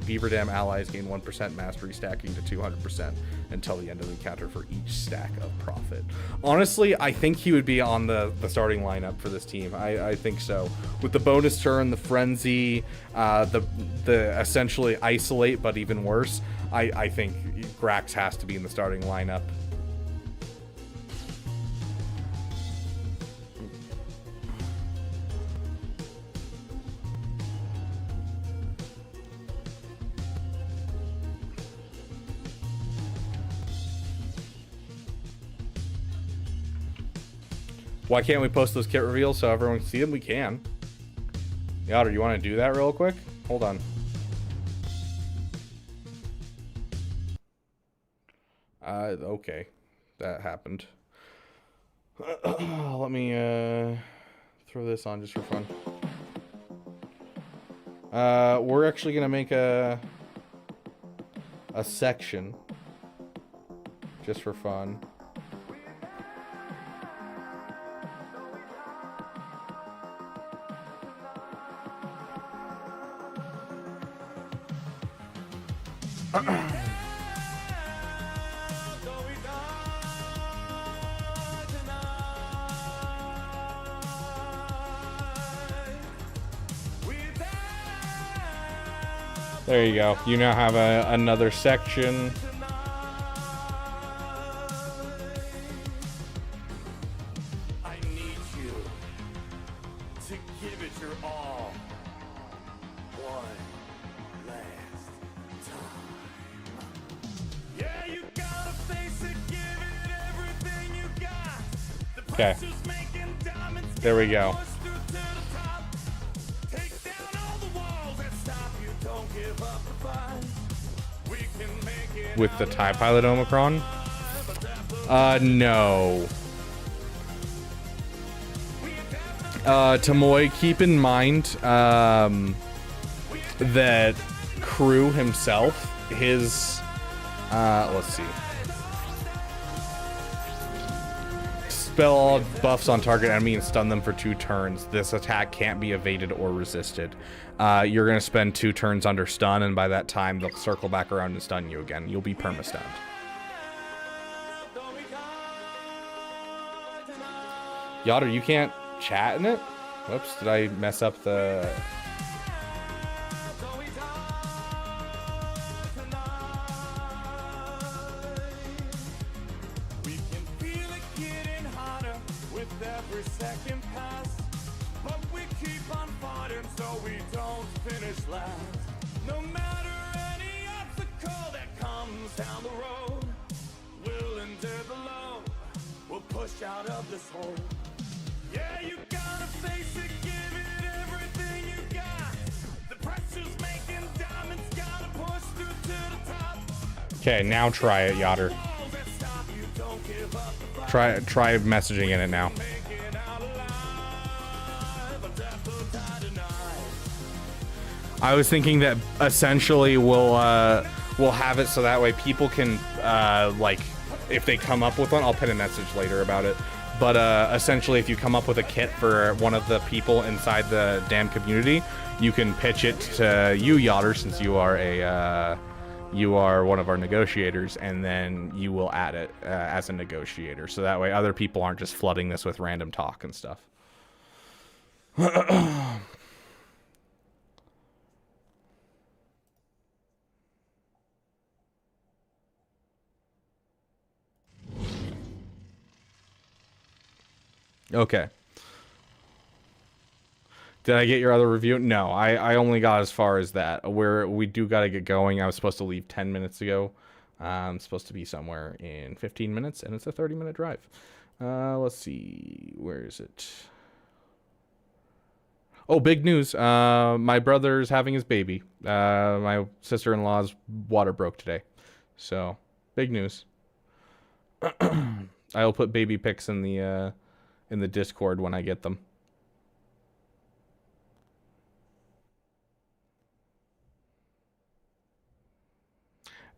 Beaver Dam allies gain 1% mastery, stacking to 200% until the end of the encounter for each stack of Profit. Honestly, I think he would be on the starting lineup for this team. I think so. With the bonus turn, the Frenzy, the essentially Isolate, but even worse, I think Grax has to be in the starting lineup. Why can't we post those kit reveals so everyone can see them? We can. Yotter, you want to do that real quick? Hold on. Okay. That happened. Let me throw this on just for fun. We're actually going to make a section just for fun. There you go. You now have another section. I need you to give it your all. One last time. Yeah, you gotta face it, give it everything you got. Okay. There we go. With the TIE Pilot Omicron? No. Tamoy, keep in mind that Crew himself, his let's see. Spell all buffs on target enemy and stun them for 2 turns. This attack can't be evaded or resisted. You're going to spend 2 turns under stun, and by that time, they'll circle back around and stun you again. You'll be perma-stunned. Yotter, you can't chat in it? Whoops, did I mess up the... second pass, but we keep on fighting so we don't finish last. No matter any obstacle that comes down the road, we'll endure the load, we'll push out of this hole. Yeah, you gotta face it, give it everything you got. The pressure's making diamonds, gotta push through to the top. Okay, now try it, Yotter. Try messaging in it now. I was thinking that essentially we'll have it so that way people can like, if they come up with one, I'll pin a message later about it. But essentially, if you come up with a kit for one of the people inside the damn community, you can pitch it to you, Yotter, since you are one of our negotiators, and then you will add it as a negotiator. So that way other people aren't just flooding this with random talk and stuff. Okay. Did I get your other review? No, I only got as far as that. We do got to get going. I was supposed to leave 10 minutes ago. I'm supposed to be somewhere in 15 minutes, and it's a 30-minute drive. Let's see. Where is it? Oh, big news. My brother's having his baby. My sister-in-law's water broke today. So, big news. I'll put baby pics in the Discord when I get them.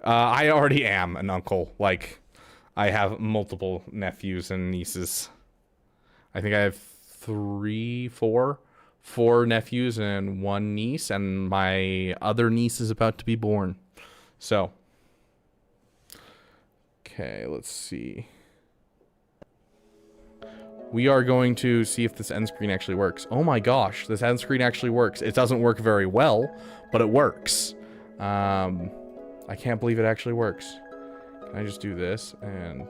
I already am an uncle. Like, I have multiple nephews and nieces. I think I have four nephews and one niece, and my other niece is about to be born. So, okay, let's see. We are going to see if this end screen actually works. Oh my gosh, this end screen actually works. It doesn't work very well, but it works. I can't believe it actually works. Can I just do this and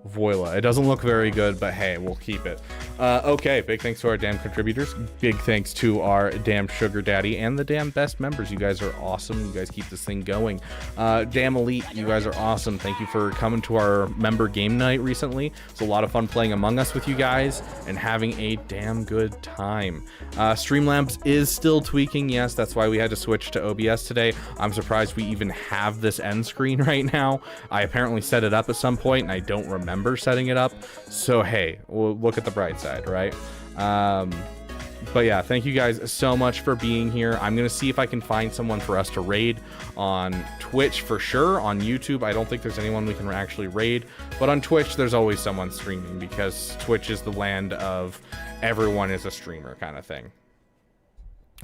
voila. It doesn't look very good, but hey, we'll keep it. Okay, big thanks to our damn contributors. Big thanks to our damn sugar daddy and the damn best members. You guys are awesome. You guys keep this thing going. Damn elite, you guys are awesome. Thank you for coming to our member game night recently. It's a lot of fun playing Among Us with you guys and having a damn good time. Streamlabs is still tweaking. Yes, that's why we had to switch to OBS today. I'm surprised we even have this end screen right now. I apparently set it up at some point and I don't remember setting it up. So hey, we'll look at the bright side, right? But yeah, thank you guys so much for being here. I'm gonna see if I can find someone for us to raid on Twitch for sure. On YouTube, I don't think there's anyone we can actually raid, but on Twitch there's always someone streaming because Twitch is the land of everyone is a streamer kind of thing.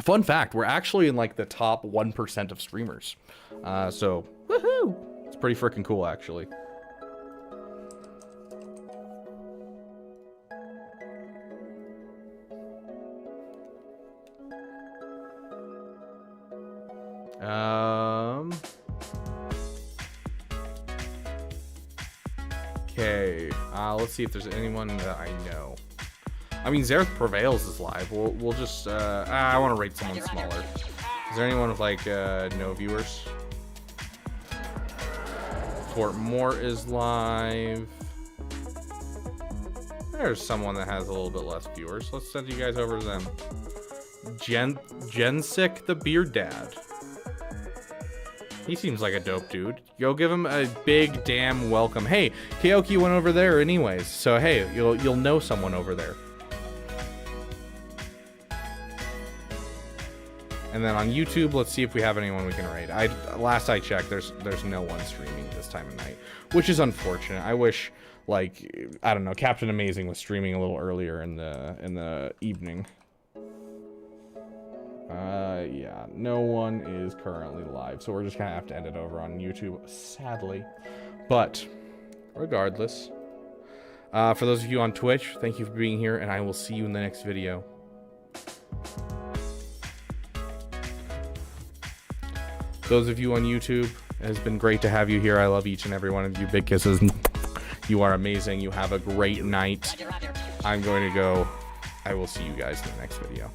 Fun fact, we're actually in like the top 1% of streamers. So woohoo! It's pretty freaking cool actually. Okay, let's see if there's anyone that I know. I mean, Zereth Prevails is live. We'll just, I want to rate someone smaller. Is there anyone with like, no viewers? Fort Moore is live. There's someone that has a little bit less viewers. Let's send you guys over to them. Jensick the Beard Dad. He seems like a dope dude. Go give him a big damn welcome. Hey, Keoki went over there anyways, so hey, you'll know someone over there. And then on YouTube, let's see if we have anyone we can raid. Last I checked, there's no one streaming this time of night, which is unfortunate. I wish, like, I don't know, Captain Amazing was streaming a little earlier in the evening. Yeah, no one is currently live, so we're just gonna have to end it over on YouTube, sadly. But regardless, for those of you on Twitch, thank you for being here, and I will see you in the next video. Those of you on YouTube, it has been great to have you here. I love each and every one of you. Big kisses. You are amazing. You have a great night. I'm going to go. I will see you guys in the next video.